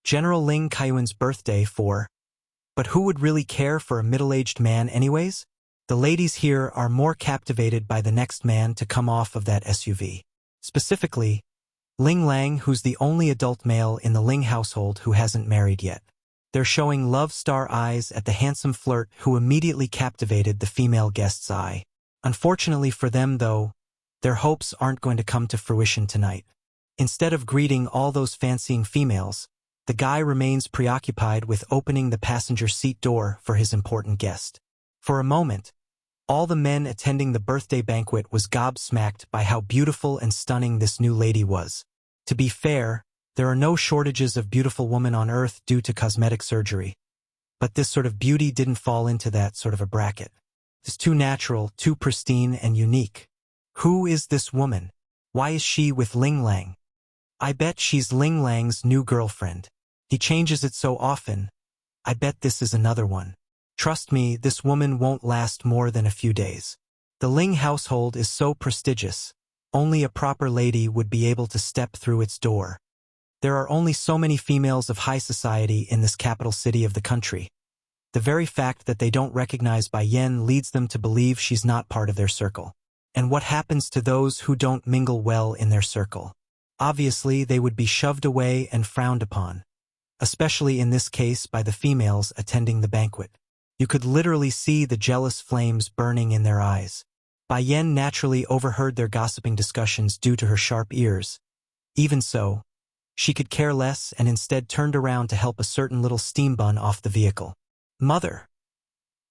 General Ling Kaiyuan's birthday for. But who would really care for a middle-aged man anyways? The ladies here are more captivated by the next man to come off of that SUV. Specifically, Ling Lang, who's the only adult male in the Ling household who hasn't married yet. They're showing love star eyes at the handsome flirt who immediately captivated the female guest's eye. Unfortunately for them, though, their hopes aren't going to come to fruition tonight. Instead of greeting all those fancying females, the guy remains preoccupied with opening the passenger seat door for his important guest. For a moment, all the men attending the birthday banquet was gobsmacked by how beautiful and stunning this new lady was. To be fair, there are no shortages of beautiful women on Earth due to cosmetic surgery. But this sort of beauty didn't fall into that sort of a bracket. It's too natural, too pristine and unique. Who is this woman? Why is she with Ling Lang? I bet she's Ling Lang's new girlfriend. He changes it so often. I bet this is another one. Trust me, this woman won't last more than a few days. The Ling household is so prestigious. Only a proper lady would be able to step through its door. There are only so many females of high society in this capital city of the country. The very fact that they don't recognize Bai Yan leads them to believe she's not part of their circle. And what happens to those who don't mingle well in their circle? Obviously, they would be shoved away and frowned upon. Especially in this case by the females attending the banquet. You could literally see the jealous flames burning in their eyes. Bai Yan naturally overheard their gossiping discussions due to her sharp ears. Even so, she could care less and instead turned around to help a certain little steam bun off the vehicle. Mother!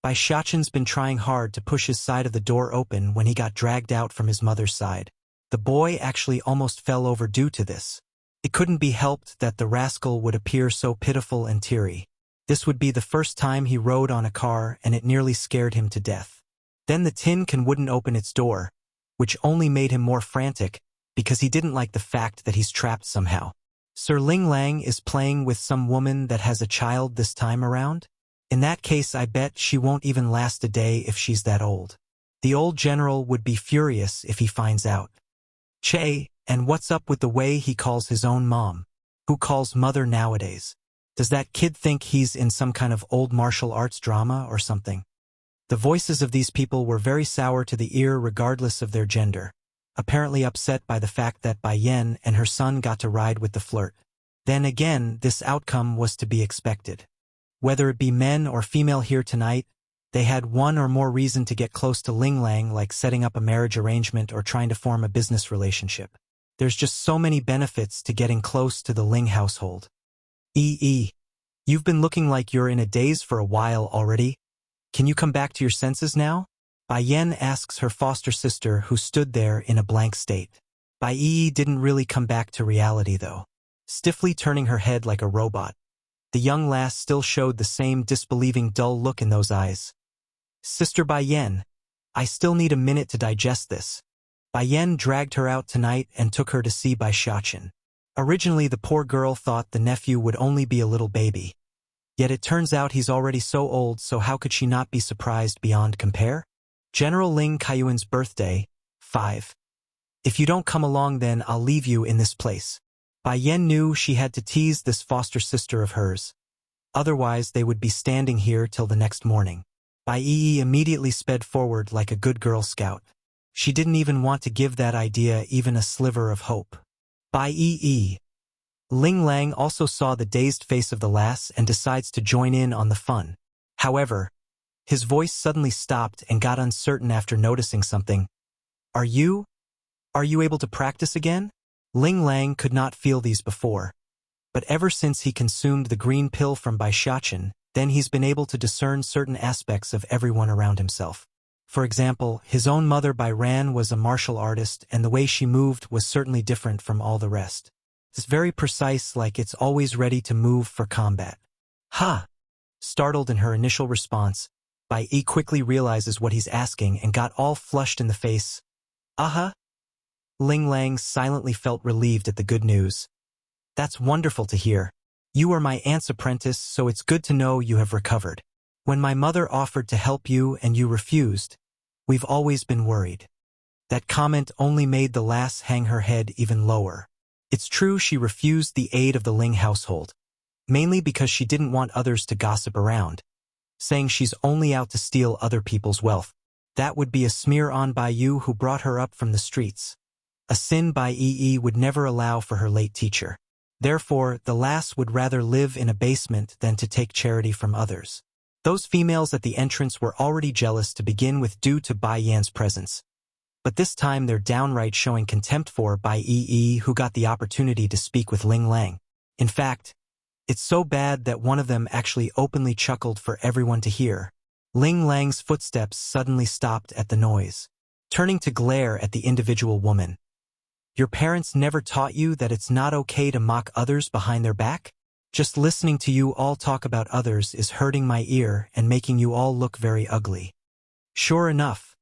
Bai Shachen's been trying hard to push his side of the door open when he got dragged out from his mother's side. The boy actually almost fell over due to this. It couldn't be helped that the rascal would appear so pitiful and teary. This would be the first time he rode on a car and it nearly scared him to death. Then the tin can wouldn't open its door, which only made him more frantic because he didn't like the fact that he's trapped somehow. Sir Ling Lang is playing with some woman that has a child this time around? In that case, I bet she won't even last a day if she's that old. The old general would be furious if he finds out. Che, and what's up with the way he calls his own mom? Who calls mother nowadays? Does that kid think he's in some kind of old martial arts drama or something? The voices of these people were very sour to the ear regardless of their gender, apparently upset by the fact that Bai Yan and her son got to ride with the flirt. Then again, this outcome was to be expected. Whether it be men or female here tonight, they had one or more reason to get close to Ling Lang, like setting up a marriage arrangement or trying to form a business relationship. There's just so many benefits to getting close to the Ling household. You've been looking like you're in a daze for a while already. Can you come back to your senses now? Bai Yan asks her foster sister, who stood there in a blank state. Bai didn't really come back to reality though, stiffly turning her head like a robot. The young lass still showed the same disbelieving dull look in those eyes. Sister Bai Yan, I still need a minute to digest this. Bai Yan dragged her out tonight and took her to see Bai Shachen. Originally, the poor girl thought the nephew would only be a little baby. Yet it turns out he's already so old, so how could she not be surprised beyond compare? General Ling Kaiyuan's birthday, 5. If you don't come along, then I'll leave you in this place. Bai Yan knew she had to tease this foster sister of hers. Otherwise, they would be standing here till the next morning. Bai immediately sped forward like a good Girl Scout. She didn't even want to give that idea even a sliver of hope. Bai Ling Lang also saw the dazed face of the lass and decides to join in on the fun. However, his voice suddenly stopped and got uncertain after noticing something. Are you able to practice again? Ling Lang could not feel these before. But ever since he consumed the green pill from Bai Shachen, then he's been able to discern certain aspects of everyone around himself. For example, his own mother Bai Ran was a martial artist, and the way she moved was certainly different from all the rest. It's very precise, like it's always ready to move for combat. Ha! Startled in her initial response, Bai quickly realizes what he's asking and got all flushed in the face. Aha! Ling Lang silently felt relieved at the good news. That's wonderful to hear. You are my aunt's apprentice, so it's good to know you have recovered. When my mother offered to help you and you refused, we've always been worried. That comment only made the lass hang her head even lower. It's true she refused the aid of the Ling household. mainly because she didn't want others to gossip around, saying she's only out to steal other people's wealth. That would be a smear on Bai Yu, who brought her up from the streets. A sin Bai Yi would never allow for her late teacher. Therefore, the lass would rather live in a basement than to take charity from others. Those females at the entrance were already jealous to begin with due to Bai Yan's presence. But this time they're downright showing contempt for Bai Yi, who got the opportunity to speak with Ling Lang. In fact, it's so bad that one of them actually openly chuckled for everyone to hear. Ling Lang's footsteps suddenly stopped at the noise, turning to glare at the individual woman. Your parents never taught you that it's not okay to mock others behind their back? Just listening to you all talk about others is hurting my ear and making you all look very ugly. Sure enough,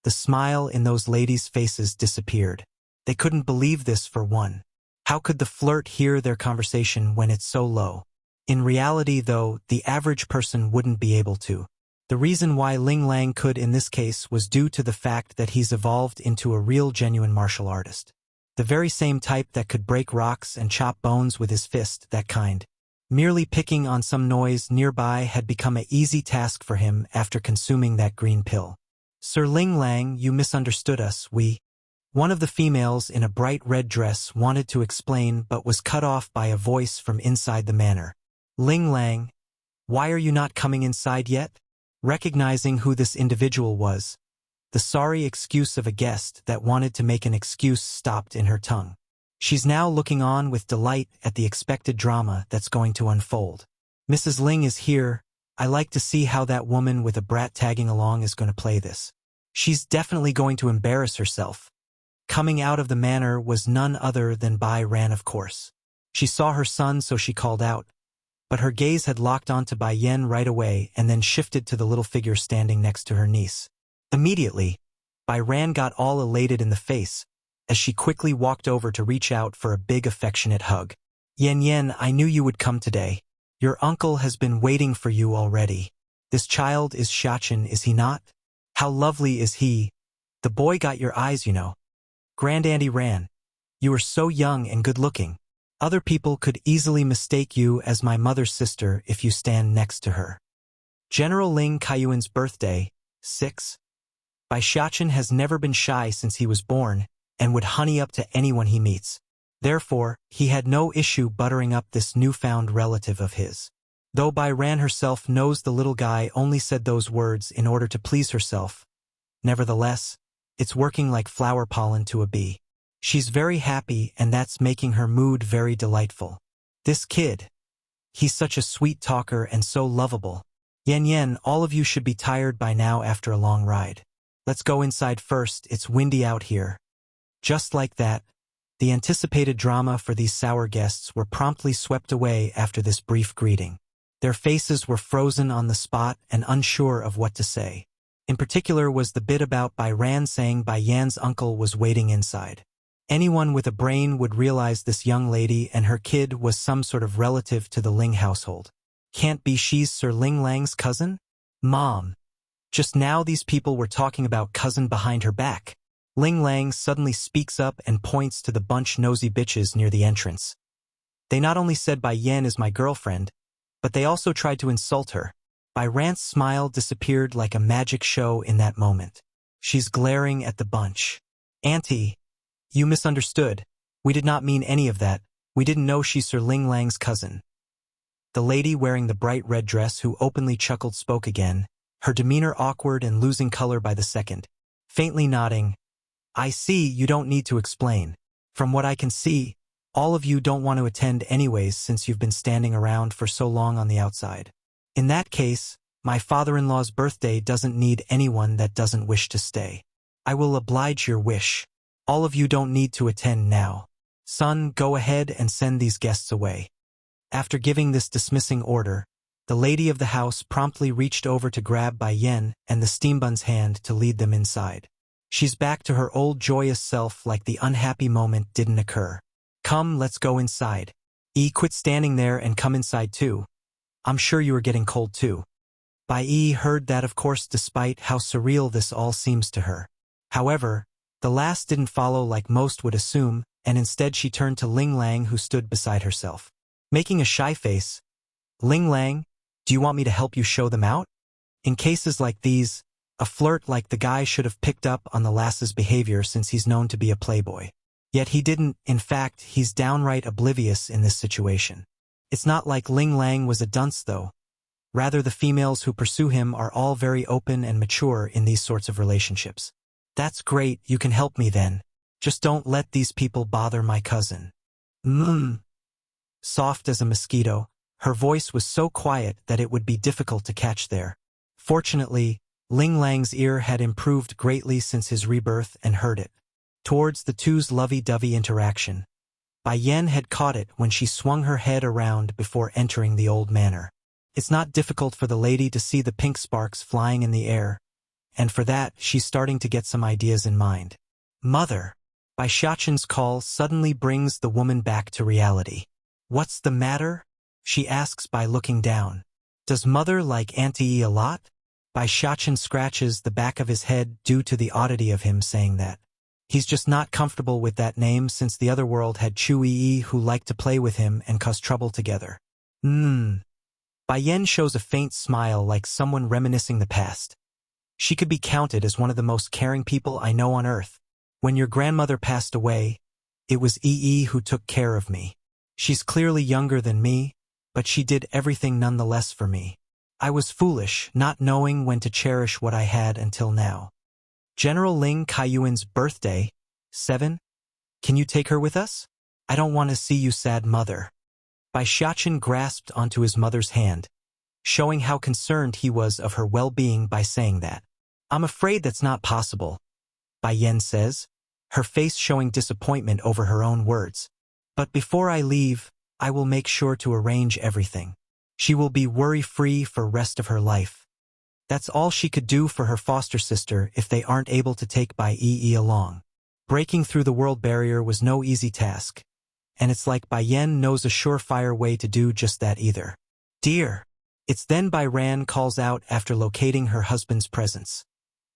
the smile in those ladies' faces disappeared. They couldn't believe this for one. How could the flirt hear their conversation when it's so low? In reality, though, the average person wouldn't be able to. The reason why Ling Lang could in this case was due to the fact that he's evolved into a real genuine martial artist. The very same type that could break rocks and chop bones with his fist, that kind. Merely picking on some noise nearby had become an easy task for him after consuming that green pill. Sir Ling Lang, you misunderstood us, One of the females in a bright red dress wanted to explain but was cut off by a voice from inside the manor. Ling Lang, why are you not coming inside yet? Recognizing who this individual was, the sorry excuse of a guest that wanted to make an excuse stopped in her tongue. She's now looking on with delight at the expected drama that's going to unfold. Mrs. Ling is here. I like to see how that woman with a brat tagging along is going to play this. She's definitely going to embarrass herself. Coming out of the manor was none other than Bai Ran, of course. She saw her son, so she called out, but her gaze had locked onto Bai Yan right away and then shifted to the little figure standing next to her niece. Immediately, Bai Ran got all elated in the face, as she quickly walked over to reach out for a big affectionate hug. Yan, I knew you would come today. Your uncle has been waiting for you already. This child is Xiaqin, is he not? How lovely is he? The boy got your eyes, you know. Grandauntie Ran, you are so young and good-looking. Other people could easily mistake you as my mother's sister if you stand next to her. General Ling Kaiyuan's birthday, 6. Bai Xiaqin has never been shy since he was born, and would honey up to anyone he meets. Therefore, he had no issue buttering up this newfound relative of his. Though Bai Ran herself knows the little guy only said those words in order to please herself, nevertheless, it's working like flower pollen to a bee. She's very happy, and that's making her mood very delightful. This kid, he's such a sweet talker and so lovable. Yan, all of you should be tired by now after a long ride. Let's go inside first, it's windy out here. Just like that, the anticipated drama for these sour guests were promptly swept away after this brief greeting. Their faces were frozen on the spot and unsure of what to say. In particular was the bit about Bai Ran saying Bai Yan's uncle was waiting inside. Anyone with a brain would realize this young lady and her kid was some sort of relative to the Ling household. Can't be she's Sir Ling Lang's cousin? Mom. Just now these people were talking about cousin behind her back. Ling Lang suddenly speaks up and points to the bunch nosy bitches near the entrance. They not only said Bai Yan is my girlfriend, but they also tried to insult her. Bai Ran's smile disappeared like a magic show in that moment. She's glaring at the bunch. Auntie, you misunderstood. We did not mean any of that. We didn't know she's Sir Ling Lang's cousin. The lady wearing the bright red dress who openly chuckled spoke again, her demeanor awkward and losing color by the second. Faintly nodding, I see, you don't need to explain. From what I can see, all of you don't want to attend anyways since you've been standing around for so long on the outside. In that case, my father-in-law's birthday doesn't need anyone that doesn't wish to stay. I will oblige your wish. All of you don't need to attend now. Son, go ahead and send these guests away. After giving this dismissing order, the lady of the house promptly reached over to grab Bai Yan and the steambun's hand to lead them inside. She's back to her old joyous self like the unhappy moment didn't occur. Come, let's go inside. Quit standing there and come inside too. I'm sure you are getting cold too. Bai heard that, of course, despite how surreal this all seems to her. However, the lass didn't follow like most would assume, and instead she turned to Ling Lang, who stood beside herself. Making a shy face, Ling Lang, do you want me to help you show them out? In cases like these, a flirt like the guy should have picked up on the lass's behavior since he's known to be a playboy. Yet he didn't. In fact, he's downright oblivious in this situation. It's not like Ling Lang was a dunce though. Rather, the females who pursue him are all very open and mature in these sorts of relationships. That's great, you can help me then. Just don't let these people bother my cousin. Soft as a mosquito, her voice was so quiet that it would be difficult to catch there. Fortunately, Ling Lang's ear had improved greatly since his rebirth and heard it. Towards the two's lovey-dovey interaction, Bai Yan had caught it when she swung her head around before entering the old manor. It's not difficult for the lady to see the pink sparks flying in the air, and for that she's starting to get some ideas in mind. Mother! Bai Xiaqin's call suddenly brings the woman back to reality. What's the matter? She asks by looking down. Does mother like Auntie E a lot? Bai Xiaqin scratches the back of his head due to the oddity of him saying that. He's just not comfortable with that name since the other world had Chu Yi who liked to play with him and cause trouble together. Bai Yan shows a faint smile like someone reminiscing the past. She could be counted as one of the most caring people I know on earth. When your grandmother passed away, it was Yi who took care of me. She's clearly younger than me, but she did everything nonetheless for me. I was foolish, not knowing when to cherish what I had until now. General Ling Kaiyuan's birthday, 7? Can you take her with us? I don't want to see you sad, mother. Bai Xiaqin grasped onto his mother's hand, showing how concerned he was of her well-being by saying that. I'm afraid that's not possible, Bai Yan says, her face showing disappointment over her own words. But before I leave, I will make sure to arrange everything. She will be worry-free for rest of her life. That's all she could do for her foster sister if they aren't able to take Bai Yi along. Breaking through the world barrier was no easy task, and it's like Bai Yan knows a surefire way to do just that either. Dear! It's then Bai Ran calls out after locating her husband's presence.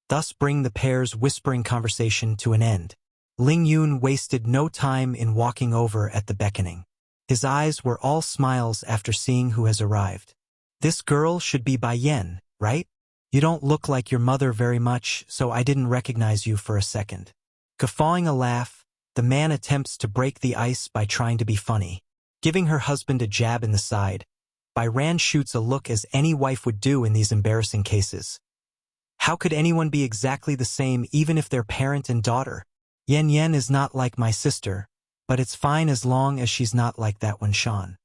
Thus bring the pair's whispering conversation to an end. Ling Yun wasted no time in walking over at the beckoning. His eyes were all smiles after seeing who has arrived. This girl should be Bai Yan, right? You don't look like your mother very much, so I didn't recognize you for a second. Guffawing a laugh, the man attempts to break the ice by trying to be funny. Giving her husband a jab in the side, Bai Ran shoots a look as any wife would do in these embarrassing cases. How could anyone be exactly the same even if they're parent and daughter? Yan Yan is not like my sister, but it's fine as long as she's not like that one Shan.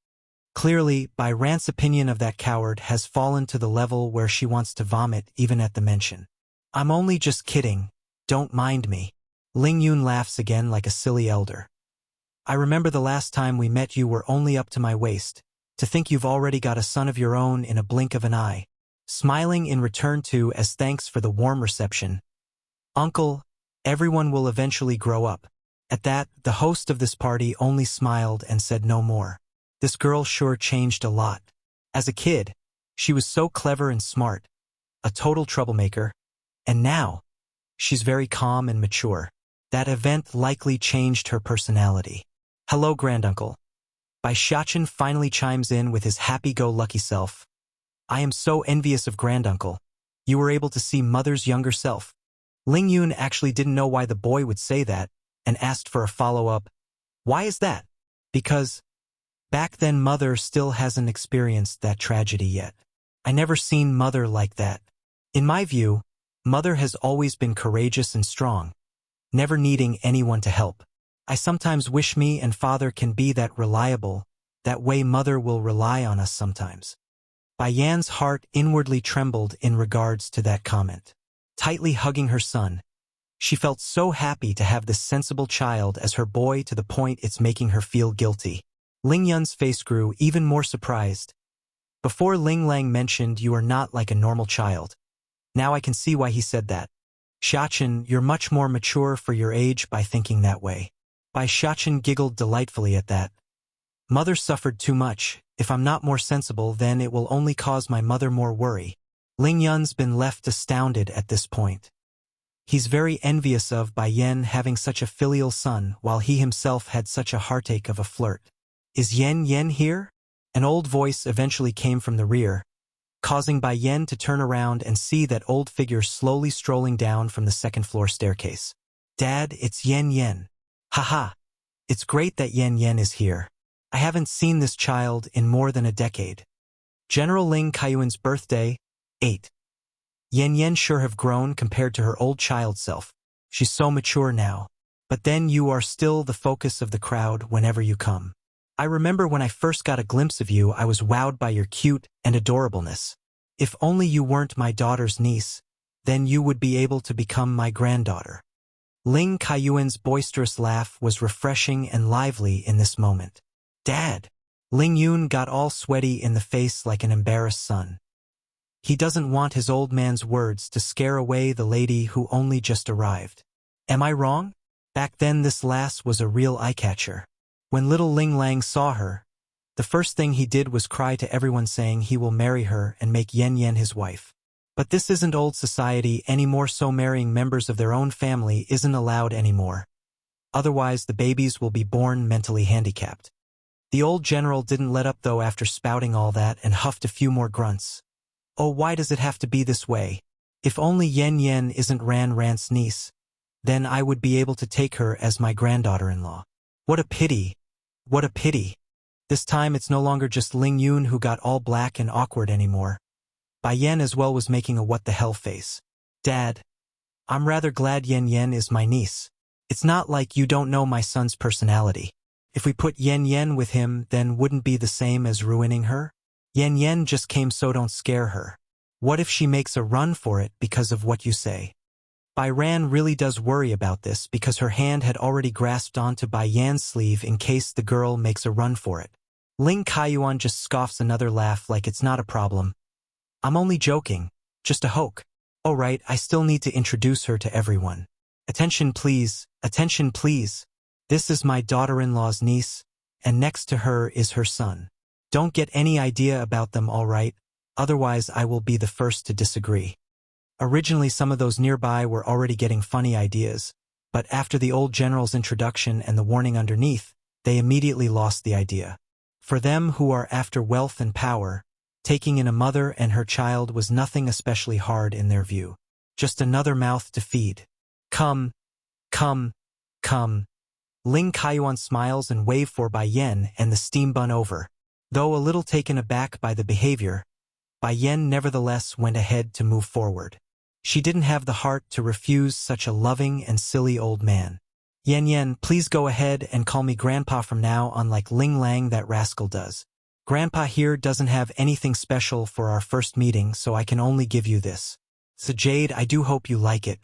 Clearly, Bai Ran's opinion of that coward has fallen to the level where she wants to vomit even at the mention. I'm only just kidding, don't mind me. Ling Yun laughs again like a silly elder. I remember the last time we met you were only up to my waist. To think you've already got a son of your own in a blink of an eye. Smiling in return to as thanks for the warm reception. Uncle, everyone will eventually grow up. At that, the host of this party only smiled and said no more. This girl sure changed a lot. As a kid, she was so clever and smart, a total troublemaker, and now, she's very calm and mature. That event likely changed her personality. Hello, granduncle. Bai Xiaqin finally chimes in with his happy-go-lucky self. I am so envious of granduncle. You were able to see mother's younger self. Ling Yun actually didn't know why the boy would say that, and asked for a follow-up. Why is that? Because back then mother still hasn't experienced that tragedy yet. I never seen mother like that. In my view, mother has always been courageous and strong, never needing anyone to help. I sometimes wish me and father can be that reliable, that way mother will rely on us sometimes. Bai Yan's heart inwardly trembled in regards to that comment. Tightly hugging her son, she felt so happy to have this sensible child as her boy to the point it's making her feel guilty. Ling Yun's face grew even more surprised. Before Ling Lang mentioned you are not like a normal child. Now I can see why he said that. Xiaqin, you're much more mature for your age by thinking that way. Bai Xiaqin giggled delightfully at that. Mother suffered too much. If I'm not more sensible, then it will only cause my mother more worry. Ling Yun's been left astounded at this point. He's very envious of Bai Yan having such a filial son while he himself had such a heartache of a flirt. Is Yan Yan here? An old voice eventually came from the rear, causing Bai Yen to turn around and see that old figure slowly strolling down from the second-floor staircase. "Dad, it's Yen Yen." "Haha. It's great that Yen Yen is here. I haven't seen this child in more than a decade." General Ling Kaiyuan's birthday, 8. Yen Yen sure have grown compared to her old child self. She's so mature now. But then you are still the focus of the crowd whenever you come. I remember when I first got a glimpse of you, I was wowed by your cute and adorableness. If only you weren't my daughter's niece, then you would be able to become my granddaughter. Ling Kaiyuan's boisterous laugh was refreshing and lively in this moment. "Dad!" Ling Yun got all sweaty in the face like an embarrassed son. He doesn't want his old man's words to scare away the lady who only just arrived. Am I wrong? Back then this lass was a real eye-catcher. When little Ling Lang saw her, the first thing he did was cry to everyone saying he will marry her and make Yen Yen his wife. But this isn't old society anymore, so marrying members of their own family isn't allowed anymore. Otherwise the babies will be born mentally handicapped. The old general didn't let up though after spouting all that and huffed a few more grunts. "Oh, why does it have to be this way? If only Yen Yen isn't Ran Rant's niece, then I would be able to take her as my granddaughter-in-law. What a pity! What a pity!" This time it's no longer just Ling Yun who got all black and awkward anymore. Bai Yen as well was making a what-the-hell face. "Dad, I'm rather glad Yen Yen is my niece. It's not like you don't know my son's personality. If we put Yen Yen with him, then wouldn't be the same as ruining her? Yen Yen just came, so don't scare her. What if she makes a run for it because of what you say?" Bai Ran really does worry about this because her hand had already grasped onto Bai Yan's sleeve in case the girl makes a run for it. Ling Kaiyuan just scoffs another laugh like it's not a problem. "I'm only joking. Just a joke. Oh right, I still need to introduce her to everyone. Attention please, attention please. This is my daughter-in-law's niece, and next to her is her son. Don't get any idea about them, all right? Otherwise I will be the first to disagree." Originally some of those nearby were already getting funny ideas, but after the old general's introduction and the warning underneath, they immediately lost the idea. For them who are after wealth and power, taking in a mother and her child was nothing especially hard in their view. Just another mouth to feed. Come, come, come. Ling Kaiyuan smiles and waves for Bai Yen and the steam bun over. Though a little taken aback by the behavior, Bai Yen nevertheless went ahead to move forward. She didn't have the heart to refuse such a loving and silly old man. "Yen Yen, please go ahead and call me Grandpa from now on, like Ling Lang that rascal does. Grandpa here doesn't have anything special for our first meeting, so I can only give you this. So Jade, I do hope you like it."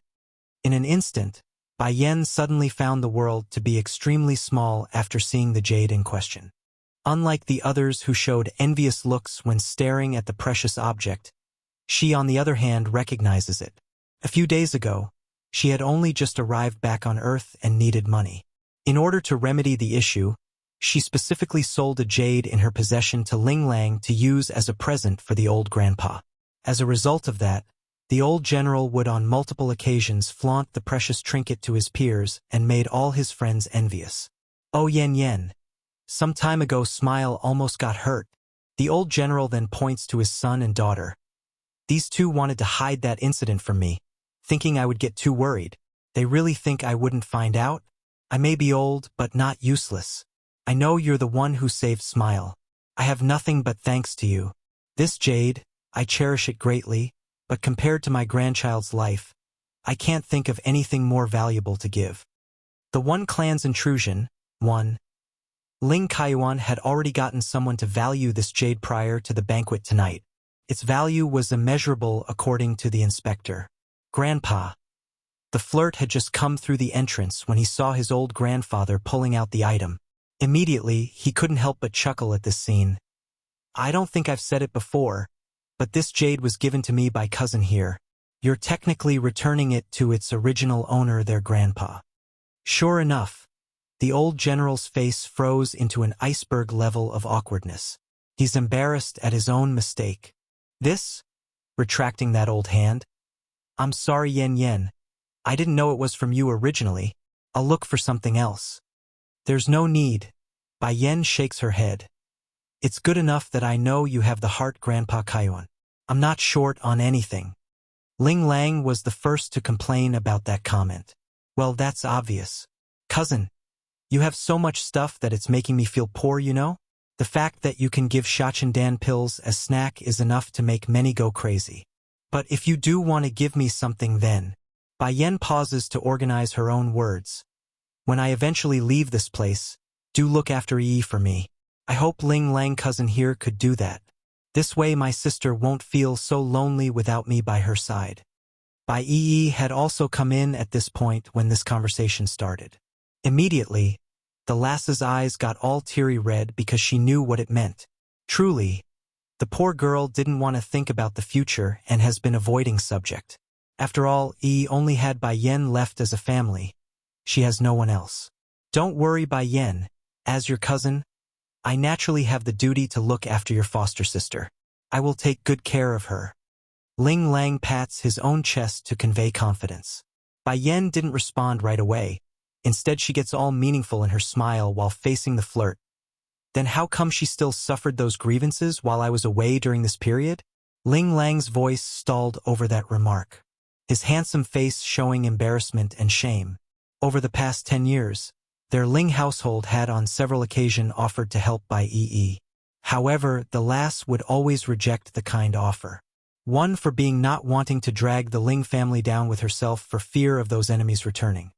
In an instant, Bai Yen suddenly found the world to be extremely small after seeing the jade in question. Unlike the others who showed envious looks when staring at the precious object, she on the other hand recognizes it. A few days ago, she had only just arrived back on Earth and needed money. In order to remedy the issue, she specifically sold a jade in her possession to Ling Lang to use as a present for the old grandpa. As a result of that, the old general would on multiple occasions flaunt the precious trinket to his peers and made all his friends envious. "Oh Yen Yen. Some time ago Smile almost got hurt." The old general then points to his son and daughter. "These two wanted to hide that incident from me, thinking I would get too worried. They really think I wouldn't find out? I may be old, but not useless. I know you're the one who saved Smile. I have nothing but thanks to you. This jade, I cherish it greatly, but compared to my grandchild's life, I can't think of anything more valuable to give." The One Clan's intrusion, 1. Ling Kaiyuan had already gotten someone to value this jade prior to the banquet tonight. Its value was immeasurable according to the inspector. "Grandpa." The flirt had just come through the entrance when he saw his old grandfather pulling out the item. Immediately, he couldn't help but chuckle at this scene. "I don't think I've said it before, but this jade was given to me by cousin here. You're technically returning it to its original owner, their grandpa." Sure enough, the old general's face froze into an iceberg level of awkwardness. He's embarrassed at his own mistake. "This?" Retracting that old hand. "I'm sorry Yen Yen. I didn't know it was from you originally. I'll look for something else." "There's no need." Bai Yen shakes her head. It's good enough that I know you have the heart, Grandpa Kaiyuan. I'm not short on anything. Ling Lang was the first to complain about that comment. Well, that's obvious. Cousin, you have so much stuff that it's making me feel poor, you know? The fact that you can give Shachendan pills as snack is enough to make many go crazy. But if you do want to give me something then. Bai Yen pauses to organize her own words. When I eventually leave this place, do look after Yi for me. I hope Ling Lang cousin here could do that. This way my sister won't feel so lonely without me by her side. Bai Yi had also come in at this point when this conversation started. Immediately, the lass's eyes got all teary red because she knew what it meant. Truly, the poor girl didn't want to think about the future and has been avoiding subject. After all, Yi only had Bai Yen left as a family. She has no one else. Don't worry, Bai Yen. As your cousin, I naturally have the duty to look after your foster sister. I will take good care of her. Ling Lang pats his own chest to convey confidence. Bai Yen didn't respond right away. Instead, she gets all meaningful in her smile while facing the flirt. Then how come she still suffered those grievances while I was away during this period? Ling Lang's voice stalled over that remark, his handsome face showing embarrassment and shame. Over the past 10 years, their Ling household had on several occasions offered to help Bai Yi. However, the lass would always reject the kind offer. One, for being not wanting to drag the Ling family down with herself for fear of those enemies returning.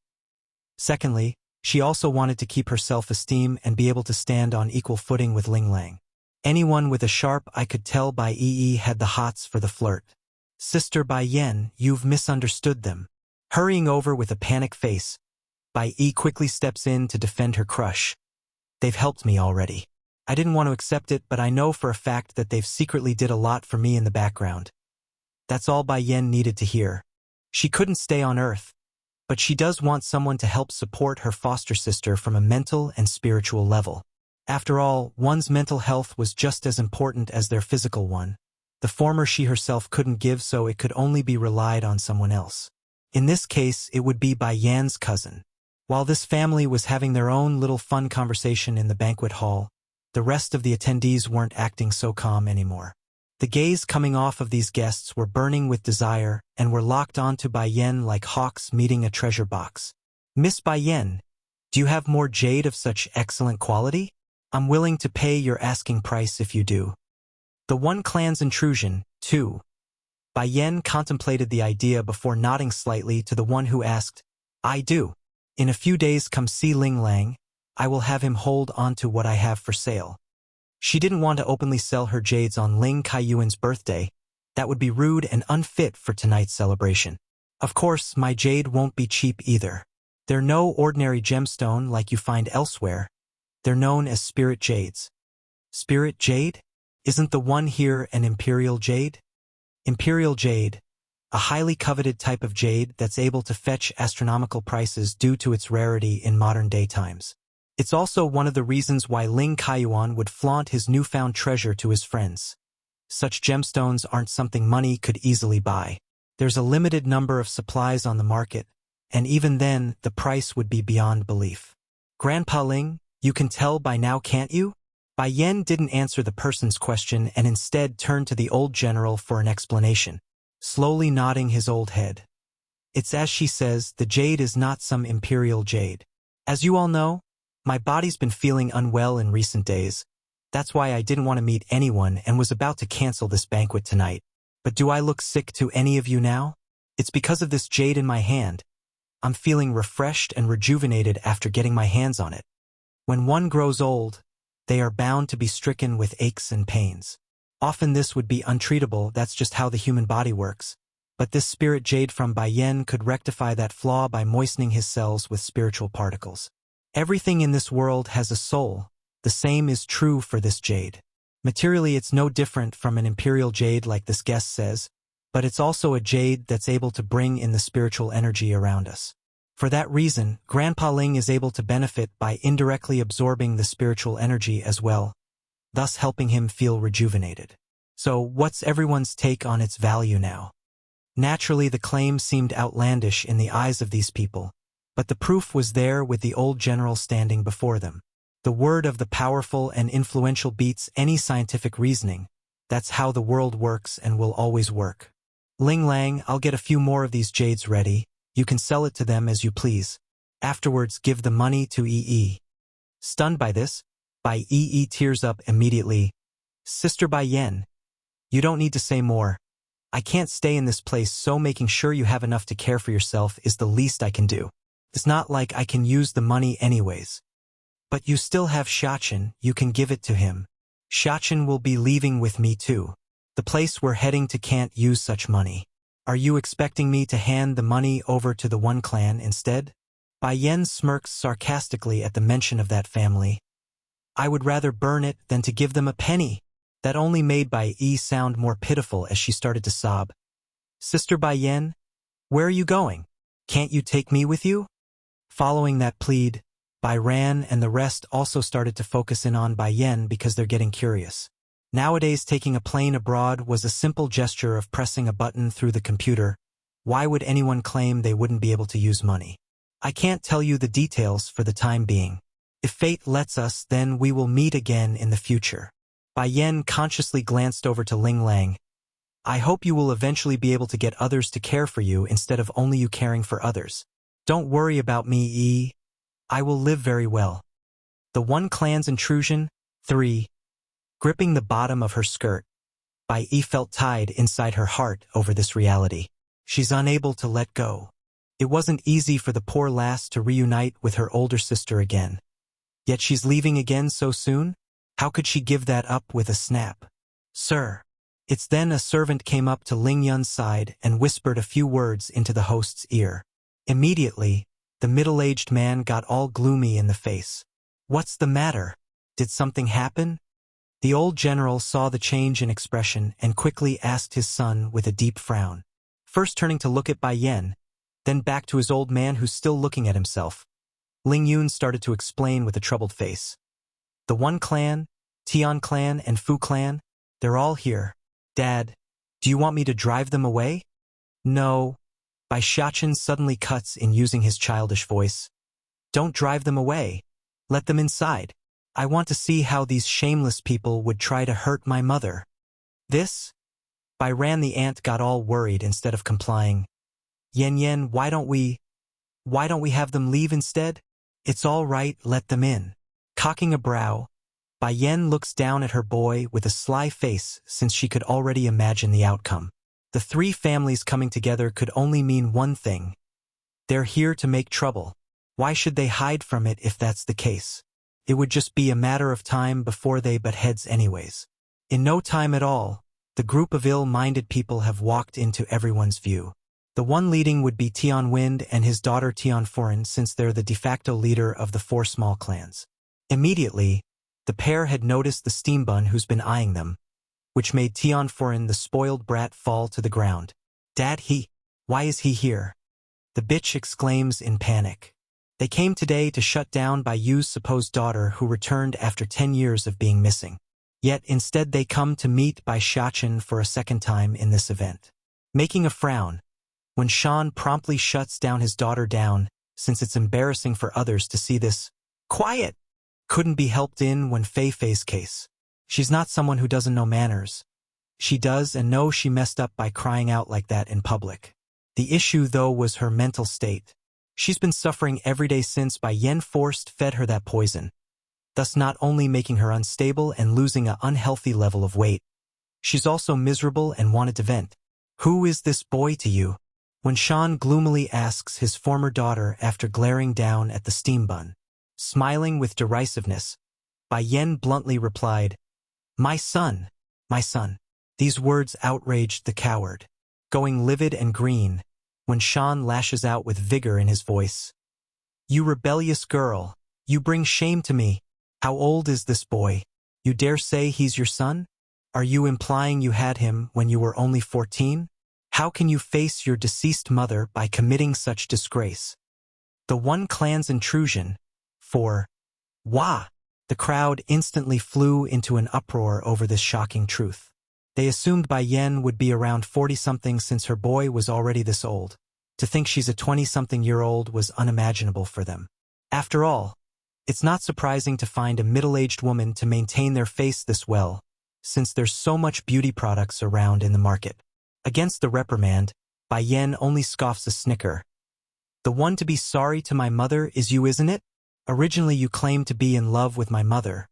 Secondly, she also wanted to keep her self-esteem and be able to stand on equal footing with Ling Lang. Anyone with a sharp eye could tell Bai Yi had the hots for the flirt. Sister Bai Yen, you've misunderstood them. Hurrying over with a panic face, Bai Yi quickly steps in to defend her crush. They've helped me already. I didn't want to accept it, but I know for a fact that they've secretly did a lot for me in the background. That's all Bai Yen needed to hear. She couldn't stay on Earth, but she does want someone to help support her foster sister from a mental and spiritual level. After all, one's mental health was just as important as their physical one. The former she herself couldn't give, so it could only be relied on someone else. In this case, it would be Bai Yan's cousin. While this family was having their own little fun conversation in the banquet hall, the rest of the attendees weren't acting so calm anymore. The gaze coming off of these guests were burning with desire and were locked onto Bai Yen like hawks meeting a treasure box. Miss Bai Yen, do you have more jade of such excellent quality? I'm willing to pay your asking price if you do. The One Clan's intrusion, too. Bai Yen contemplated the idea before nodding slightly to the one who asked, I do. In a few days come see Ling Lang. I will have him hold on to what I have for sale. She didn't want to openly sell her jades on Ling Kaiyuan's birthday. That would be rude and unfit for tonight's celebration. Of course, my jade won't be cheap either. They're no ordinary gemstone like you find elsewhere. They're known as spirit jades. Spirit jade? Isn't the one here an imperial jade? Imperial jade, a highly coveted type of jade that's able to fetch astronomical prices due to its rarity in modern-day times. It's also one of the reasons why Ling Kaiyuan would flaunt his newfound treasure to his friends. Such gemstones aren't something money could easily buy. There's a limited number of supplies on the market, and even then, the price would be beyond belief. Grandpa Ling, you can tell by now, can't you? Bai Yen didn't answer the person's question and instead turned to the old general for an explanation, slowly nodding his old head. It's as she says, the jade is not some imperial jade. As you all know, my body's been feeling unwell in recent days. That's why I didn't want to meet anyone and was about to cancel this banquet tonight. But do I look sick to any of you now? It's because of this jade in my hand. I'm feeling refreshed and rejuvenated after getting my hands on it. When one grows old, they are bound to be stricken with aches and pains. Often this would be untreatable, that's just how the human body works. But this spirit jade from Bai Yen could rectify that flaw by moistening his cells with spiritual particles. Everything in this world has a soul. The same is true for this jade. Materially, it's no different from an imperial jade like this guest says, but it's also a jade that's able to bring in the spiritual energy around us. For that reason, Grandpa Ling is able to benefit by indirectly absorbing the spiritual energy as well, thus helping him feel rejuvenated. So, what's everyone's take on its value now? Naturally, the claim seemed outlandish in the eyes of these people, but the proof was there with the old general standing before them. The word of the powerful and influential beats any scientific reasoning. That's how the world works and will always work. Ling Lang, I'll get a few more of these jades ready. You can sell it to them as you please. Afterwards, give the money to Yi. Stunned by this, Bai Yi tears up immediately. Sister Bai Yen, you don't need to say more. I can't stay in this place, so making sure you have enough to care for yourself is the least I can do. It's not like I can use the money anyways. But you still have Xiachen, you can give it to him. Xiachen will be leaving with me too. The place we're heading to can't use such money. Are you expecting me to hand the money over to the one clan instead? Bai Yen smirks sarcastically at the mention of that family. I would rather burn it than to give them a penny. That only made Bai Yi sound more pitiful as she started to sob. Sister Bai Yen, where are you going? Can't you take me with you? Following that plead, Bai Ran and the rest also started to focus in on Bai Yen because they're getting curious. Nowadays, taking a plane abroad was a simple gesture of pressing a button through the computer. Why would anyone claim they wouldn't be able to use money? I can't tell you the details for the time being. If fate lets us, then we will meet again in the future. Bai Yen consciously glanced over to Ling Lang. I hope you will eventually be able to get others to care for you instead of only you caring for others. Don't worry about me, Yi. I will live very well. The One Clan's intrusion. 3. Gripping the bottom of her skirt, Bai Yi felt tied inside her heart over this reality. She's unable to let go. It wasn't easy for the poor lass to reunite with her older sister again. Yet she's leaving again so soon? How could she give that up with a snap? Sir. It's then a servant came up to Ling Yun's side and whispered a few words into the host's ear. Immediately, the middle-aged man got all gloomy in the face. What's the matter? Did something happen? The old general saw the change in expression and quickly asked his son with a deep frown. First turning to look at Bai Yen, then back to his old man who's still looking at himself. Ling Yun started to explain with a troubled face. The One Clan, Tian Clan, and Fu Clan, they're all here. Dad, do you want me to drive them away? No. Bai Xiachen suddenly cuts in using his childish voice. Don't drive them away. Let them inside. I want to see how these shameless people would try to hurt my mother. This? Bai Ran the aunt got all worried instead of complying. Yen, why don't we have them leave instead? It's all right, let them in. Cocking a brow, Bai Yen looks down at her boy with a sly face since she could already imagine the outcome. The three families coming together could only mean one thing. They're here to make trouble. Why should they hide from it if that's the case? It would just be a matter of time before they butt heads anyways. In no time at all, the group of ill-minded people have walked into everyone's view. The one leading would be Tian Wind and his daughter Tian Foren, since they're the de facto leader of the 4 small clans. Immediately, the pair had noticed the steam bun who's been eyeing them, which made Tian Foren the spoiled brat fall to the ground. Dad, why is he here? The bitch exclaims in panic. They came today to shut down Bai Yu's supposed daughter who returned after 10 years of being missing. Yet instead they come to meet Bai Xiachen for a second time in this event. Making a frown, when Shan promptly shuts down his daughter down, since it's embarrassing for others to see this. Quiet! Couldn't be helped in when Fei Fei's case. She's not someone who doesn't know manners. She does and knows she messed up by crying out like that in public. The issue, though, was her mental state. She's been suffering every day since Bai Yen fed her that poison, thus not only making her unstable and losing an unhealthy level of weight. She's also miserable and wanted to vent. Who is this boy to you? When Shan gloomily asks his former daughter after glaring down at the steam bun. Smiling with derisiveness, Bai Yen bluntly replied, My son, my son. These words outraged the coward, going livid and green, when Shan lashes out with vigor in his voice. You rebellious girl, you bring shame to me. How old is this boy? You dare say he's your son? Are you implying you had him when you were only 14? How can you face your deceased mother by committing such disgrace? The One Clan's intrusion. 4. Wah! The crowd instantly flew into an uproar over this shocking truth. They assumed Bai Yen would be around 40-something since her boy was already this old. To think she's a 20-something-year-old was unimaginable for them. After all, It's not surprising to find a middle-aged woman to maintain their face this well, since there's so much beauty products around in the market. Against the reprimand, Bai Yen only scoffs a snicker. The one to be sorry to my mother is you, isn't it? Originally you claimed to be in love with my mother.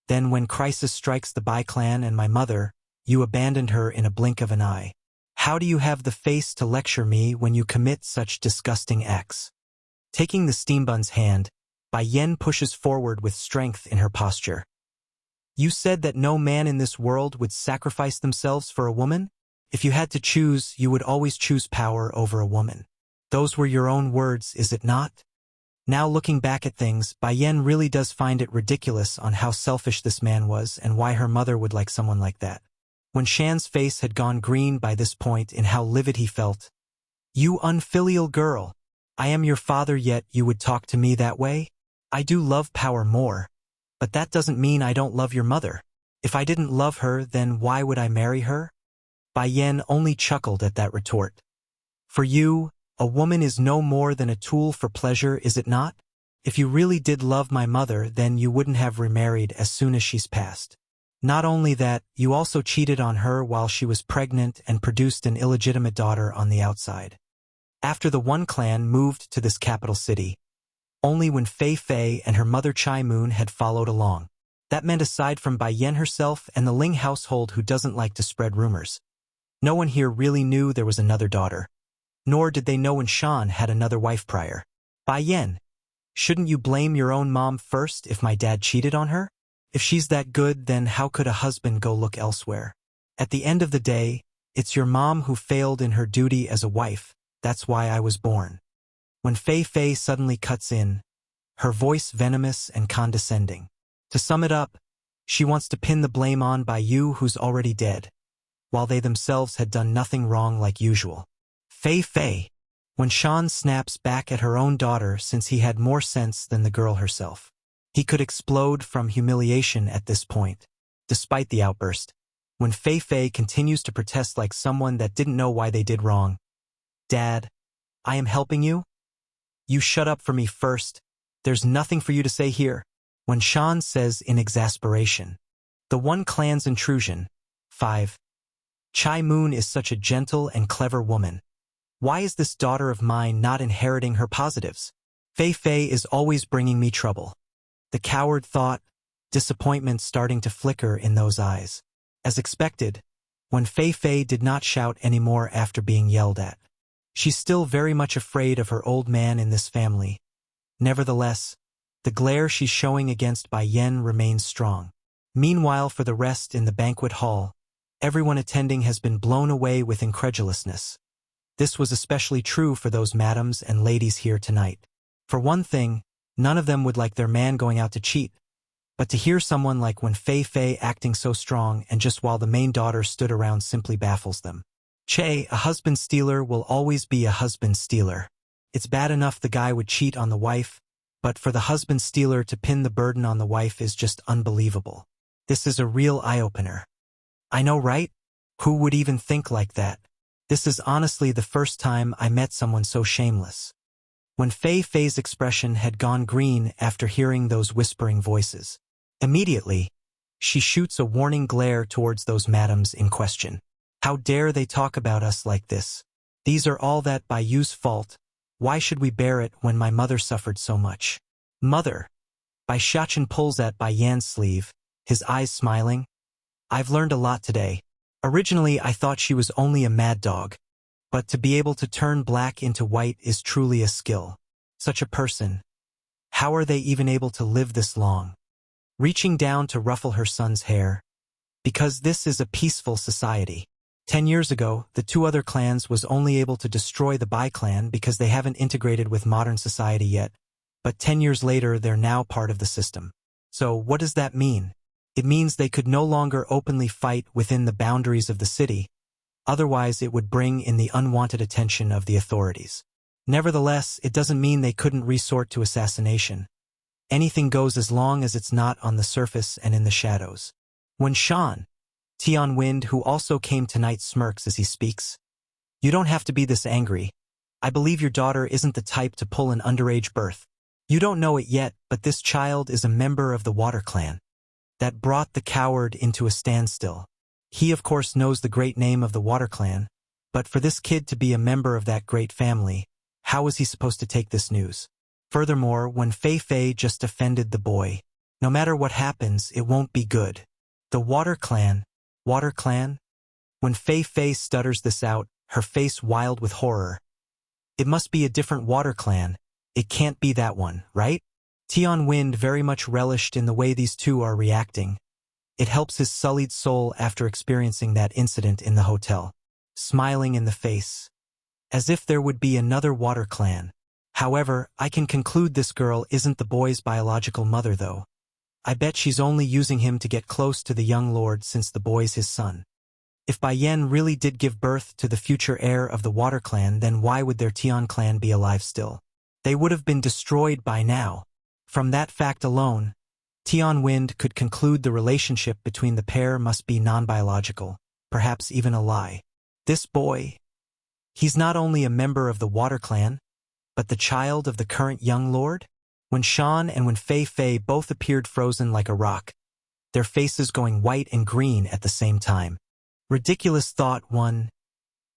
Then when crisis strikes the Bai clan and my mother, you abandoned her in a blink of an eye. How do you have the face to lecture me when you commit such disgusting acts? Taking the steambun's hand, Bai Yen pushes forward with strength in her posture. You said that no man in this world would sacrifice themselves for a woman? If you had to choose, you would always choose power over a woman. Those were your own words, is it not? Now looking back at things, Bai Yen really does find it ridiculous on how selfish this man was and why her mother would like someone like that. When Shan's face had gone green by this point in how livid he felt. You unfilial girl! I am your father, yet you would talk to me that way? I do love power more. But that doesn't mean I don't love your mother. If I didn't love her, then why would I marry her? Bai Yen only chuckled at that retort. For you, a woman is no more than a tool for pleasure, is it not? If you really did love my mother, then you wouldn't have remarried as soon as she's passed. Not only that, you also cheated on her while she was pregnant and produced an illegitimate daughter on the outside. After the One clan moved to this capital city, only when Fei Fei and her mother Chai Moon had followed along. That meant aside from Bai Yen herself and the Ling household who doesn't like to spread rumors, no one here really knew there was another daughter. Nor did they know when Shan had another wife prior. Bai Yen, shouldn't you blame your own mom first if my dad cheated on her? If she's that good, then how could a husband go look elsewhere? At the end of the day, it's your mom who failed in her duty as a wife. That's why I was born. When Fei Fei suddenly cuts in, her voice venomous and condescending. To sum it up, she wants to pin the blame on Bai Yu, who's already dead, while they themselves had done nothing wrong like usual. Fei Fei, when Shan snaps back at her own daughter since he had more sense than the girl herself. He could explode from humiliation at this point. Despite the outburst, when Fei Fei continues to protest like someone that didn't know why they did wrong. Dad, I am helping you? You shut up for me first. There's nothing for you to say here. When Shan says in exasperation. The One clan's intrusion. 5. Chai Moon is such a gentle and clever woman. Why is this daughter of mine not inheriting her positives? Fei Fei is always bringing me trouble. The coward thought, disappointment starting to flicker in those eyes. As expected, when Fei Fei did not shout anymore after being yelled at. She's still very much afraid of her old man in this family. Nevertheless, the glare she's showing against Bai Yen remains strong. Meanwhile, for the rest in the banquet hall, everyone attending has been blown away with incredulousness. This was especially true for those madams and ladies here tonight. For one thing, none of them would like their man going out to cheat. But to hear someone like when Fei Fei acting so strong and just while the main daughter stood around simply baffles them. Che, a husband stealer will always be a husband stealer. It's bad enough the guy would cheat on the wife, but for the husband stealer to pin the burden on the wife is just unbelievable. This is a real eye-opener. I know, right? Who would even think like that? This is honestly the first time I met someone so shameless. When Fei Fei's expression had gone green after hearing those whispering voices, immediately, she shoots a warning glare towards those madams in question. How dare they talk about us like this? These are all that Bai Yu's fault. Why should we bear it when my mother suffered so much? Mother! Bai Shachen pulls at Bai Yan's sleeve, his eyes smiling. I've learned a lot today. Originally I thought she was only a mad dog. But to be able to turn black into white is truly a skill. Such a person. How are they even able to live this long? Reaching down to ruffle her son's hair. Because this is a peaceful society. 10 years ago, the two other clans was only able to destroy the Bai clan because they haven't integrated with modern society yet. But 10 years later, they're now part of the system. So what does that mean? It means they could no longer openly fight within the boundaries of the city. Otherwise, it would bring in the unwanted attention of the authorities. Nevertheless, it doesn't mean they couldn't resort to assassination. Anything goes as long as it's not on the surface and in the shadows. When Shan, Tian Wind, who also came tonight, smirks as he speaks. You don't have to be this angry. I believe your daughter isn't the type to pull an underage birth. You don't know it yet, but this child is a member of the Water Clan. That brought the coward into a standstill. He of course knows the great name of the Water Clan, but for this kid to be a member of that great family, how was he supposed to take this news? Furthermore, when Fei Fei just offended the boy, no matter what happens, it won't be good. The Water Clan? Water Clan? When Fei Fei stutters this out, her face wild with horror. It must be a different Water Clan. It can't be that one, right? Tian Wind very much relished in the way these two are reacting. It helps his sullied soul after experiencing that incident in the hotel. Smiling in the face. As if there would be another Water Clan. However, I can conclude this girl isn't the boy's biological mother though. I bet she's only using him to get close to the young lord since the boy's his son. If Bai Yan really did give birth to the future heir of the Water Clan, then why would their Tian clan be alive still? They would have been destroyed by now. From that fact alone, Tian Wind could conclude the relationship between the pair must be non-biological, perhaps even a lie. This boy, he's not only a member of the Water Clan, but the child of the current young lord? When Shan and when Fei Fei both appeared frozen like a rock, their faces going white and green at the same time. Ridiculous thought one.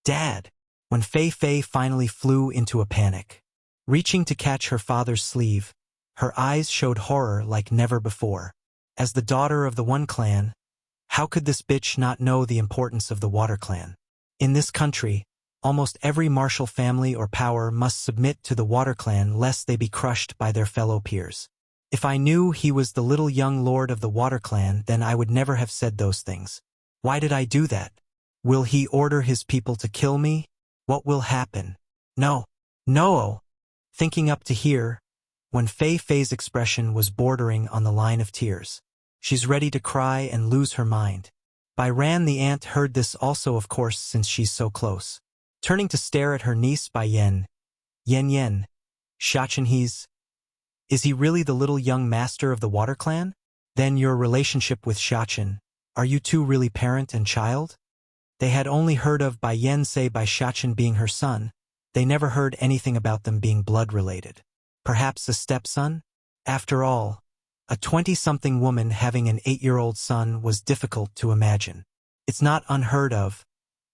Dad. When Fei Fei finally flew into a panic. Reaching to catch her father's sleeve, her eyes showed horror like never before. As the daughter of the one clan, how could this bitch not know the importance of the Water Clan? In this country, almost every martial family or power must submit to the Water Clan lest they be crushed by their fellow peers. If I knew he was the little young lord of the Water Clan, then I would never have said those things. Why did I do that? Will he order his people to kill me? What will happen? No. No. Thinking up to here, when Fei Fei's expression was bordering on the line of tears. She's ready to cry and lose her mind. Bai Ran the aunt heard this also of course since she's so close. Turning to stare at her niece Bai Yan. Yen. Shachin Is he really the little young master of the Water Clan? Then your relationship with Shachin, are you two really parent and child? They had only heard of Bai Yan say by Shachin being her son. They never heard anything about them being blood-related. Perhaps a stepson? After all, a 20-something woman having an 8-year-old son was difficult to imagine. It's not unheard of,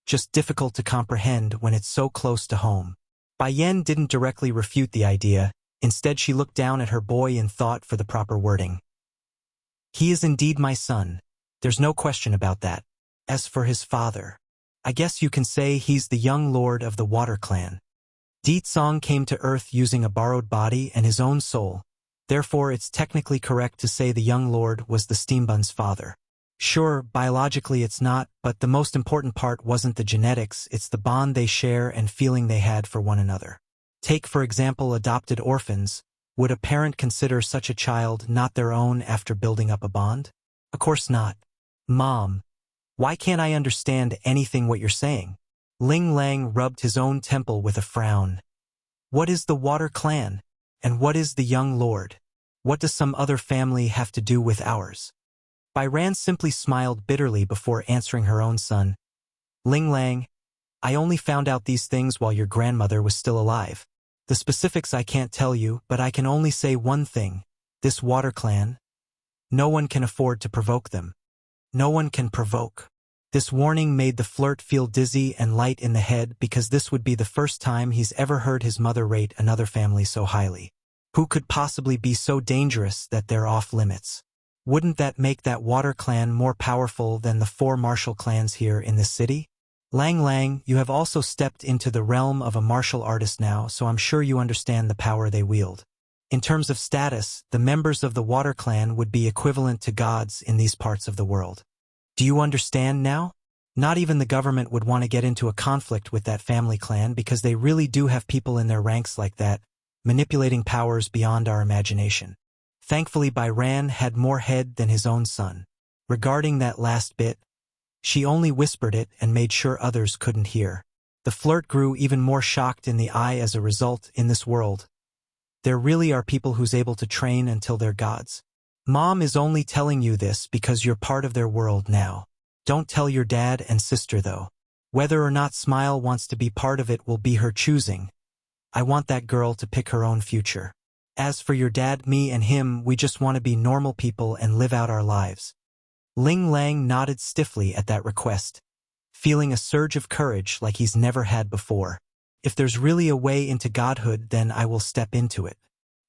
just difficult to comprehend when it's so close to home. Bai Yan didn't directly refute the idea. Instead she looked down at her boy and thought for the proper wording. He is indeed my son. There's no question about that. As for his father, I guess you can say he's the young lord of the Water Clan. Di Tsong came to Earth using a borrowed body and his own soul. Therefore it's technically correct to say the young lord was the Steambun's father. Sure, biologically it's not, but the most important part wasn't the genetics, it's the bond they share and feeling they had for one another. Take for example adopted orphans. Would a parent consider such a child not their own after building up a bond? Of course not. Mom, why can't I understand anything what you're saying? Ling Lang rubbed his own temple with a frown. What is the Water Clan? And what is the young lord? What does some other family have to do with ours? Bai Ran simply smiled bitterly before answering her own son. Ling Lang, I only found out these things while your grandmother was still alive. The specifics I can't tell you, but I can only say one thing. This Water Clan, no one can afford to provoke them. No one can provoke. This warning made the flirt feel dizzy and light in the head because this would be the first time he's ever heard his mother rate another family so highly. Who could possibly be so dangerous that they're off limits? Wouldn't that make that Water Clan more powerful than the 4 martial clans here in this city? Lang, you have also stepped into the realm of a martial artist now, so I'm sure you understand the power they wield. In terms of status, the members of the Water Clan would be equivalent to gods in these parts of the world. Do you understand now? Not even the government would want to get into a conflict with that family clan because they really do have people in their ranks like that, manipulating powers beyond our imagination. Thankfully Bai Ran had more head than his own son. Regarding that last bit, she only whispered it and made sure others couldn't hear. The flirt grew even more shocked in the eye as a result. In this world, there really are people who's able to train until they're gods. Mom is only telling you this because you're part of their world now. Don't tell your dad and sister though. Whether or not Smile wants to be part of it will be her choosing. I want that girl to pick her own future. As for your dad, me and him, we just want to be normal people and live out our lives. Ling Lang nodded stiffly at that request, feeling a surge of courage like he's never had before. If there's really a way into godhood, then I will step into it.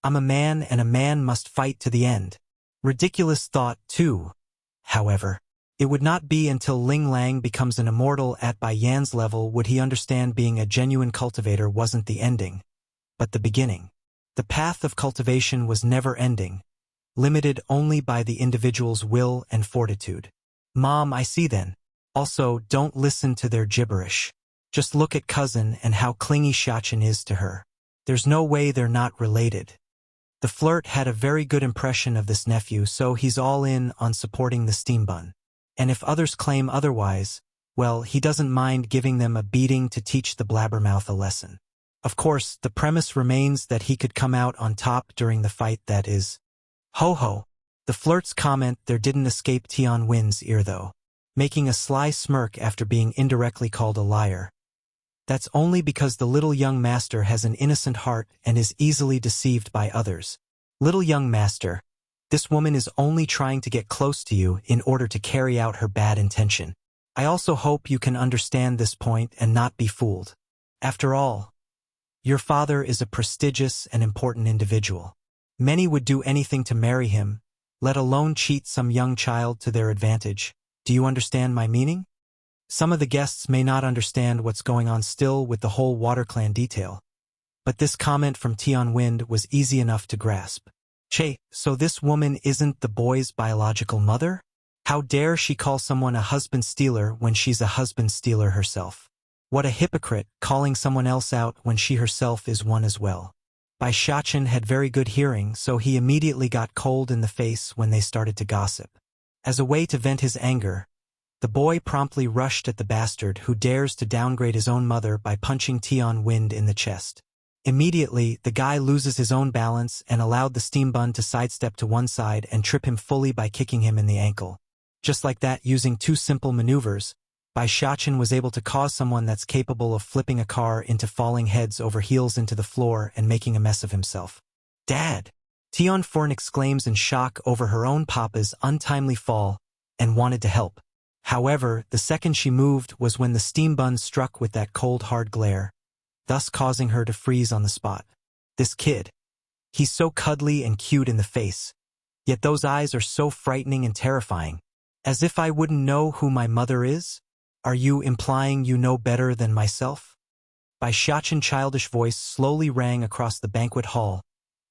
I'm a man, and a man must fight to the end. Ridiculous thought, too. However, it would not be until Ling Lang becomes an immortal at Bai Yan's level would he understand being a genuine cultivator wasn't the ending, but the beginning. The path of cultivation was never ending, limited only by the individual's will and fortitude. Mom, I see then. Also, don't listen to their gibberish. Just look at cousin and how clingy Xiachen is to her. There's no way they're not related. The flirt had a very good impression of this nephew, so he's all in on supporting the steam bun. And if others claim otherwise, well, he doesn't mind giving them a beating to teach the blabbermouth a lesson. Of course, the premise remains that he could come out on top during the fight, that is. Ho ho. The flirt's comment there didn't escape Tian Wen's ear though, making a sly smirk after being indirectly called a liar. That's only because the little young master has an innocent heart and is easily deceived by others. Little young master, this woman is only trying to get close to you in order to carry out her bad intention. I also hope you can understand this point and not be fooled. After all, your father is a prestigious and important individual. Many would do anything to marry him, let alone cheat some young child to their advantage. Do you understand my meaning? Some of the guests may not understand what's going on still with the whole Water Clan detail, but this comment from Tian Wind was easy enough to grasp. Che, so this woman isn't the boy's biological mother? How dare she call someone a husband stealer when she's a husband stealer herself? What a hypocrite, calling someone else out when she herself is one as well. Bai Xiachen had very good hearing, so he immediately got cold in the face when they started to gossip. As a way to vent his anger, the boy promptly rushed at the bastard who dares to downgrade his own mother by punching Tian Wind in the chest. Immediately, the guy loses his own balance and allowed the steam bun to sidestep to one side and trip him fully by kicking him in the ankle. Just like that, using two simple maneuvers, Bai Xiachen was able to cause someone that's capable of flipping a car into falling heads over heels into the floor and making a mess of himself. Dad! Tian Forn exclaims in shock over her own papa's untimely fall and wanted to help. However, the second she moved was when the steam bun struck with that cold hard glare, thus causing her to freeze on the spot. This kid. He's so cuddly and cute in the face, yet those eyes are so frightening and terrifying. As if I wouldn't know who my mother is? Are you implying you know better than myself? Bai Xiachen's childish voice slowly rang across the banquet hall,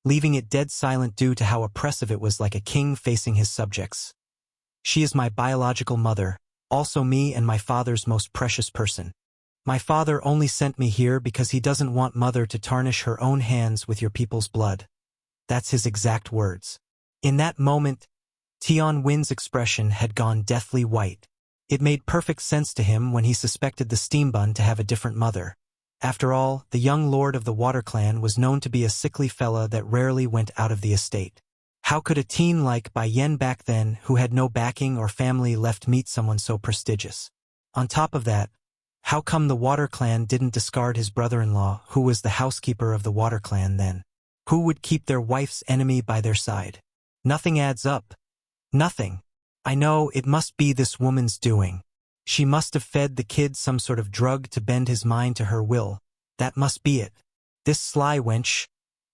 leaving it dead silent due to how oppressive it was, like a king facing his subjects. She is my biological mother, also me and my father's most precious person. My father only sent me here because he doesn't want mother to tarnish her own hands with your people's blood. That's his exact words. In that moment, Tian Win's expression had gone deathly white. It made perfect sense to him when he suspected the steam bun to have a different mother. After all, the young lord of the Water Clan was known to be a sickly fella that rarely went out of the estate. How could a teen like Bai Yan back then, who had no backing or family left, meet someone so prestigious? On top of that, how come the Water Clan didn't discard his brother-in-law, who was the housekeeper of the Water Clan then? Who would keep their wife's enemy by their side? Nothing adds up. Nothing. I know it must be this woman's doing. She must have fed the kid some sort of drug to bend his mind to her will. That must be it. This sly wench.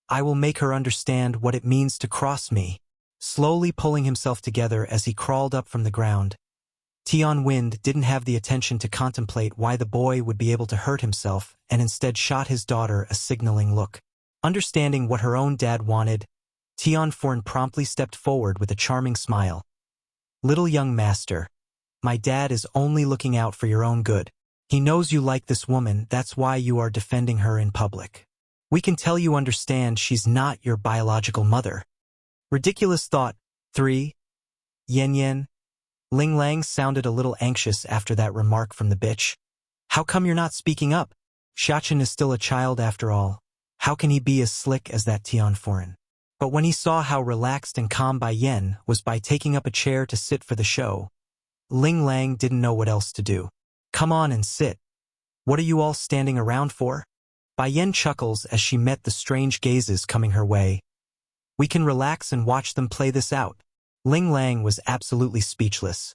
I will make her understand what it means to cross me. Slowly pulling himself together as he crawled up from the ground, Tian Wind didn't have the attention to contemplate why the boy would be able to hurt himself and instead shot his daughter a signaling look. Understanding what her own dad wanted, Tian Forn promptly stepped forward with a charming smile. Little young master, my dad is only looking out for your own good. He knows you like this woman, that's why you are defending her in public. We can tell you understand she's not your biological mother. Ridiculous thought. 3. Yen Yen. Ling Lang sounded a little anxious after that remark from the bitch. How come you're not speaking up? Xiachen is still a child after all. How can he be as slick as that Tian Foreign? But when he saw how relaxed and calm Bai Yen was by taking up a chair to sit for the show, Ling Lang didn't know what else to do. Come on and sit. What are you all standing around for? Bai Yen chuckles as she met the strange gazes coming her way, We can relax and watch them play this out. Ling Lang was absolutely speechless.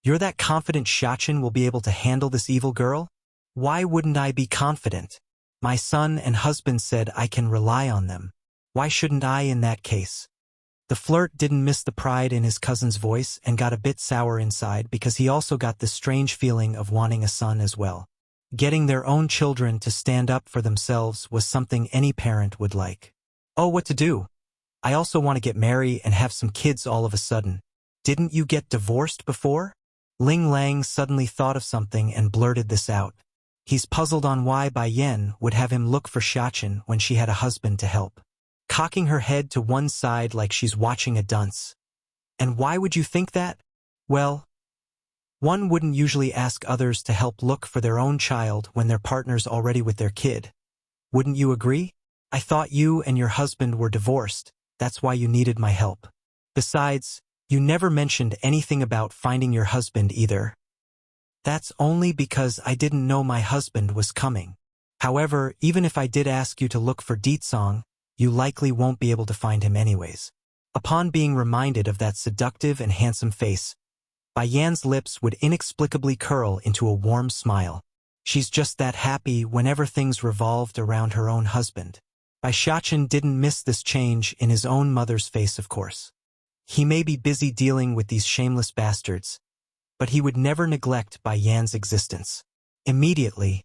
You're that confident Xiaqin will be able to handle this evil girl? Why wouldn't I be confident? My son and husband said I can rely on them. Why shouldn't I in that case? The flirt didn't miss the pride in his cousin's voice and got a bit sour inside because he also got this strange feeling of wanting a son as well. Getting their own children to stand up for themselves was something any parent would like. Oh, what to do? I also want to get married and have some kids all of a sudden. Didn't you get divorced before? Ling Lang suddenly thought of something and blurted this out. He's puzzled on why Bai Yan would have him look for Xiaqin when she had a husband to help. Cocking her head to one side like she's watching a dunce. And why would you think that? Well, one wouldn't usually ask others to help look for their own child when their partner's already with their kid. Wouldn't you agree? I thought you and your husband were divorced, that's why you needed my help. Besides, you never mentioned anything about finding your husband either. That's only because I didn't know my husband was coming. However, even if I did ask you to look for Deetsong, you likely won't be able to find him anyways. Upon being reminded of that seductive and handsome face, Bai Yan's lips would inexplicably curl into a warm smile. She's just that happy whenever things revolved around her own husband. Bai Xiaqin didn't miss this change in his own mother's face, of course. He may be busy dealing with these shameless bastards, but he would never neglect Bai Yan's existence. Immediately,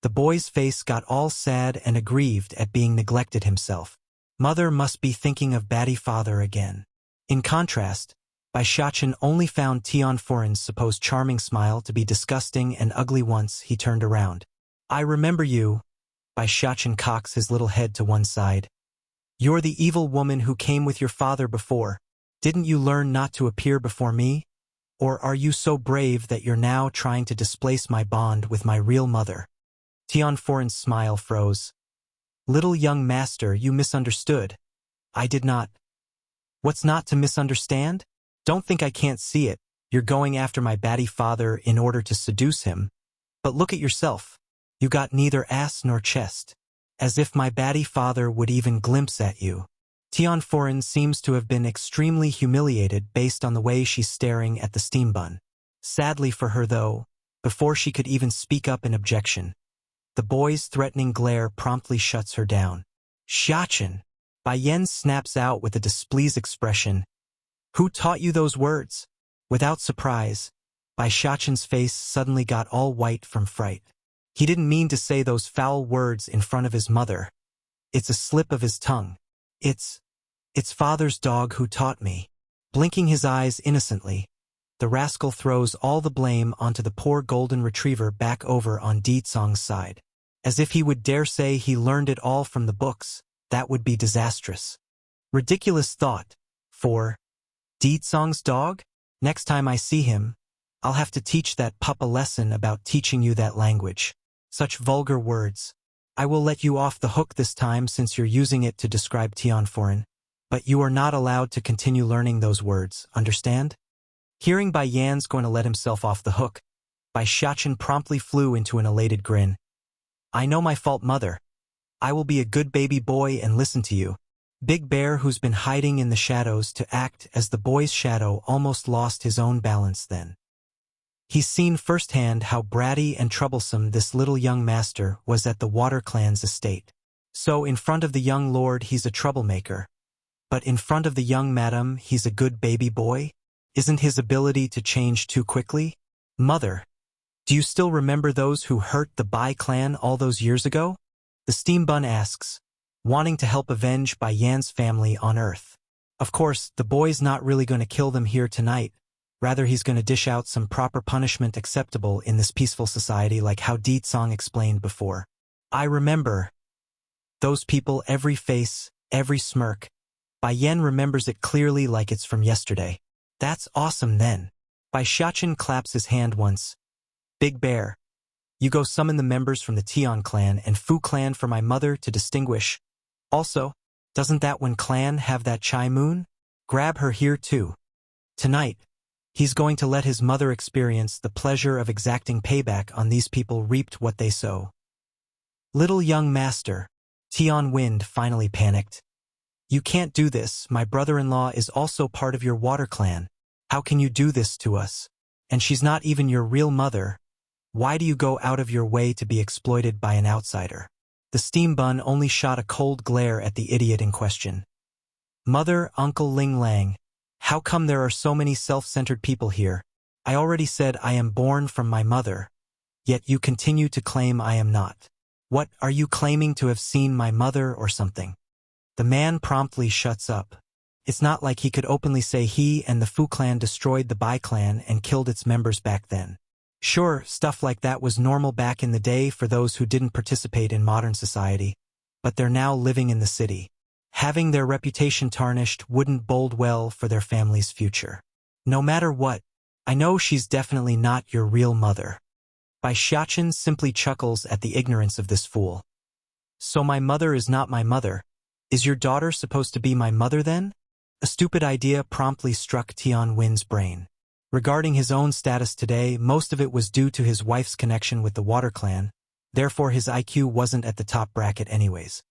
the boy's face got all sad and aggrieved at being neglected himself. Mother must be thinking of batty father again. In contrast, Bai Xiaqin only found Tianforen's supposed charming smile to be disgusting and ugly once he turned around. I remember you. Bai Xiaqin cocks his little head to one side. You're the evil woman who came with your father before. Didn't you learn not to appear before me? Or are you so brave that you're now trying to displace my bond with my real mother? Tianforen's smile froze. Little young master, you misunderstood. I did not. What's not to misunderstand? Don't think I can't see it. You're going after my batty father in order to seduce him. But look at yourself. You got neither ass nor chest. As if my batty father would even glimpse at you. Tianforen seems to have been extremely humiliated based on the way she's staring at the steam bun. Sadly for her though, before she could even speak up in objection, the boy's threatening glare promptly shuts her down. Xiaqin! Bai Yan snaps out with a displeased expression. Who taught you those words? Without surprise, Bai Xiaqin's face suddenly got all white from fright. He didn't mean to say those foul words in front of his mother. It's a slip of his tongue. It's father's dog who taught me. Blinking his eyes innocently, the rascal throws all the blame onto the poor golden retriever back over on Deetsong's side. As if he would dare say he learned it all from the books, that would be disastrous. Ridiculous thought. For Deetsong's dog? Next time I see him, I'll have to teach that pup a lesson about teaching you that language. Such vulgar words. I will let you off the hook this time since you're using it to describe Tianforen, but you are not allowed to continue learning those words, understand? Hearing Bai Yan's going to let himself off the hook, Bai Xiaqin promptly flew into an elated grin. I know my fault, mother. I will be a good baby boy and listen to you. Big Bear, who's been hiding in the shadows to act as the boy's shadow, almost lost his own balance then. He's seen firsthand how bratty and troublesome this little young master was at the Water Clan's estate. So in front of the young lord he's a troublemaker, but in front of the young madam he's a good baby boy? Isn't his ability to change too quickly? Mother, do you still remember those who hurt the Bai clan all those years ago? The steam bun asks, wanting to help avenge Bai Yan's family on Earth. Of course, the boy's not really going to kill them here tonight. Rather, he's going to dish out some proper punishment acceptable in this peaceful society, like how Deetsong explained before. I remember those people, every face, every smirk. Bai Yan remembers it clearly like it's from yesterday. That's awesome then. Bai Xiaqin claps his hand once. Big Bear, you go summon the members from the Tian clan and Fu clan for my mother to distinguish. Also, doesn't that one clan have that Chai Moon? Grab her here too. Tonight, he's going to let his mother experience the pleasure of exacting payback on these people reaped what they sow. Little young master, Tian Wind finally panicked. You can't do this. My brother-in-law is also part of your water clan. How can you do this to us? And she's not even your real mother. Why do you go out of your way to be exploited by an outsider? The steam bun only shot a cold glare at the idiot in question. Mother, Uncle Ling Lang, how come there are so many self-centered people here? I already said I am born from my mother, yet you continue to claim I am not. What, are you claiming to have seen my mother or something? The man promptly shuts up. It's not like he could openly say he and the Fu clan destroyed the Bai clan and killed its members back then. Sure, stuff like that was normal back in the day for those who didn't participate in modern society, but they're now living in the city. Having their reputation tarnished wouldn't bode well for their family's future. No matter what, I know she's definitely not your real mother. Bai Xiachen simply chuckles at the ignorance of this fool. So my mother is not my mother. Is your daughter supposed to be my mother then? A stupid idea promptly struck Tian Wen's brain. Regarding his own status today, most of it was due to his wife's connection with the Water Clan, therefore his IQ wasn't at the top bracket anyways.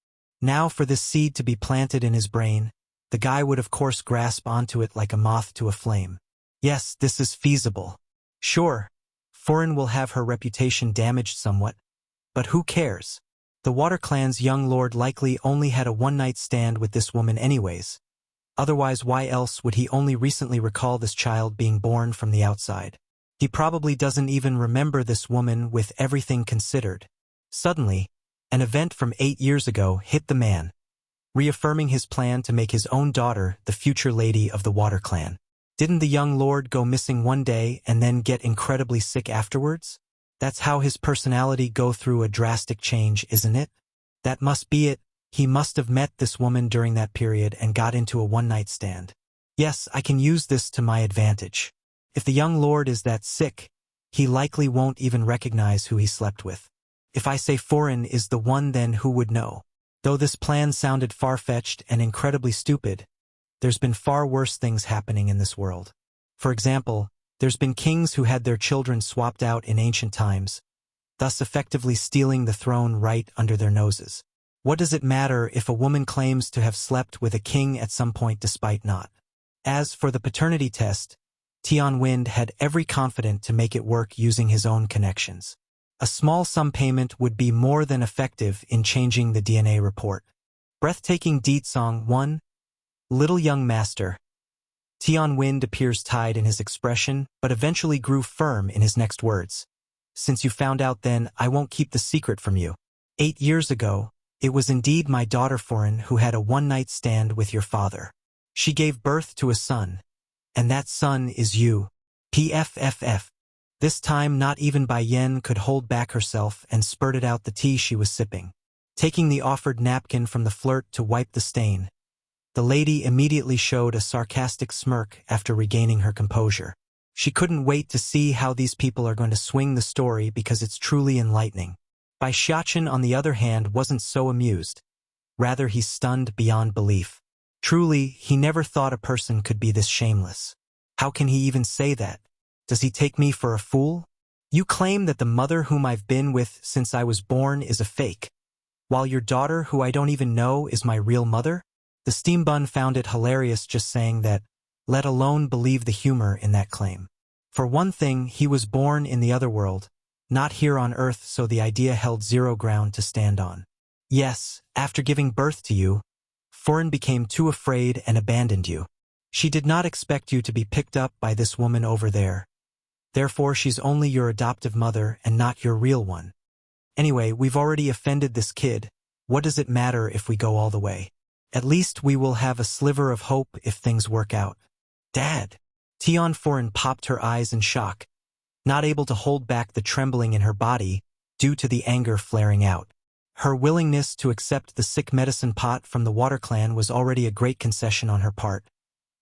Now for this seed to be planted in his brain, the guy would of course grasp onto it like a moth to a flame. Yes, this is feasible. Sure, Foreign will have her reputation damaged somewhat, but who cares? The Water Clan's young lord likely only had a one-night stand with this woman anyways. Otherwise, why else would he only recently recall this child being born from the outside? He probably doesn't even remember this woman with everything considered. Suddenly, an event from 8 years ago hit the man, reaffirming his plan to make his own daughter the future lady of the Water Clan. Didn't the young lord go missing one day and then get incredibly sick afterwards? That's how his personality go through a drastic change, isn't it? That must be it. He must have met this woman during that period and got into a one-night stand. Yes, I can use this to my advantage. If the young lord is that sick, he likely won't even recognize who he slept with. If I say Foreign is the one, then who would know? Though this plan sounded far-fetched and incredibly stupid, there's been far worse things happening in this world. For example, there's been kings who had their children swapped out in ancient times, thus effectively stealing the throne right under their noses. What does it matter if a woman claims to have slept with a king at some point despite not? As for the paternity test, Tian Wen had every confidence to make it work using his own connections. A small sum payment would be more than effective in changing the DNA report. Breathtaking deed song 1. Little young master. Tian Wen appears tied in his expression, but eventually grew firm in his next words. Since you found out, then I won't keep the secret from you. 8 years ago, it was indeed my daughter Foreign who had a one-night stand with your father. She gave birth to a son, and that son is you. PFFF. This time not even Bai Yen could hold back herself and spurted out the tea she was sipping. Taking the offered napkin from the flirt to wipe the stain, the lady immediately showed a sarcastic smirk after regaining her composure. She couldn't wait to see how these people are going to swing the story because it's truly enlightening. Bai Xiachen, on the other hand, wasn't so amused. Rather, he's stunned beyond belief. Truly, he never thought a person could be this shameless. How can he even say that? Does he take me for a fool? You claim that the mother whom I've been with since I was born is a fake, while your daughter, who I don't even know, is my real mother? The steam bun found it hilarious just saying that, let alone believe the humor in that claim. For one thing, he was born in the other world, not here on Earth, so the idea held zero ground to stand on. Yes, after giving birth to you, Foreign became too afraid and abandoned you. She did not expect you to be picked up by this woman over there. Therefore, she's only your adoptive mother and not your real one. Anyway, we've already offended this kid. What does it matter if we go all the way? At least we will have a sliver of hope if things work out. Dad! Tian Foreign popped her eyes in shock, not able to hold back the trembling in her body due to the anger flaring out. Her willingness to accept the sick medicine pot from the Water Clan was already a great concession on her part.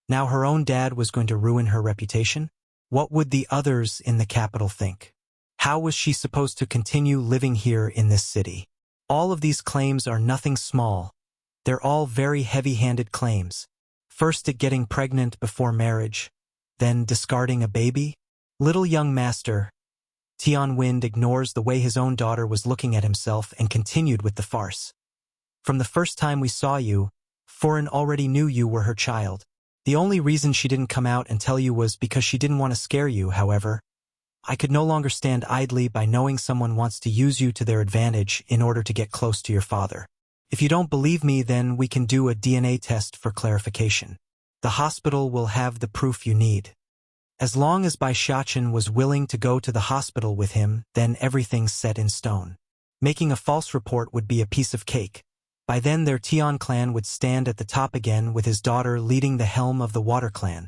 Now her own dad was going to ruin her reputation? What would the others in the capital think? How was she supposed to continue living here in this city? All of these claims are nothing small. They're all very heavy-handed claims. First at getting pregnant before marriage, then discarding a baby. Little young master. Tian Wen ignores the way his own daughter was looking at himself and continued with the farce. From the first time we saw you, Foreign already knew you were her child. The only reason she didn't come out and tell you was because she didn't want to scare you, however. I could no longer stand idly by knowing someone wants to use you to their advantage in order to get close to your father. If you don't believe me, then we can do a DNA test for clarification. The hospital will have the proof you need. As long as Bai Xiachen was willing to go to the hospital with him, then everything's set in stone. Making a false report would be a piece of cake. By then their Tian clan would stand at the top again with his daughter leading the helm of the Water clan.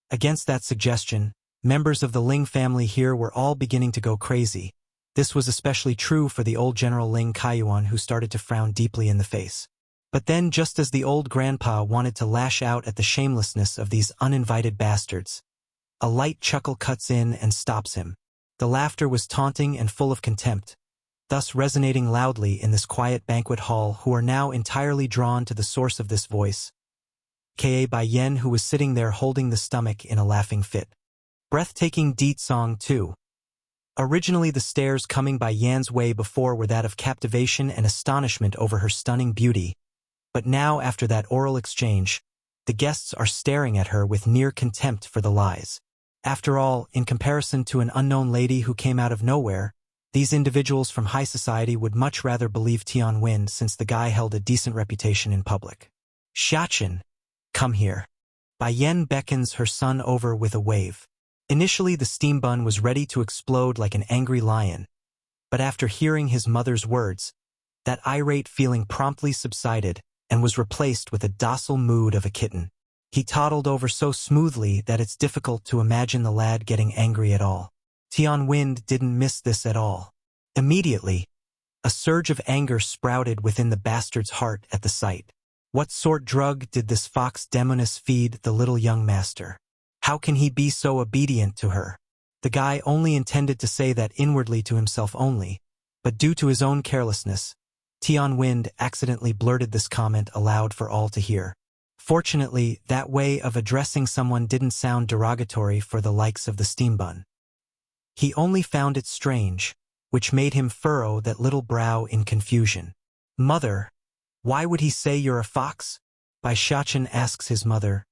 Against that suggestion, members of the Ling family here were all beginning to go crazy. This was especially true for the old General Ling Kaiyuan, who started to frown deeply in the face. But then, just as the old grandpa wanted to lash out at the shamelessness of these uninvited bastards, a light chuckle cuts in and stops him. The laughter was taunting and full of contempt, thus resonating loudly in this quiet banquet hall, who are now entirely drawn to the source of this voice, Ka Bai Yen, who was sitting there holding the stomach in a laughing fit. Breathtaking deed song too. Originally the stares coming by Yan's way before were that of captivation and astonishment over her stunning beauty, but now after that oral exchange, the guests are staring at her with near contempt for the lies. After all, in comparison to an unknown lady who came out of nowhere, these individuals from high society would much rather believe Tian Wen, since the guy held a decent reputation in public. Xiachen, come here. Bai Yen beckons her son over with a wave. Initially the steam bun was ready to explode like an angry lion, but after hearing his mother's words, that irate feeling promptly subsided and was replaced with a docile mood of a kitten. He toddled over so smoothly that it's difficult to imagine the lad getting angry at all. Tian Wind didn't miss this at all. Immediately, a surge of anger sprouted within the bastard's heart at the sight. What sort drug did this fox demoness feed the little young master? How can he be so obedient to her? The guy only intended to say that inwardly to himself only, but due to his own carelessness, Tian Wind accidentally blurted this comment aloud for all to hear. Fortunately, that way of addressing someone didn't sound derogatory for the likes of the steam bun. He only found it strange, which made him furrow that little brow in confusion. Mother, why would he say you're a fox? Bai Xiachen asks his mother.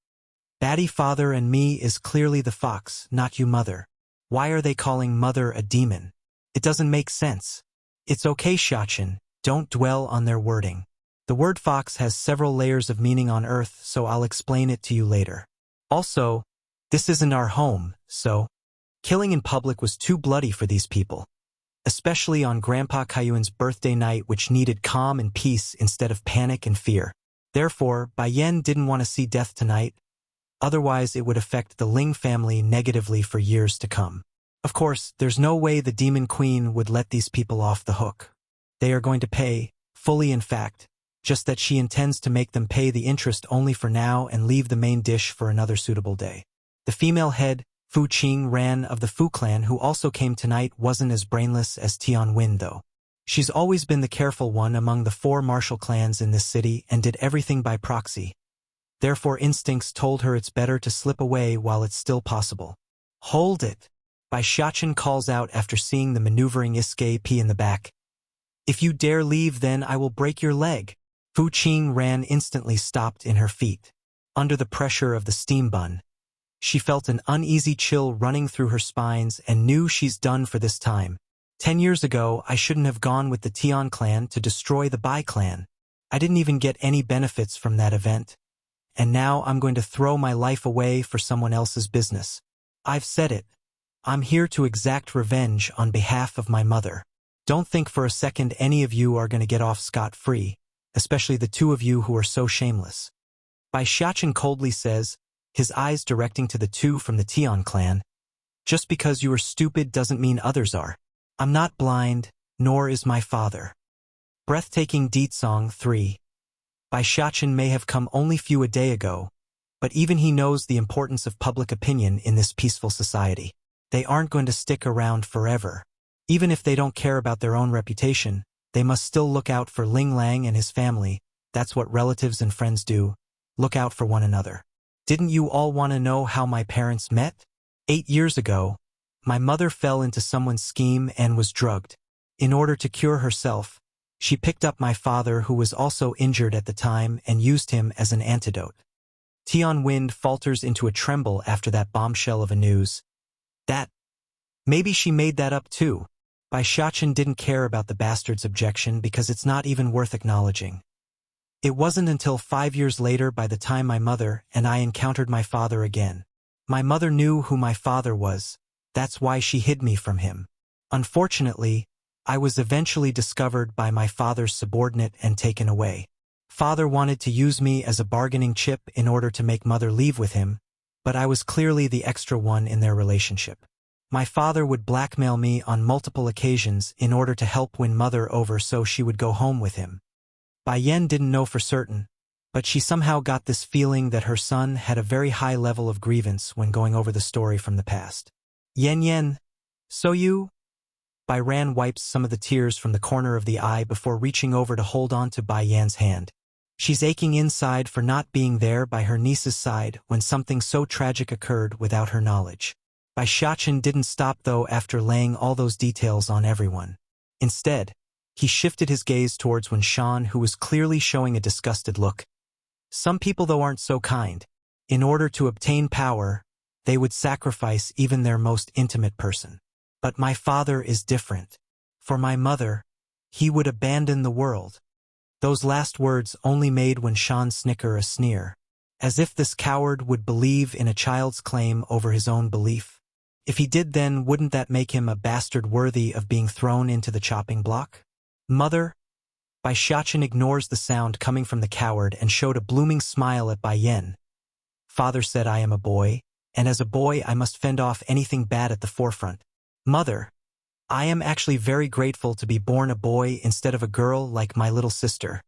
Batty father and me is clearly the fox, not you mother. Why are they calling mother a demon? It doesn't make sense. It's okay, Xiachen, don't dwell on their wording. The word fox has several layers of meaning on Earth, so I'll explain it to you later. Also, this isn't our home, so killing in public was too bloody for these people, especially on Grandpa Kaiyuan's birthday night, which needed calm and peace instead of panic and fear. Therefore, Bai Yen didn't want to see death tonight, otherwise it would affect the Ling family negatively for years to come. Of course, there's no way the Demon Queen would let these people off the hook. They are going to pay, fully in fact, just that she intends to make them pay the interest only for now and leave the main dish for another suitable day. The female head, Fu Qing Ran of the Fu clan, who also came tonight, wasn't as brainless as Tian Wen though. She's always been the careful one among the 4 martial clans in this city and did everything by proxy. Therefore instincts told her it's better to slip away while it's still possible. Hold it! Bai Xiachen calls out after seeing the maneuvering escape in the back. If you dare leave, then I will break your leg. Fu Qing Ran instantly stopped in her feet. Under the pressure of the steam bun, she felt an uneasy chill running through her spines and knew she's done for this time. 10 years ago, I shouldn't have gone with the Tian clan to destroy the Bai clan. I didn't even get any benefits from that event. And now I'm going to throw my life away for someone else's business. I've said it. I'm here to exact revenge on behalf of my mother. Don't think for a second any of you are going to get off scot-free, especially the 2 of you who are so shameless. Bai Xiachen coldly says, his eyes directing to the 2 from the Tian clan. Just because you are stupid doesn't mean others are. I'm not blind, nor is my father. Breathtaking Deed Song 3. Bai Xiachen may have come only few a day ago, but even he knows the importance of public opinion in this peaceful society. They aren't going to stick around forever. Even if they don't care about their own reputation, they must still look out for Ling Lang and his family. That's what relatives and friends do. Look out for one another. Didn't you all want to know how my parents met? 8 years ago, my mother fell into someone's scheme and was drugged. In order to cure herself, She picked up my father, who was also injured at the time, and used him as an antidote. Tian Wind falters into a tremble after that bombshell of a news. That, maybe she made that up too. Bai Xiachen didn't care about the bastard's objection because it's not even worth acknowledging. It wasn't until 5 years later, by the time my mother and I encountered my father again. My mother knew who my father was. That's why she hid me from him. Unfortunately, I was eventually discovered by my father's subordinate and taken away. Father wanted to use me as a bargaining chip in order to make mother leave with him, but I was clearly the extra one in their relationship. My father would blackmail me on multiple occasions in order to help win mother over so she would go home with him. Bai Yan didn't know for certain, but she somehow got this feeling that her son had a very high level of grievance when going over the story from the past. Yen, so you? Bai Ran wipes some of the tears from the corner of the eye before reaching over to hold on to Bai Yan's hand. She's aching inside for not being there by her niece's side when something so tragic occurred without her knowledge. Bai Xiachen didn't stop though after laying all those details on everyone. Instead, he shifted his gaze towards Wen Shan, who was clearly showing a disgusted look. Some people though aren't so kind. In order to obtain power, they would sacrifice even their most intimate person. But my father is different. For my mother, he would abandon the world. Those last words only made Wen Shan snicker a sneer. As if this coward would believe in a child's claim over his own belief. If he did, then wouldn't that make him a bastard worthy of being thrown into the chopping block? Mother? Bai Xiachen ignores the sound coming from the coward and showed a blooming smile at Bai Yan. Father said I am a boy, and as a boy I must fend off anything bad at the forefront. Mother, I am actually very grateful to be born a boy instead of a girl like my little sister.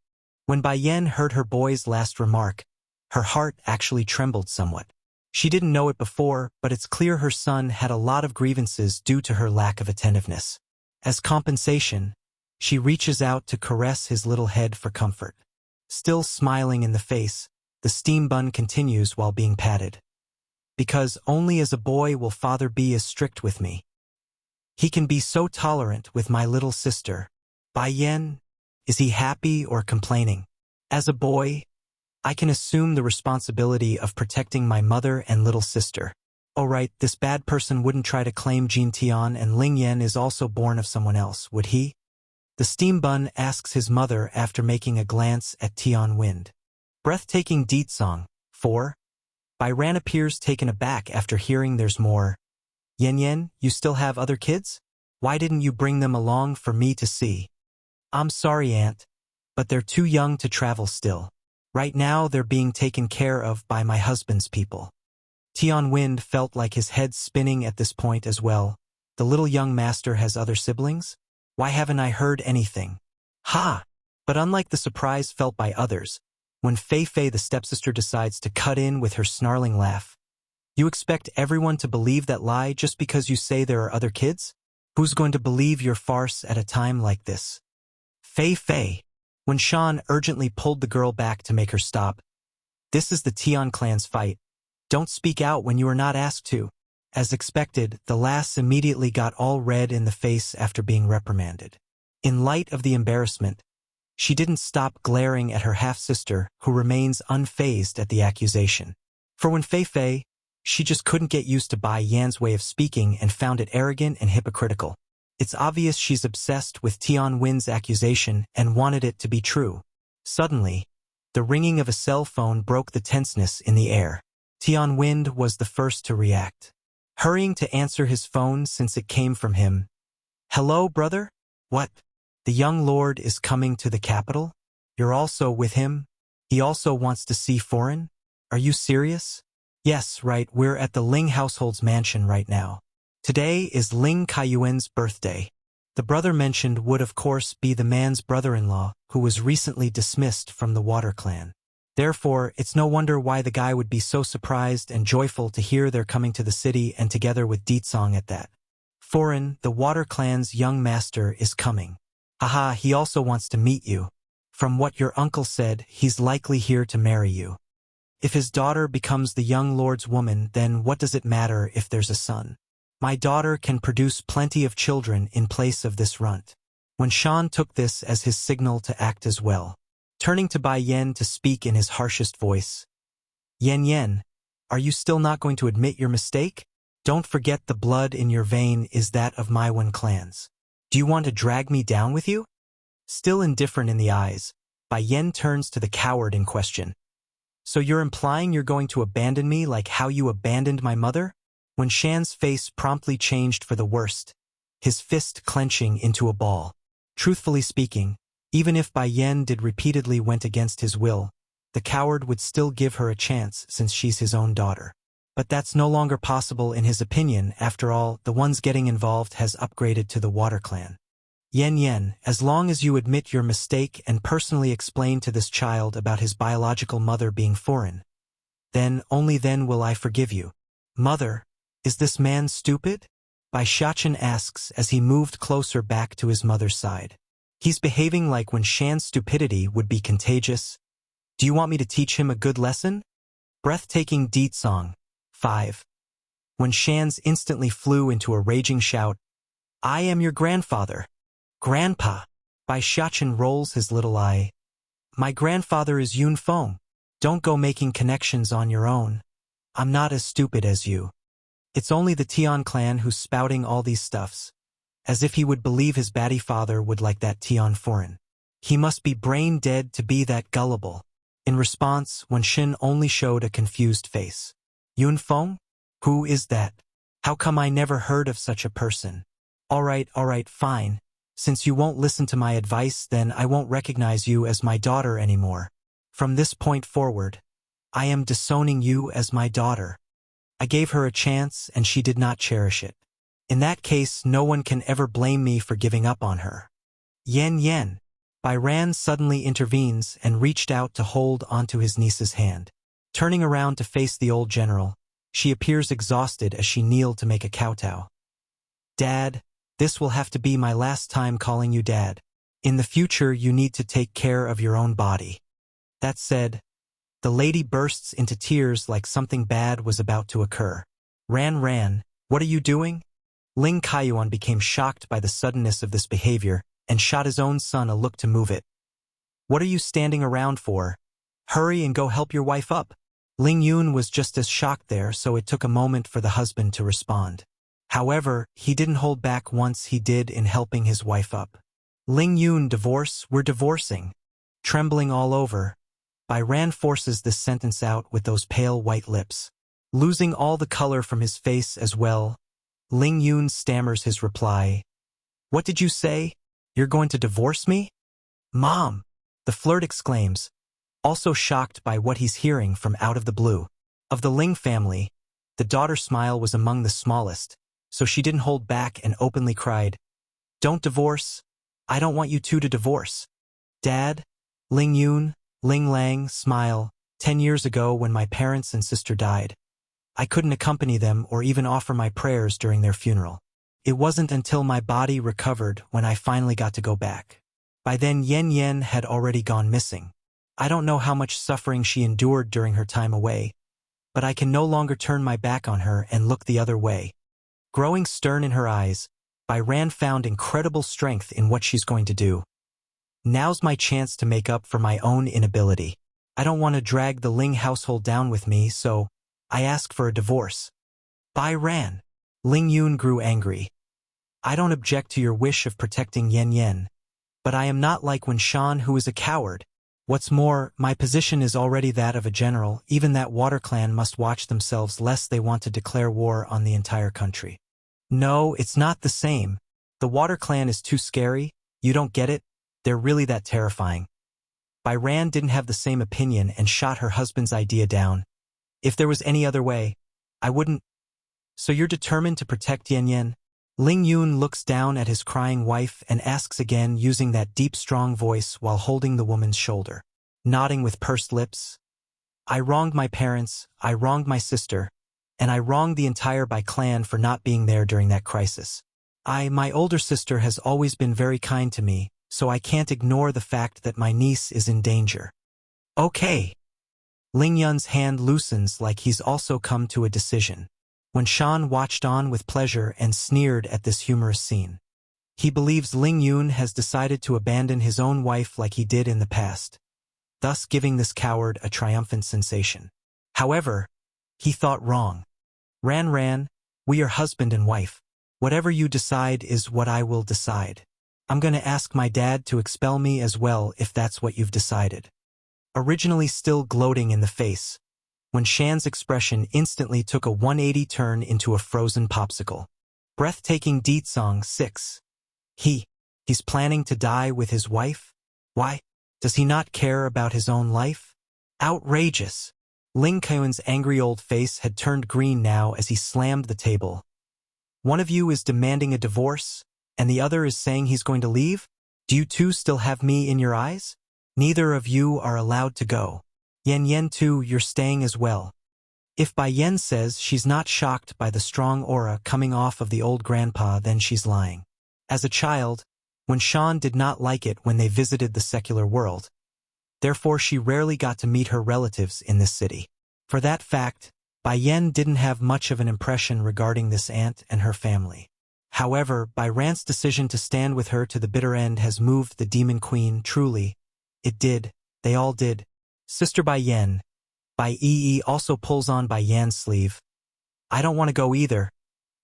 When Bai Yan heard her boy's last remark, her heart actually trembled somewhat. She didn't know it before, but it's clear her son had a lot of grievances due to her lack of attentiveness. As compensation, she reaches out to caress his little head for comfort. Still smiling in the face, the steam bun continues while being patted. Because only as a boy will father be as strict with me. He can be so tolerant with my little sister. Bai Yan, is he happy or complaining? As a boy, I can assume the responsibility of protecting my mother and little sister. Oh right, this bad person wouldn't try to claim Jin Tian and Ling Yan is also born of someone else, would he? The steam bun asks his mother after making a glance at Tian Wind. Breathtaking deed song. 4. Bai Ran appears taken aback after hearing there's more. Yen, you still have other kids? Why didn't you bring them along for me to see? I'm sorry, Aunt, but they're too young to travel still. Right now they're being taken care of by my husband's people. Tian Wind felt like his head spinning at this point as well. The little young master has other siblings? Why haven't I heard anything? Ha! But unlike the surprise felt by others, when Fei Fei the stepsister decides to cut in with her snarling laugh. You expect everyone to believe that lie just because you say there are other kids? Who's going to believe your farce at a time like this? Fei Fei. When Shan urgently pulled the girl back to make her stop. This is the Tian clan's fight. Don't speak out when you are not asked to. As expected, the lass immediately got all red in the face after being reprimanded. In light of the embarrassment, she didn't stop glaring at her half-sister, who remains unfazed at the accusation. For when Fei Fei, she just couldn't get used to Bai Yan's way of speaking and found it arrogant and hypocritical. It's obvious she's obsessed with Tian Win's accusation and wanted it to be true. Suddenly, the ringing of a cell phone broke the tenseness in the air. Tian Wind was the first to react. Hurrying to answer his phone since it came from him. Hello, brother? What? The young lord is coming to the capital? You're also with him? He also wants to see foreign? Are you serious? Yes, right, we're at the Ling household's mansion right now. Today is Ling Kaiyuan's birthday. The brother mentioned would of course be the man's brother-in-law, who was recently dismissed from the Water Clan. Therefore, it's no wonder why the guy would be so surprised and joyful to hear they're coming to the city and together with Deetsong at that. Foreign, the Water Clan's young master is coming. Haha, he also wants to meet you. From what your uncle said, he's likely here to marry you. If his daughter becomes the young lord's woman, then what does it matter if there's a son? My daughter can produce plenty of children in place of this runt. When Shan took this as his signal to act as well. Turning to Bai Yen to speak in his harshest voice. Yen, are you still not going to admit your mistake? Don't forget the blood in your vein is that of my Wen clans. Do you want to drag me down with you? Still indifferent in the eyes, Bai Yen turns to the coward in question. So you're implying you're going to abandon me like how you abandoned my mother? When Shan's face promptly changed for the worst, his fist clenching into a ball. Truthfully speaking, even if Bai Yen did repeatedly went against his will, the coward would still give her a chance since she's his own daughter. But that's no longer possible in his opinion. After all, the ones getting involved has upgraded to the Water Clan. Yen, as long as you admit your mistake and personally explain to this child about his biological mother being foreign, then, only then will I forgive you. Mother, is this man stupid? Bai Shachen asks as he moved closer back to his mother's side. He's behaving like when Shan's stupidity would be contagious. Do you want me to teach him a good lesson? Breathtaking deed song. 5. When Shan's instantly flew into a raging shout, I am your grandfather. Grandpa. Bai Shachen rolls his little eye. My grandfather is Yun Feng. Don't go making connections on your own. I'm not as stupid as you. It's only the Tian clan who's spouting all these stuffs. As if he would believe his batty father would like that Tian foreign. He must be brain dead to be that gullible. In response, Wen Xin only showed a confused face. Yun Feng? Who is that? How come I never heard of such a person? All right, fine. Since you won't listen to my advice, then I won't recognize you as my daughter anymore. From this point forward, I am disowning you as my daughter. I gave her a chance and she did not cherish it. In that case, no one can ever blame me for giving up on her. Yen. Bai Ran suddenly intervenes and reached out to hold onto his niece's hand. Turning around to face the old general, she appears exhausted as she kneeled to make a kowtow. Dad, this will have to be my last time calling you Dad. In the future, you need to take care of your own body. That said, the lady bursts into tears like something bad was about to occur. Ran, what are you doing? Ling Kaiyuan became shocked by the suddenness of this behavior and shot his own son a look to move it. What are you standing around for? Hurry and go help your wife up. Ling Yun was just as shocked there, so it took a moment for the husband to respond. However, he didn't hold back once he did in helping his wife up. Ling Yun, divorce? We're divorcing. Trembling all over, Bai Ran forces this sentence out with those pale white lips. Losing all the color from his face as well, Ling Yun stammers his reply. What did you say? You're going to divorce me? Mom! The flirt exclaims, also shocked by what he's hearing from out of the blue. Of the Ling family, the daughter Smile was among the smallest, so she didn't hold back and openly cried, Don't divorce. I don't want you two to divorce. Dad, Ling Yun, Ling Lang, Smile, 10 years ago when my parents and sister died, I couldn't accompany them or even offer my prayers during their funeral. It wasn't until my body recovered when I finally got to go back. By then Yen had already gone missing. I don't know how much suffering she endured during her time away, but I can no longer turn my back on her and look the other way. Growing stern in her eyes, Bai Ran found incredible strength in what she's going to do. Now's my chance to make up for my own inability. I don't want to drag the Ling household down with me, so I ask for a divorce. Bai Ran. Ling Yun grew angry. I don't object to your wish of protecting Yen, but I am not like Wen Shan, who is a coward. What's more, my position is already that of a general. Even that Water Clan must watch themselves lest they want to declare war on the entire country. No, it's not the same. The Water Clan is too scary. You don't get it? They're really that terrifying. Bai Ran didn't have the same opinion and shot her husband's idea down. If there was any other way, I wouldn't. So you're determined to protect Yen? Ling Yun looks down at his crying wife and asks again using that deep strong voice while holding the woman's shoulder. Nodding with pursed lips. I wronged my parents, I wronged my sister, and I wronged the entire Bai clan for not being there during that crisis. My older sister has always been very kind to me, so I can't ignore the fact that my niece is in danger. Okay. Ling Yun's hand loosens like he's also come to a decision. When Shan watched on with pleasure and sneered at this humorous scene. He believes Ling Yun has decided to abandon his own wife like he did in the past, thus giving this coward a triumphant sensation. However, he thought wrong. Ran, we are husband and wife. Whatever you decide is what I will decide. I'm gonna ask my dad to expel me as well if that's what you've decided. Originally still gloating in the face, when Shan's expression instantly took a 180 turn into a frozen popsicle. Breathtaking Deet Song 6. He's planning to die with his wife? Why? Does he not care about his own life? Outrageous! Ling Kuan's angry old face had turned green now as he slammed the table. One of you is demanding a divorce, and the other is saying he's going to leave? Do you two still have me in your eyes? Neither of you are allowed to go. Yen too, you're staying as well. If Bai Yen says she's not shocked by the strong aura coming off of the old grandpa, then she's lying. As a child, when Shan did not like it when they visited the secular world, therefore she rarely got to meet her relatives in this city. For that fact, Bai Yen didn't have much of an impression regarding this aunt and her family. However, Bai Ran's decision to stand with her to the bitter end has moved the Demon Queen truly. It did. They all did. Sister Bai Yen. Bai Yi also pulls on Bai Yan's sleeve. I don't want to go either.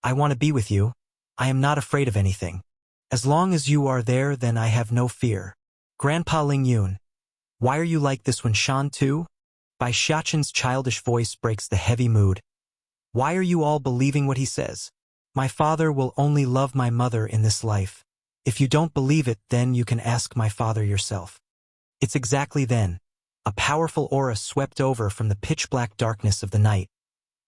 I want to be with you. I am not afraid of anything. As long as you are there, then I have no fear. Grandpa Ling Yun. Why are you like this when Shan too? Bai Xiaqin's childish voice breaks the heavy mood. Why are you all believing what he says? My father will only love my mother in this life. If you don't believe it, then you can ask my father yourself. It's exactly then. A powerful aura swept over from the pitch-black darkness of the night,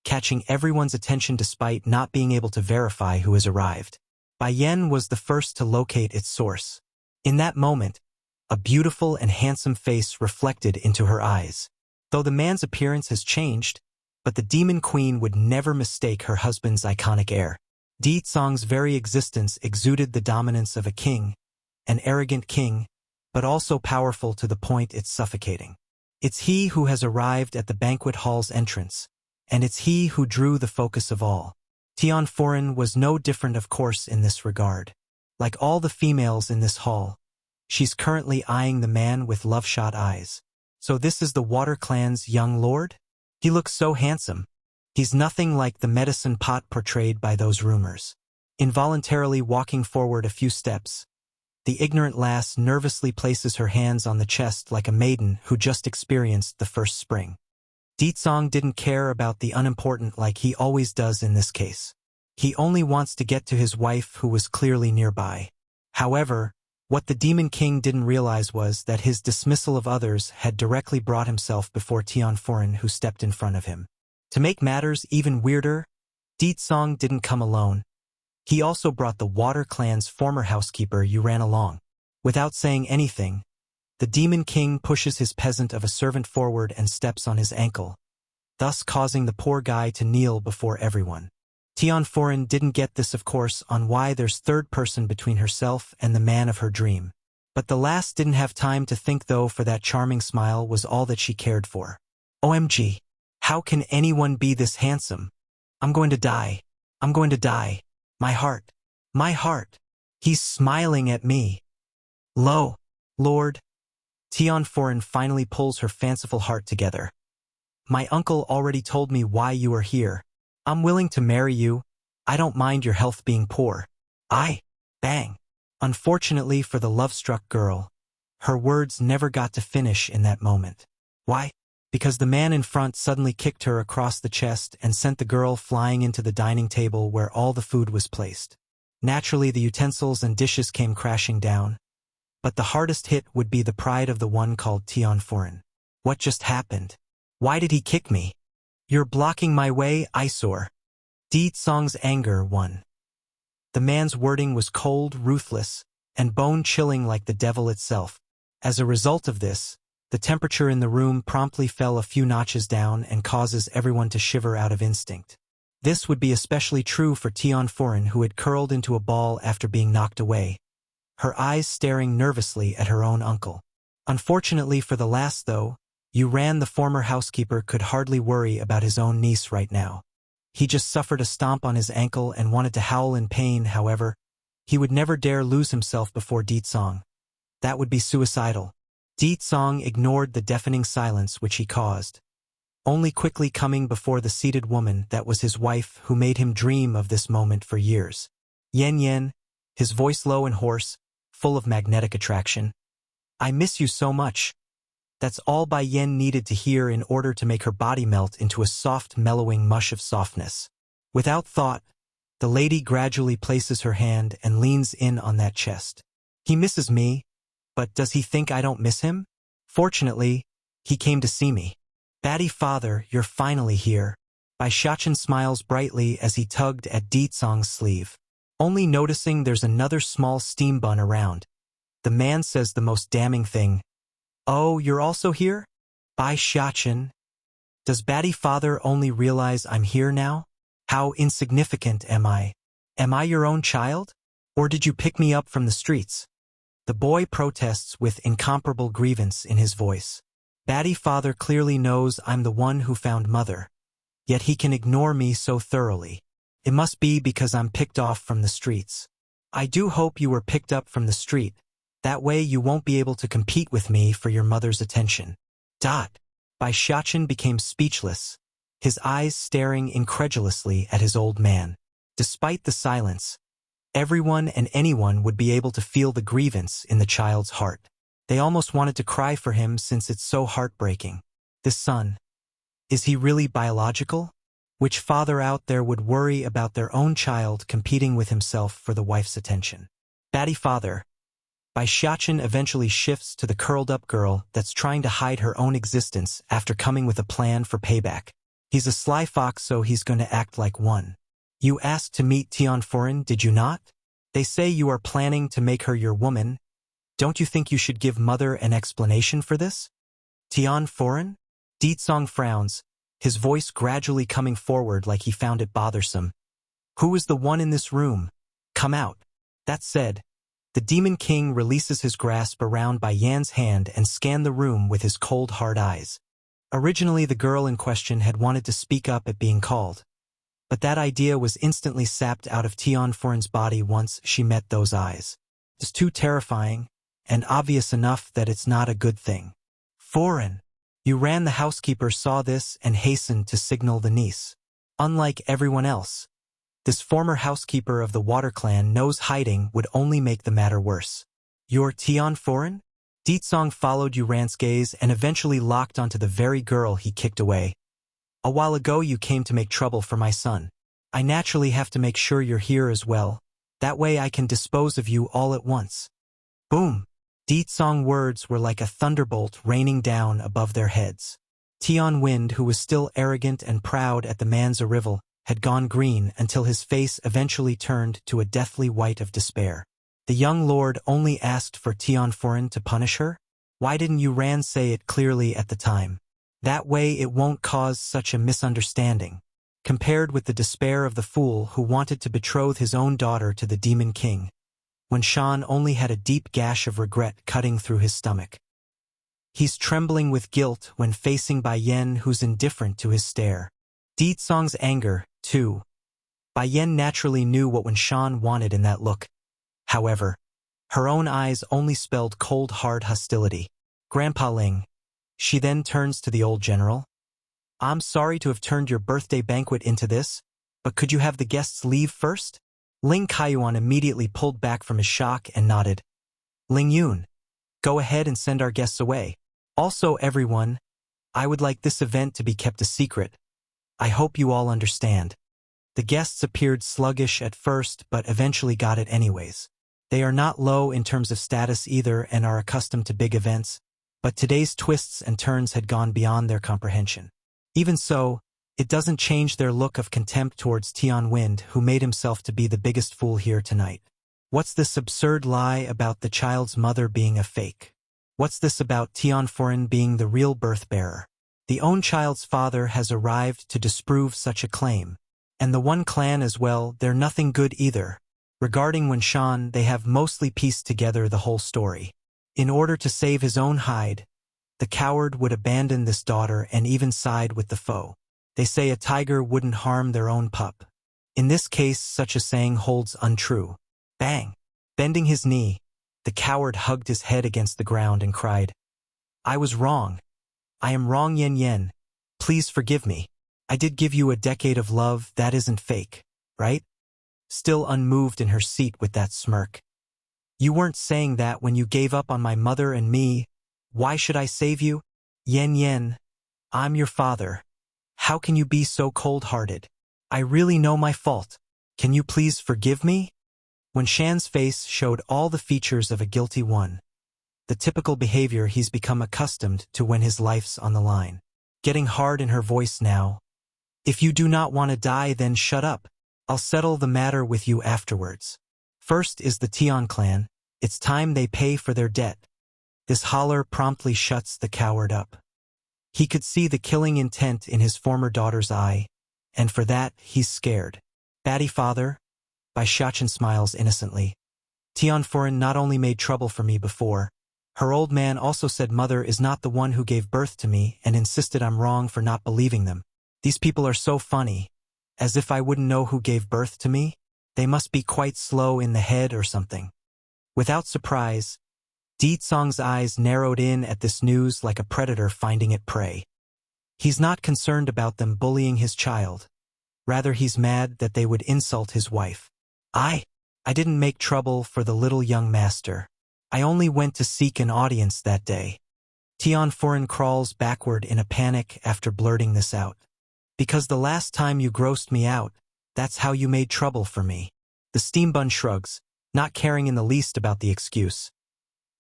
catching everyone's attention despite not being able to verify who has arrived. Bai Yen was the first to locate its source. In that moment, a beautiful and handsome face reflected into her eyes. Though the man's appearance has changed, but the Demon Queen would never mistake her husband's iconic air. Deet Song's very existence exuded the dominance of a king, an arrogant king, but also powerful to the point it's suffocating. It's he who has arrived at the banquet hall's entrance, and it's he who drew the focus of all. Tian Foran was no different, of course, in this regard. Like all the females in this hall, she's currently eyeing the man with love-shot eyes. So this is the Water Clan's young lord? He looks so handsome. He's nothing like the medicine pot portrayed by those rumors. Involuntarily walking forward a few steps, the ignorant lass nervously places her hands on the chest like a maiden who just experienced the first spring. Deet Song didn't care about the unimportant like he always does in this case. He only wants to get to his wife who was clearly nearby. However, what the Demon King didn't realize was that his dismissal of others had directly brought himself before Tian Foran, who stepped in front of him. To make matters even weirder, Deet Song didn't come alone. He also brought the Water Clan's former housekeeper Yu Ran along. Without saying anything, the Demon King pushes his peasant of a servant forward and steps on his ankle, thus causing the poor guy to kneel before everyone. Tian Foran didn't get this, of course, on why there's third person between herself and the man of her dream. But the lass didn't have time to think though, for that charming smile was all that she cared for. OMG. How can anyone be this handsome? I'm going to die. I'm going to die. My heart. My heart. He's smiling at me. Lo, Lord. Tian Foran finally pulls her fanciful heart together. My uncle already told me why you are here. I'm willing to marry you. I don't mind your health being poor. Bang. Unfortunately for the love-struck girl, her words never got to finish in that moment. Why? Because the man in front suddenly kicked her across the chest and sent the girl flying into the dining table where all the food was placed. Naturally, the utensils and dishes came crashing down, but the hardest hit would be the pride of the one called Tian Foran. What just happened? Why did he kick me? You're blocking my way, eyesore. Deet Song's anger won. The man's wording was cold, ruthless, and bone-chilling like the devil itself. As a result of this, the temperature in the room promptly fell a few notches down and causes everyone to shiver out of instinct. This would be especially true for Tian Foran, who had curled into a ball after being knocked away, her eyes staring nervously at her own uncle. Unfortunately for the lass, though, Yu Ran, the former housekeeper, could hardly worry about his own niece right now. He just suffered a stomp on his ankle and wanted to howl in pain. However, He would never dare lose himself before Song. That would be suicidal. Song ignored the deafening silence which he caused, only quickly coming before the seated woman that was his wife who made him dream of this moment for years. Yen, his voice low and hoarse, full of magnetic attraction. I miss you so much. That's all Bai Yen needed to hear in order to make her body melt into a soft, mellowing mush of softness. Without thought, the lady gradually places her hand and leans in on that chest. He misses me, but does he think I don't miss him? Fortunately, he came to see me. Batty father, you're finally here. Bai Shachen smiles brightly as he tugged at Song's sleeve. Only noticing there's another small steam bun around. The man says the most damning thing. Oh, you're also here? Bai Shachen. Does Batty father only realize I'm here now? How insignificant am I? Am I your own child? Or did you pick me up from the streets? The boy protests with incomparable grievance in his voice. Batty father clearly knows I'm the one who found mother. Yet he can ignore me so thoroughly. It must be because I'm picked off from the streets. I do hope you were picked up from the street. That way you won't be able to compete with me for your mother's attention. Bai Shachen became speechless, his eyes staring incredulously at his old man. Despite the silence, everyone and anyone would be able to feel the grievance in the child's heart. They almost wanted to cry for him since it's so heartbreaking. This son, is he really biological? Which father out there would worry about their own child competing with himself for the wife's attention? Batty father. Bai Shachen eventually shifts to the curled-up girl that's trying to hide her own existence after coming with a plan for payback. He's a sly fox, so he's going to act like one. You asked to meet Tianforen, did you not? They say you are planning to make her your woman. Don't you think you should give mother an explanation for this? Tianforen? Song frowns, his voice gradually coming forward like he found it bothersome. Who is the one in this room? Come out. That said, the Demon King releases his grasp around Bai Yan's hand and scanned the room with his cold, hard eyes. Originally, the girl in question had wanted to speak up at being called, but that idea was instantly sapped out of Tianforen's body once she met those eyes. It's too terrifying, and obvious enough that it's not a good thing. Foreign. You ran. The housekeeper saw this and hastened to signal the niece. Unlike everyone else, this former housekeeper of the Water Clan knows hiding would only make the matter worse. You're Tianforen? Song followed Yuran's gaze and eventually locked onto the very girl he kicked away. A while ago you came to make trouble for my son. I naturally have to make sure you're here as well. That way I can dispose of you all at once. Boom! Song words were like a thunderbolt raining down above their heads. Tian Wind, who was still arrogant and proud at the man's arrival, had gone green until his face eventually turned to a deathly white of despair. The young lord only asked for Tianforen to punish her? Why didn't Yuran say it clearly at the time? That way it won't cause such a misunderstanding, compared with the despair of the fool who wanted to betroth his own daughter to the Demon King, when Shan only had a deep gash of regret cutting through his stomach. He's trembling with guilt when facing Bai Yen, who's indifferent to his stare. Song's anger, too. Bai Yen naturally knew what Wen Shan wanted in that look. However, her own eyes only spelled cold, hard hostility. Grandpa Ling. She then turns to the old general. I'm sorry to have turned your birthday banquet into this, but could you have the guests leave first? Ling Kaiyuan immediately pulled back from his shock and nodded. Ling Yun, go ahead and send our guests away. Also, everyone, I would like this event to be kept a secret. I hope you all understand. The guests appeared sluggish at first, but eventually got it anyways. They are not low in terms of status either and are accustomed to big events, but today's twists and turns had gone beyond their comprehension. Even so, it doesn't change their look of contempt towards Tian Wind, who made himself to be the biggest fool here tonight. What's this absurd lie about the child's mother being a fake? What's this about Tianforen being the real birth bearer? The own child's father has arrived to disprove such a claim. And the one clan as well, they're nothing good either. Regarding Wen Shan, they have mostly pieced together the whole story. In order to save his own hide, the coward would abandon this daughter and even side with the foe. They say a tiger wouldn't harm their own pup. In this case, such a saying holds untrue. Bang! Bending his knee, the coward hugged his head against the ground and cried, "I was wrong. I am wrong, Yen Yen. Please forgive me. I did give you a decade of love that isn't fake, right?" Still unmoved in her seat with that smirk. "You weren't saying that when you gave up on my mother and me. Why should I save you? Yen Yen, I'm your father. How can you be so cold-hearted? I really know my fault. Can you please forgive me?" When Shan's face showed all the features of a guilty one, the typical behavior he's become accustomed to when his life's on the line. Getting hard in her voice now. "If you do not want to die, then shut up. I'll settle the matter with you afterwards. First is the Tian clan. It's time they pay for their debt." This holler promptly shuts the coward up. He could see the killing intent in his former daughter's eye, and for that he's scared. "Batty father?" Bai Xiachen smiles innocently. "Tian Foreign not only made trouble for me before, her old man also said mother is not the one who gave birth to me and insisted I'm wrong for not believing them. These people are so funny. As if I wouldn't know who gave birth to me? They must be quite slow in the head or something." Without surprise, Di Tsong's eyes narrowed in at this news like a predator finding its prey. He's not concerned about them bullying his child. Rather, he's mad that they would insult his wife. I didn't make trouble for the little young master. I only went to seek an audience that day." Tian Foreign crawls backward in a panic after blurting this out. "Because the last time you grossed me out, that's how you made trouble for me." The steambun shrugs, not caring in the least about the excuse.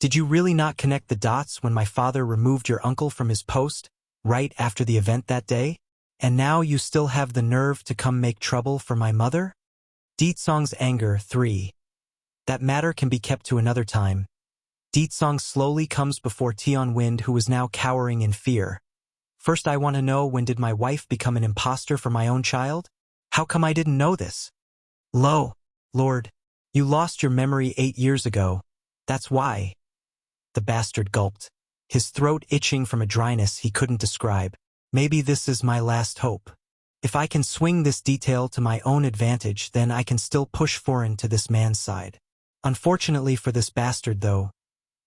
"Did you really not connect the dots when my father removed your uncle from his post, right after the event that day? And now you still have the nerve to come make trouble for my mother?" Di Tsong's anger 3. That matter can be kept to another time. Di Tsong slowly comes before Tian Wind, who was now cowering in fear. "First, I want to know, when did my wife become an imposter for my own child? How come I didn't know this?" Lord, you lost your memory 8 years ago. That's why." The bastard gulped, his throat itching from a dryness he couldn't describe. "Maybe this is my last hope. If I can swing this detail to my own advantage, then I can still push Foreign to this man's side." Unfortunately for this bastard, though,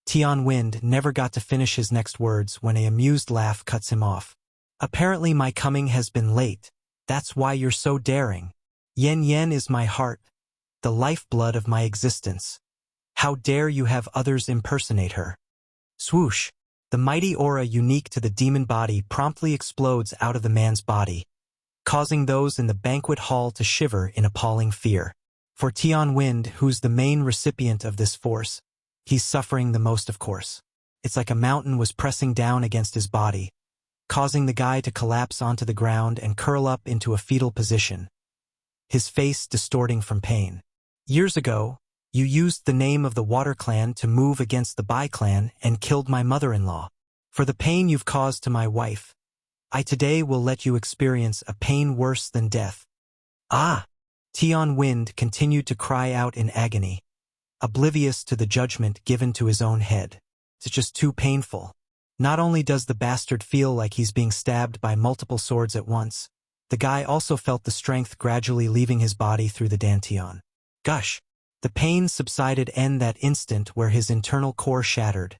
Tian Wind never got to finish his next words when an amused laugh cuts him off. "Apparently my coming has been late. That's why you're so daring. Yen Yen is my heart, the lifeblood of my existence. How dare you have others impersonate her?" Swoosh! The mighty aura unique to the demon body promptly explodes out of the man's body, causing those in the banquet hall to shiver in appalling fear. For Tian Wind, who's the main recipient of this force, he's suffering the most, of course. It's like a mountain was pressing down against his body, causing the guy to collapse onto the ground and curl up into a fetal position, his face distorting from pain. "Years ago, you used the name of the Water Clan to move against the Bai Clan and killed my mother-in-law. For the pain you've caused to my wife, I today will let you experience a pain worse than death." "Ah!" Tian Wind continued to cry out in agony, oblivious to the judgment given to his own head. It's just too painful. Not only does the bastard feel like he's being stabbed by multiple swords at once, the guy also felt the strength gradually leaving his body through the dantian. Gush! The pain subsided in that instant where his internal core shattered,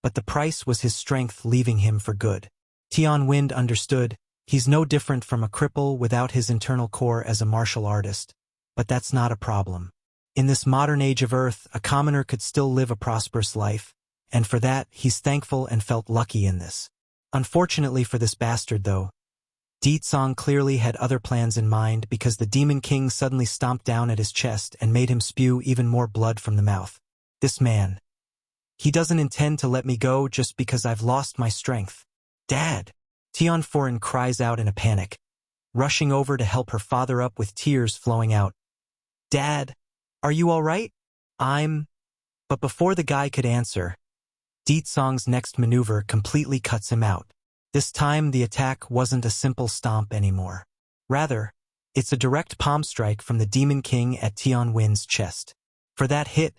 but the price was his strength leaving him for good. Tian Wind understood. He's no different from a cripple without his internal core as a martial artist. But that's not a problem. In this modern age of Earth, a commoner could still live a prosperous life, and for that, he's thankful and felt lucky in this. Unfortunately for this bastard, though, Di Tsong clearly had other plans in mind, because the Demon King suddenly stomped down at his chest and made him spew even more blood from the mouth. This man, he doesn't intend to let me go just because I've lost my strength. "Dad!" Tian Foreign cries out in a panic, rushing over to help her father up with tears flowing out. "Dad, are you all right?" But before the guy could answer, Di Tsong's next maneuver completely cuts him out. This time the attack wasn't a simple stomp anymore. Rather, it's a direct palm strike from the Demon King at Tian Wind's chest. For that hit,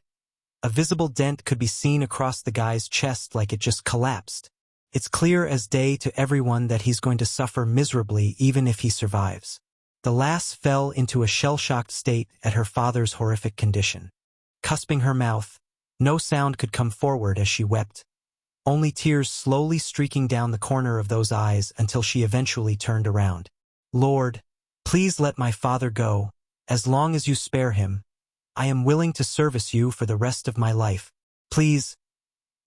a visible dent could be seen across the guy's chest like it just collapsed. It's clear as day to everyone that he's going to suffer miserably even if he survives. The lass fell into a shell-shocked state at her father's horrific condition. cusping her mouth. No sound could come forward as she wept, only tears slowly streaking down the corner of those eyes until she eventually turned around. Lord, please let my father go. As long as you spare him, I am willing to service you for the rest of my life. Please.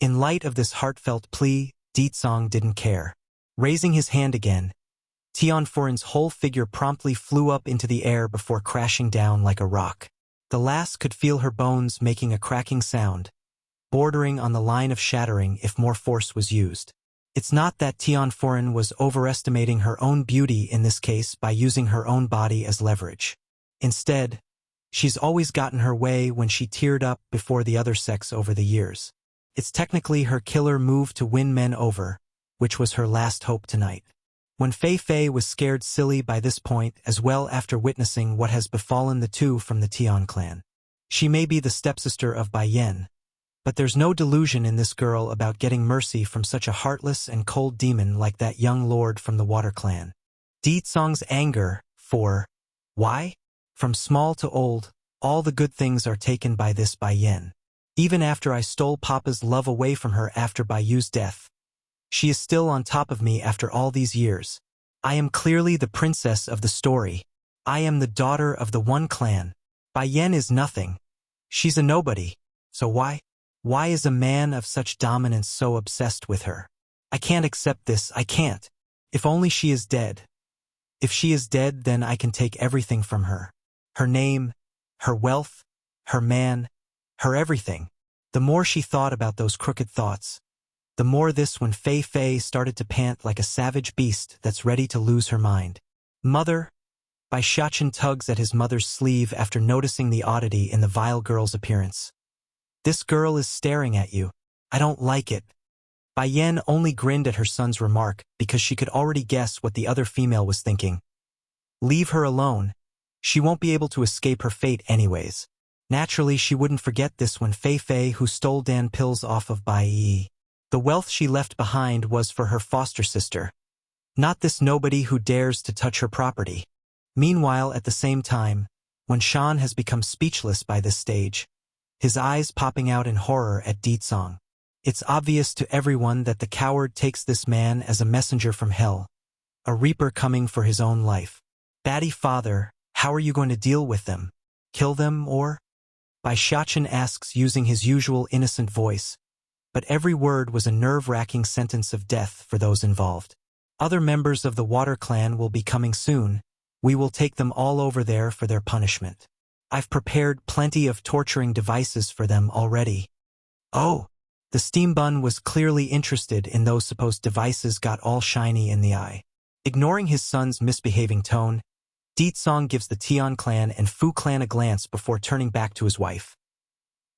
In light of this heartfelt plea, Ditsong didn't care. Raising his hand again, Tianforen's whole figure promptly flew up into the air before crashing down like a rock. The lass could feel her bones making a cracking sound, bordering on the line of shattering if more force was used. It's not that Tianforen was overestimating her own beauty in this case by using her own body as leverage. Instead, she's always gotten her way when she teared up before the other sex over the years. It's technically her killer move to win men over, which was her last hope tonight. When Fei Fei was scared silly by this point as well after witnessing what has befallen the two from the Tian clan. She may be the stepsister of Bai Yan, but there's no delusion in this girl about getting mercy from such a heartless and cold demon like that young lord from the Water clan. Ditsong's anger for why? From small to old, all the good things are taken by this Bai Yan. Even after I stole Papa's love away from her after Bai Yu's death, she is still on top of me after all these years. I am clearly the princess of the story. I am the daughter of the one clan. Bai Yan is nothing. She's a nobody. So why? Why is a man of such dominance so obsessed with her? I can't accept this, I can't. If only she is dead. If she is dead, then I can take everything from her. Her name, her wealth, her man, her everything. The more she thought about those crooked thoughts, the more this when Fei Fei started to pant like a savage beast that's ready to lose her mind. Mother? Bai Shachen tugs at his mother's sleeve after noticing the oddity in the vile girl's appearance. This girl is staring at you. I don't like it. Bai Yan only grinned at her son's remark because she could already guess what the other female was thinking. Leave her alone. She won't be able to escape her fate anyways. Naturally, she wouldn't forget this when Fei Fei who stole Dan pills off of Bai Yi. The wealth she left behind was for her foster sister, not this nobody who dares to touch her property. Meanwhile, at the same time, when Shan has become speechless by this stage, his eyes popping out in horror at Ditsong. It's obvious to everyone that the coward takes this man as a messenger from hell, a reaper coming for his own life. Batty father, how are you going to deal with them? Kill them or? Bai Shachen asks using his usual innocent voice, but every word was a nerve-wracking sentence of death for those involved. Other members of the Water clan will be coming soon. We will take them all over there for their punishment. I've prepared plenty of torturing devices for them already. Oh, the steam bun was clearly interested in those supposed devices got all shiny in the eye. Ignoring his son's misbehaving tone, Ditsong gives the Tian clan and Fu clan a glance before turning back to his wife.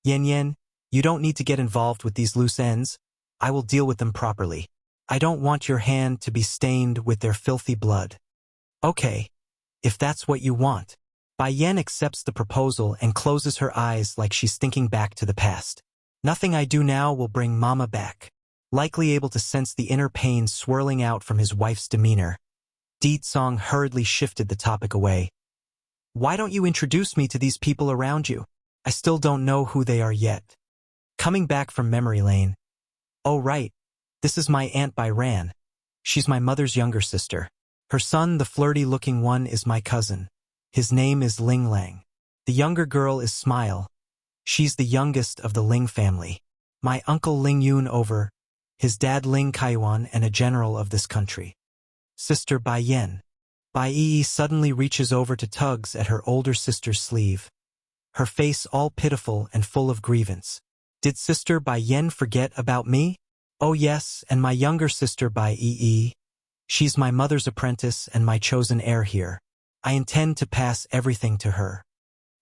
Yen Yen, you don't need to get involved with these loose ends. I will deal with them properly. I don't want your hand to be stained with their filthy blood. Okay, if that's what you want. Bai Yan accepts the proposal and closes her eyes like she's thinking back to the past. Nothing I do now will bring Mama back. Likely able to sense the inner pain swirling out from his wife's demeanor, Ditsong hurriedly shifted the topic away. Why don't you introduce me to these people around you? I still don't know who they are yet. Coming back from memory lane. Oh right, this is my Aunt Bai Ran. She's my mother's younger sister. Her son, the flirty-looking one, is my cousin. His name is Ling Lang. The younger girl is Smile. She's the youngest of the Ling family. My uncle Ling Yun over, his dad Ling Kaiyuan and a general of this country. Sister Bai Yan. Bai Yi suddenly reaches over to tugs at her older sister's sleeve, her face all pitiful and full of grievance. Did Sister Bai Yan forget about me? Oh yes, and my younger sister Bai Yi. She's my mother's apprentice and my chosen heir here. I intend to pass everything to her.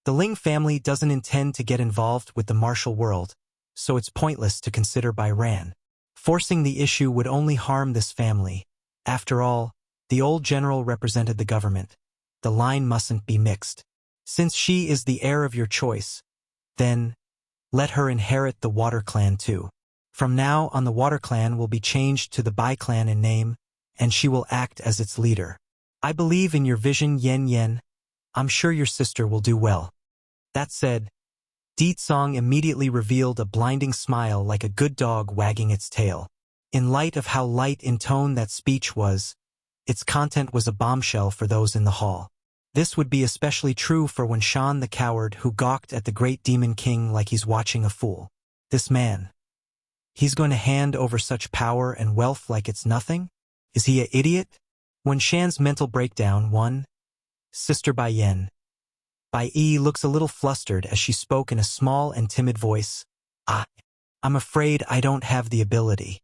The Ling family doesn't intend to get involved with the martial world, so it's pointless to consider Bai Ran. Forcing the issue would only harm this family. After all, the old general represented the government. The line mustn't be mixed. Since she is the heir of your choice, then let her inherit the Water clan too. From now on, the Water clan will be changed to the Bai clan in name, and she will act as its leader. I believe in your vision, Yen Yen. I'm sure your sister will do well. That said, Deet Song immediately revealed a blinding smile like a good dog wagging its tail. In light of how light in tone that speech was, its content was a bombshell for those in the hall. This would be especially true for Wen Shan the coward who gawked at the great demon king like he's watching a fool. This man. He's going to hand over such power and wealth like it's nothing? Is he an idiot? Wen Shan's mental breakdown 1. Sister Bai Yen. Bai Yi looks a little flustered as she spoke in a small and timid voice. I'm afraid I don't have the ability.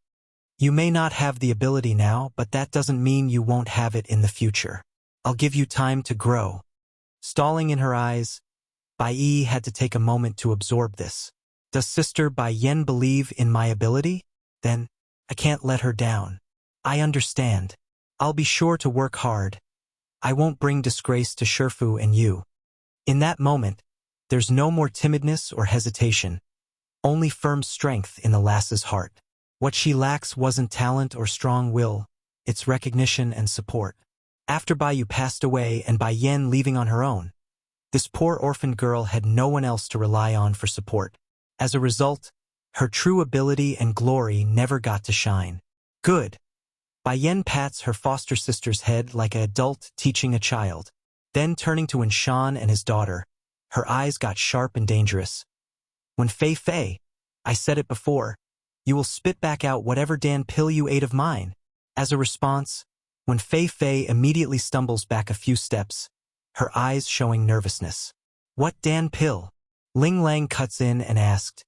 You may not have the ability now, but that doesn't mean you won't have it in the future. I'll give you time to grow. Stalling in her eyes, Bai Yi had to take a moment to absorb this. Does Sister Bai Yen believe in my ability? Then, I can't let her down. I understand. I'll be sure to work hard. I won't bring disgrace to Shifu and you. In that moment, there's no more timidness or hesitation, only firm strength in the lass's heart. What she lacks wasn't talent or strong will, it's recognition and support. After Bai Yu passed away and Bai Yen leaving on her own, this poor orphaned girl had no one else to rely on for support. As a result, her true ability and glory never got to shine. Good. Bai Yen pats her foster sister's head like an adult teaching a child. Then turning to Wen Shan and his daughter, her eyes got sharp and dangerous. When Fei, I said it before, you will spit back out whatever Dan pill you ate of mine. As a response, when Fei immediately stumbles back a few steps, her eyes showing nervousness. What Dan pill? Ling Lang cuts in and asked,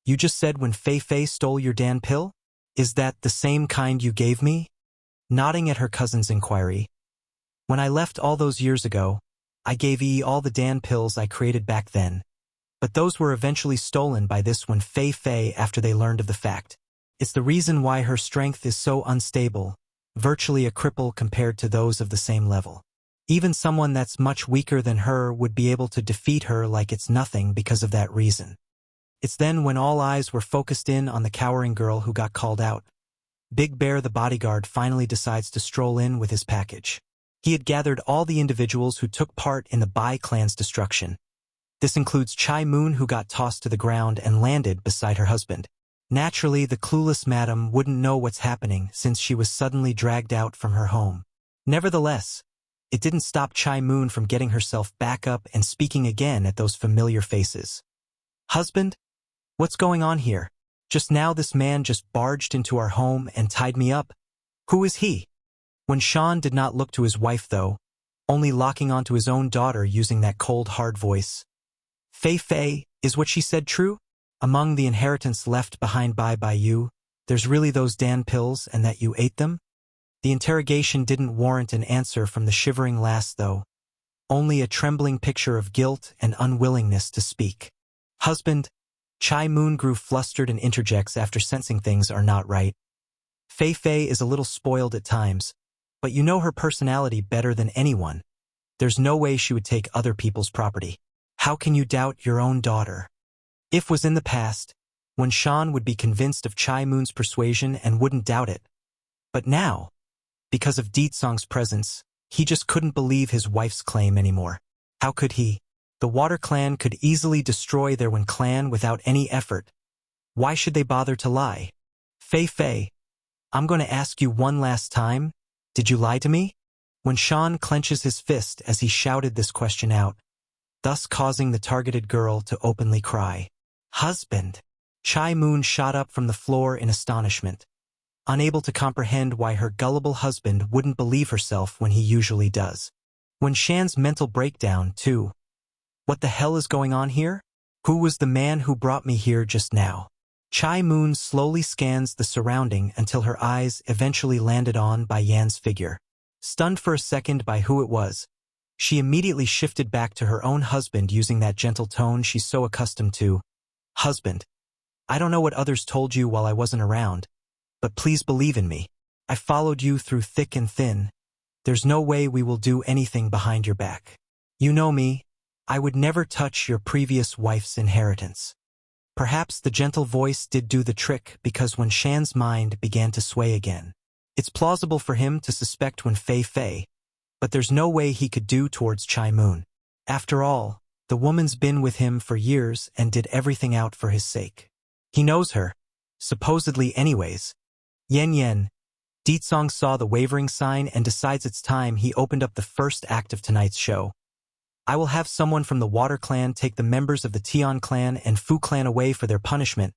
you just said when Fei stole your Dan pill? Is that the same kind you gave me? Nodding at her cousin's inquiry, when I left all those years ago, I gave Yi all the Dan pills I created back then. But those were eventually stolen by this when Fei after they learned of the fact. It's the reason why her strength is so unstable, virtually a cripple compared to those of the same level. Even someone that's much weaker than her would be able to defeat her like it's nothing because of that reason. It's then when all eyes were focused in on the cowering girl who got called out. Big Bear the bodyguard finally decides to stroll in with his package. He had gathered all the individuals who took part in the Bai clan's destruction. This includes Chai Moon, who got tossed to the ground and landed beside her husband. Naturally, the clueless madam wouldn't know what's happening since she was suddenly dragged out from her home. Nevertheless, it didn't stop Chai Moon from getting herself back up and speaking again at those familiar faces. Husband? What's going on here? Just now this man just barged into our home and tied me up. Who is he? Wen Shan did not look to his wife though, only locking onto his own daughter using that cold hard voice. Fei, is what she said true? Among the inheritance left behind by you, there's really those Dan pills and that you ate them? The interrogation didn't warrant an answer from the shivering lass though, only a trembling picture of guilt and unwillingness to speak. Husband, Chai Moon grew flustered and interjects after sensing things are not right. Fei is a little spoiled at times, but you know her personality better than anyone. There's no way she would take other people's property. How can you doubt your own daughter? If was in the past, when Shan would be convinced of Chai Moon's persuasion and wouldn't doubt it. But now, because of Deet Song's presence, he just couldn't believe his wife's claim anymore. How could he? The Water Clan could easily destroy their Wen clan without any effort. Why should they bother to lie? Fei, I'm going to ask you one last time. Did you lie to me? When Shan clenches his fist as he shouted this question out, thus causing the targeted girl to openly cry. Husband! Chai Moon shot up from the floor in astonishment, unable to comprehend why her gullible husband wouldn't believe herself when he usually does. When Shan's mental breakdown, too. What the hell is going on here? Who was the man who brought me here just now? Chai Moon slowly scans the surrounding until her eyes eventually landed on Bai Yan's figure. Stunned for a second by who it was, she immediately shifted back to her own husband using that gentle tone she's so accustomed to. Husband, I don't know what others told you while I wasn't around, but please believe in me. I followed you through thick and thin. There's no way we will do anything behind your back. You know me, I would never touch your previous wife's inheritance. Perhaps the gentle voice did do the trick because when Shan's mind began to sway again, it's plausible for him to suspect when Fei, but there's no way he could do towards Chai Moon. After all, The woman's been with him for years and did everything out for his sake. He knows her. Supposedly anyways. Yen. Deetsong saw the wavering sign and decides it's time. He opened up the first act of tonight's show. I will have someone from the Water Clan take the members of the Tian Clan and Fu Clan away for their punishment,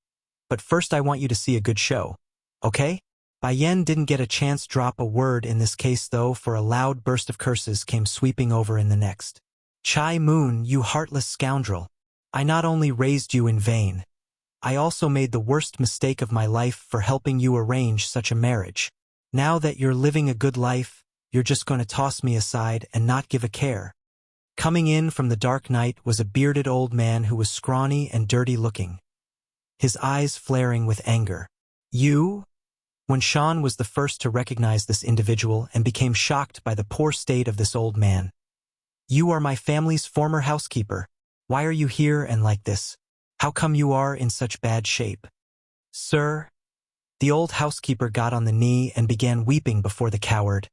but first I want you to see a good show. Okay? Bai Yen didn't get a chance to drop a word in this case though, for a loud burst of curses came sweeping over in the next. Chai Moon, you heartless scoundrel. I not only raised you in vain, I also made the worst mistake of my life for helping you arrange such a marriage. Now that you're living a good life, you're just going to toss me aside and not give a care. Coming in from the dark night was a bearded old man who was scrawny and dirty looking, his eyes flaring with anger. You? When Shan was the first to recognize this individual and became shocked by the poor state of this old man. You are my family's former housekeeper. Why are you here and like this? How come you are in such bad shape? Sir? The old housekeeper got on the knee and began weeping before the coward.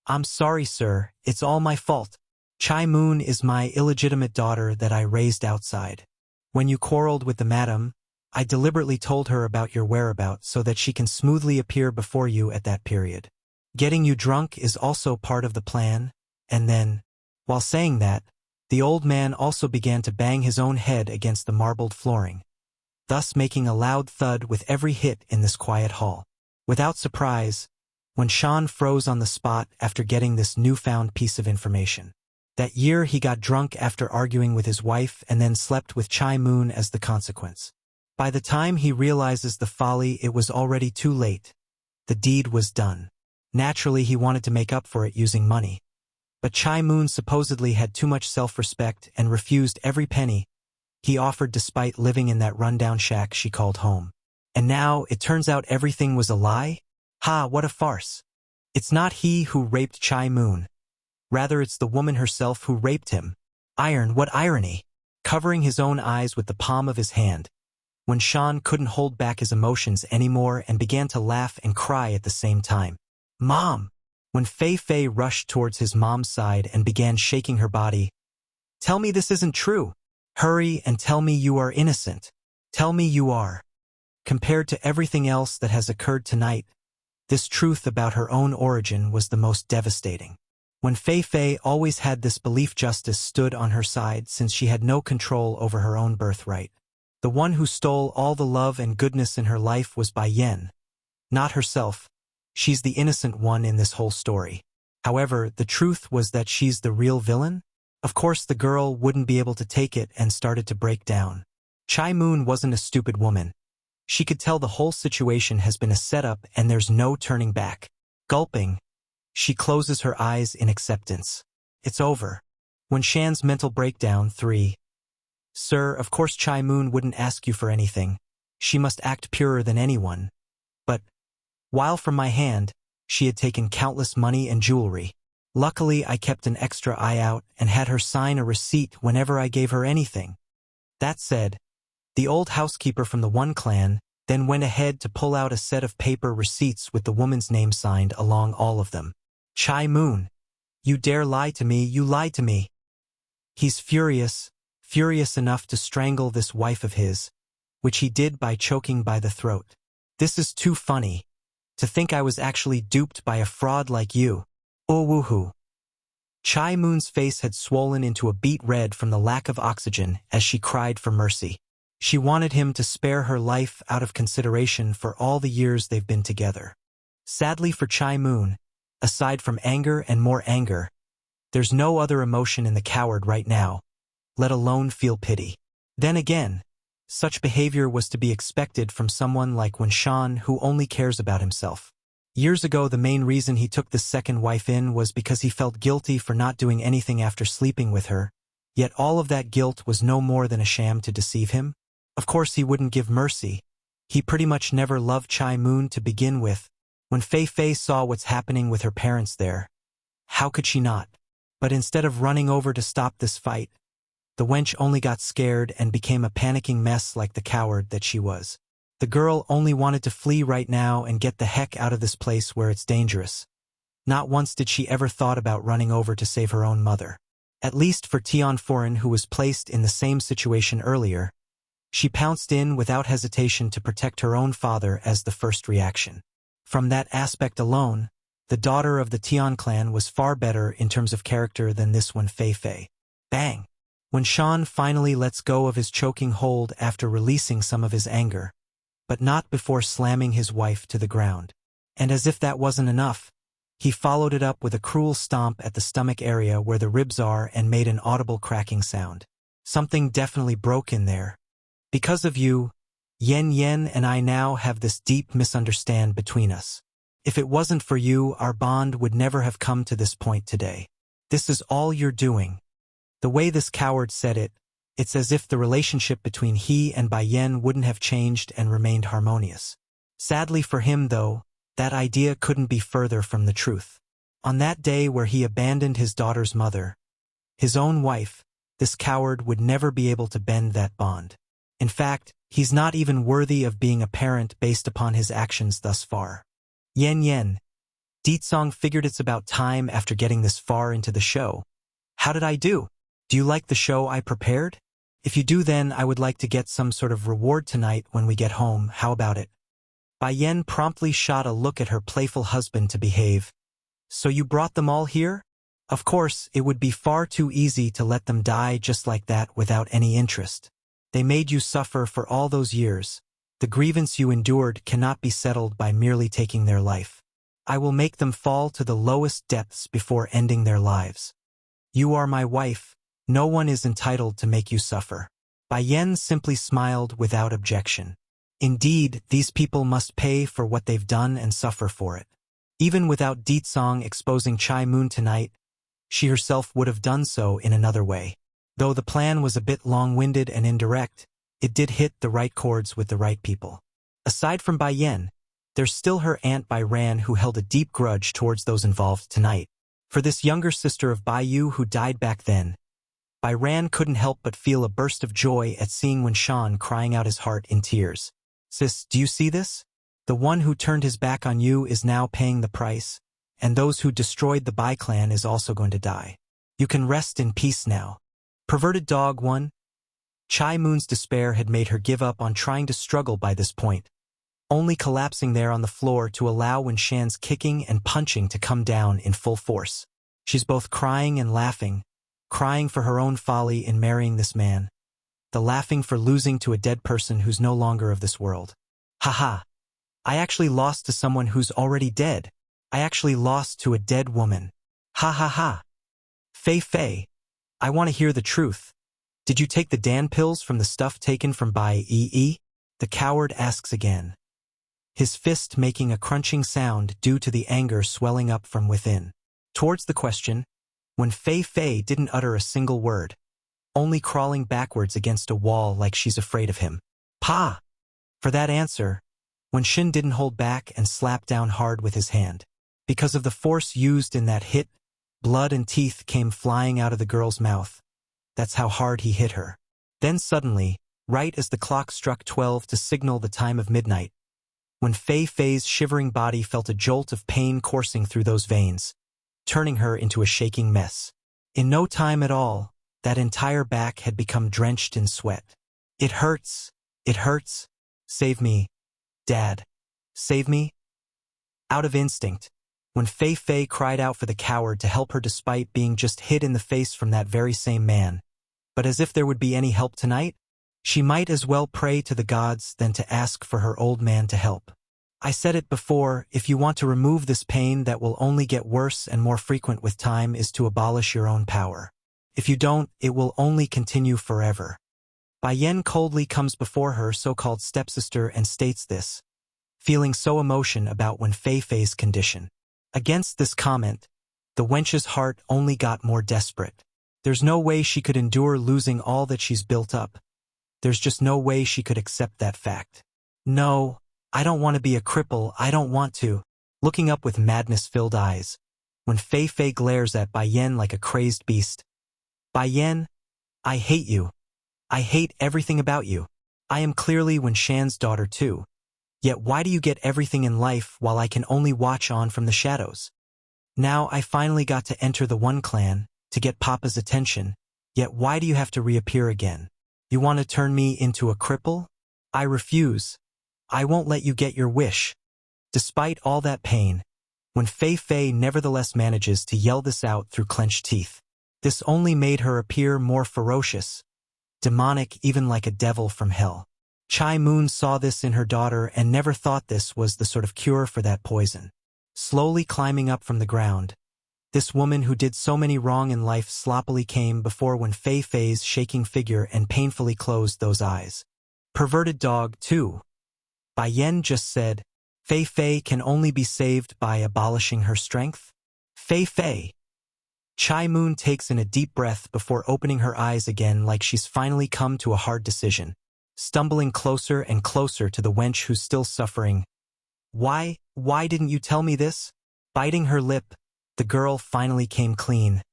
I'm sorry, sir, it's all my fault. Chai Moon is my illegitimate daughter that I raised outside. When you quarreled with the madam, I deliberately told her about your whereabouts so that she can smoothly appear before you at that period. Getting you drunk is also part of the plan, and then, while saying that, the old man also began to bang his own head against the marbled flooring, thus making a loud thud with every hit in this quiet hall. Without surprise, when Shan froze on the spot after getting this newfound piece of information. That year he got drunk after arguing with his wife and then slept with Chai Moon as the consequence. By the time he realizes the folly, it was already too late. The deed was done. Naturally, he wanted to make up for it using money. But Chai Moon supposedly had too much self-respect and refused every penny he offered despite living in that rundown shack she called home. And now, it turns out everything was a lie? Ha, what a farce. It's not he who raped Chai Moon. Rather, it's the woman herself who raped him. What irony! Covering his own eyes with the palm of his hand, when Shan couldn't hold back his emotions anymore and began to laugh and cry at the same time. Mom! When Fei Fei rushed towards his mom's side and began shaking her body. Tell me this isn't true. Hurry and tell me you are innocent. Tell me you are. Compared to everything else that has occurred tonight, this truth about her own origin was the most devastating. When Fei Fei always had this belief justice stood on her side since she had no control over her own birthright. The one who stole all the love and goodness in her life was Bai Yen. Not herself. She's the innocent one in this whole story. However, the truth was that she's the real villain? Of course the girl wouldn't be able to take it and started to break down. Chai Moon wasn't a stupid woman. She could tell the whole situation has been a setup and there's no turning back. Gulping, she closes her eyes in acceptance. It's over. When Shan's mental breakdown 3. Sir, of course Chai Moon wouldn't ask you for anything. She must act purer than anyone. But, while from my hand, she had taken countless money and jewelry. Luckily, I kept an extra eye out and had her sign a receipt whenever I gave her anything. That said, the old housekeeper from the One Clan then went ahead to pull out a set of paper receipts with the woman's name signed along all of them. Chai Moon, you dare lie to me, you lied to me. He's furious enough to strangle this wife of his, which he did by choking by the throat. This is too funny. To think I was actually duped by a fraud like you. Oh woohoo. Chai Moon's face had swollen into a beet red from the lack of oxygen as she cried for mercy. She wanted him to spare her life out of consideration for all the years they've been together. Sadly for Chai Moon, aside from anger and more anger, there's no other emotion in the coward right now, let alone feel pity. Then again, such behavior was to be expected from someone like Wen Shan who only cares about himself. Years ago, the main reason he took this second wife in was because he felt guilty for not doing anything after sleeping with her, yet all of that guilt was no more than a sham to deceive him. Of course he wouldn't give mercy. He pretty much never loved Chai Moon to begin with. When Fei Fei saw what's happening with her parents there, how could she not? But instead of running over to stop this fight, the wench only got scared and became a panicking mess like the coward that she was. The girl only wanted to flee right now and get the heck out of this place where it's dangerous. Not once did she ever thought about running over to save her own mother. At least for Tian Foreign, who was placed in the same situation earlier, she pounced in without hesitation to protect her own father as the first reaction. From that aspect alone, the daughter of the Tian clan was far better in terms of character than this one Fei Fei. Bang! When Shan finally lets go of his choking hold after releasing some of his anger, but not before slamming his wife to the ground. And as if that wasn't enough, he followed it up with a cruel stomp at the stomach area where the ribs are and made an audible cracking sound. Something definitely broke in there. Because of you, Yen Yen and I now have this deep misunderstanding between us. If it wasn't for you, our bond would never have come to this point today. This is all you're doing. The way this coward said it, it's as if the relationship between he and Bai Yen wouldn't have changed and remained harmonious. Sadly for him, though, that idea couldn't be further from the truth. On that day where he abandoned his daughter's mother, his own wife, this coward would never be able to bend that bond. In fact, he's not even worthy of being a parent based upon his actions thus far. Yen Yen. Deetsong figured it's about time after getting this far into the show. How did I do? Do you like the show I prepared? If you do, then I would like to get some sort of reward tonight when we get home. How about it? Bai Yen promptly shot a look at her playful husband to behave. So you brought them all here? Of course, it would be far too easy to let them die just like that without any interest. They made you suffer for all those years. The grievance you endured cannot be settled by merely taking their life. I will make them fall to the lowest depths before ending their lives. You are my wife. No one is entitled to make you suffer. Bai Yen simply smiled without objection. Indeed, these people must pay for what they've done and suffer for it. Even without Deetsong exposing Chai Moon tonight, she herself would have done so in another way. Though the plan was a bit long-winded and indirect, it did hit the right chords with the right people. Aside from Bai Yen, there's still her aunt Bai Ran, who held a deep grudge towards those involved tonight. For this younger sister of Bai Yu who died back then, Bai Ran couldn't help but feel a burst of joy at seeing Wen Shan crying out his heart in tears. Sis, do you see this? The one who turned his back on you is now paying the price, and those who destroyed the Bai clan is also going to die. You can rest in peace now. Perverted dog one. Chai Moon's despair had made her give up on trying to struggle by this point, only collapsing there on the floor to allow Wen Shan's kicking and punching to come down in full force. She's both crying and laughing, crying for her own folly in marrying this man, the laughing for losing to a dead person who's no longer of this world. Haha. I actually lost to someone who's already dead. I actually lost to a dead woman. Ha ha ha. Fei Fei, I want to hear the truth. Did you take the Dan pills from the stuff taken from Bai Yi? The coward asks again, his fist making a crunching sound due to the anger swelling up from within. Towards the question, when Fei Fei didn't utter a single word, only crawling backwards against a wall like she's afraid of him. Pa! For that answer, Wen Shin didn't hold back and slapped down hard with his hand. Because of the force used in that hit, blood and teeth came flying out of the girl's mouth. That's how hard he hit her. Then suddenly, right as the clock struck 12 to signal the time of midnight, when Fei Fei's shivering body felt a jolt of pain coursing through those veins, turning her into a shaking mess. In no time at all, that entire back had become drenched in sweat. It hurts. It hurts. Save me. Dad. Save me. Out of instinct, when Fei Fei cried out for the coward to help her despite being just hit in the face from that very same man, but as if there would be any help tonight, she might as well pray to the gods than to ask for her old man to help. I said it before, if you want to remove this pain that will only get worse and more frequent with time is to abolish your own power. If you don't, it will only continue forever. Bai Yen coldly comes before her so-called stepsister and states this, feeling so emotion about Wen Fei Fei's condition. Against this comment, the wench's heart only got more desperate. There's no way she could endure losing all that she's built up. There's just no way she could accept that fact. No, I don't want to be a cripple, I don't want to. Looking up with madness-filled eyes, when Fei Fei glares at Bai Yen like a crazed beast. Bai Yen, I hate you. I hate everything about you. I am clearly Wen Shan's daughter too. Yet why do you get everything in life while I can only watch on from the shadows? Now I finally got to enter the one clan, to get Papa's attention, yet why do you have to reappear again? You want to turn me into a cripple? I refuse. I won't let you get your wish. Despite all that pain, when Fei nevertheless manages to yell this out through clenched teeth, this only made her appear more ferocious, demonic, even like a devil from hell. Chai Moon saw this in her daughter and never thought this was the sort of cure for that poison. Slowly climbing up from the ground, this woman who did so many wrong in life sloppily came before when Fei's shaking figure and painfully closed those eyes. Perverted dog, too. Bai Yan just said, Fei can only be saved by abolishing her strength? Fei. Chai Moon takes in a deep breath before opening her eyes again like she's finally come to a hard decision, stumbling closer and closer to the wench who's still suffering. Why didn't you tell me this? Biting her lip, the girl finally came clean.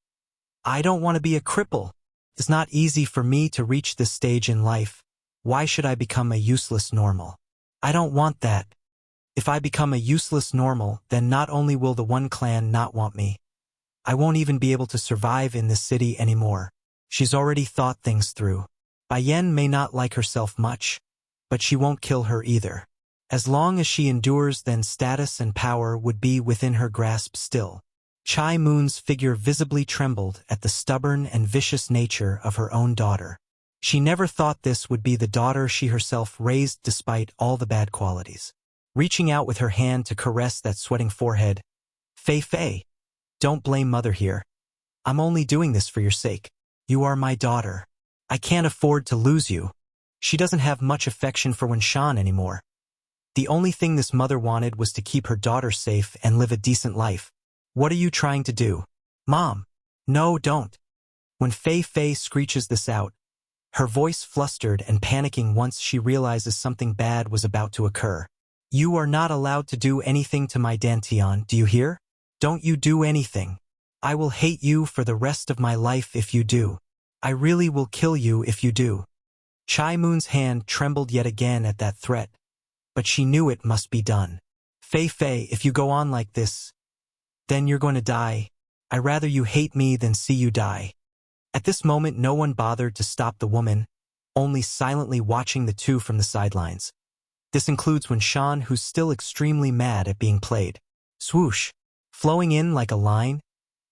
I don't want to be a cripple. It's not easy for me to reach this stage in life. Why should I become a useless normal? I don't want that. If I become a useless normal, then not only will the one clan not want me, I won't even be able to survive in this city anymore. She's already thought things through. Bai Yan may not like herself much, but she won't kill her either. As long as she endures, then status and power would be within her grasp still. Chai Moon's figure visibly trembled at the stubborn and vicious nature of her own daughter. She never thought this would be the daughter she herself raised despite all the bad qualities. Reaching out with her hand to caress that sweating forehead, Fei, don't blame mother here. I'm only doing this for your sake. You are my daughter. I can't afford to lose you. She doesn't have much affection for Winshan anymore. The only thing this mother wanted was to keep her daughter safe and live a decent life. What are you trying to do? Mom. No, don't. When Fei screeches this out, her voice flustered and panicking once she realizes something bad was about to occur. You are not allowed to do anything to my Dantian, do you hear? Don't you do anything. I will hate you for the rest of my life if you do. I really will kill you if you do. Chai Moon's hand trembled yet again at that threat, but she knew it must be done. Fei, if you go on like this, then you're going to die. I'd rather you hate me than see you die. At this moment, no one bothered to stop the woman, only silently watching the two from the sidelines. This includes Winshan, who's still extremely mad at being played. Swoosh. Flowing in like a line,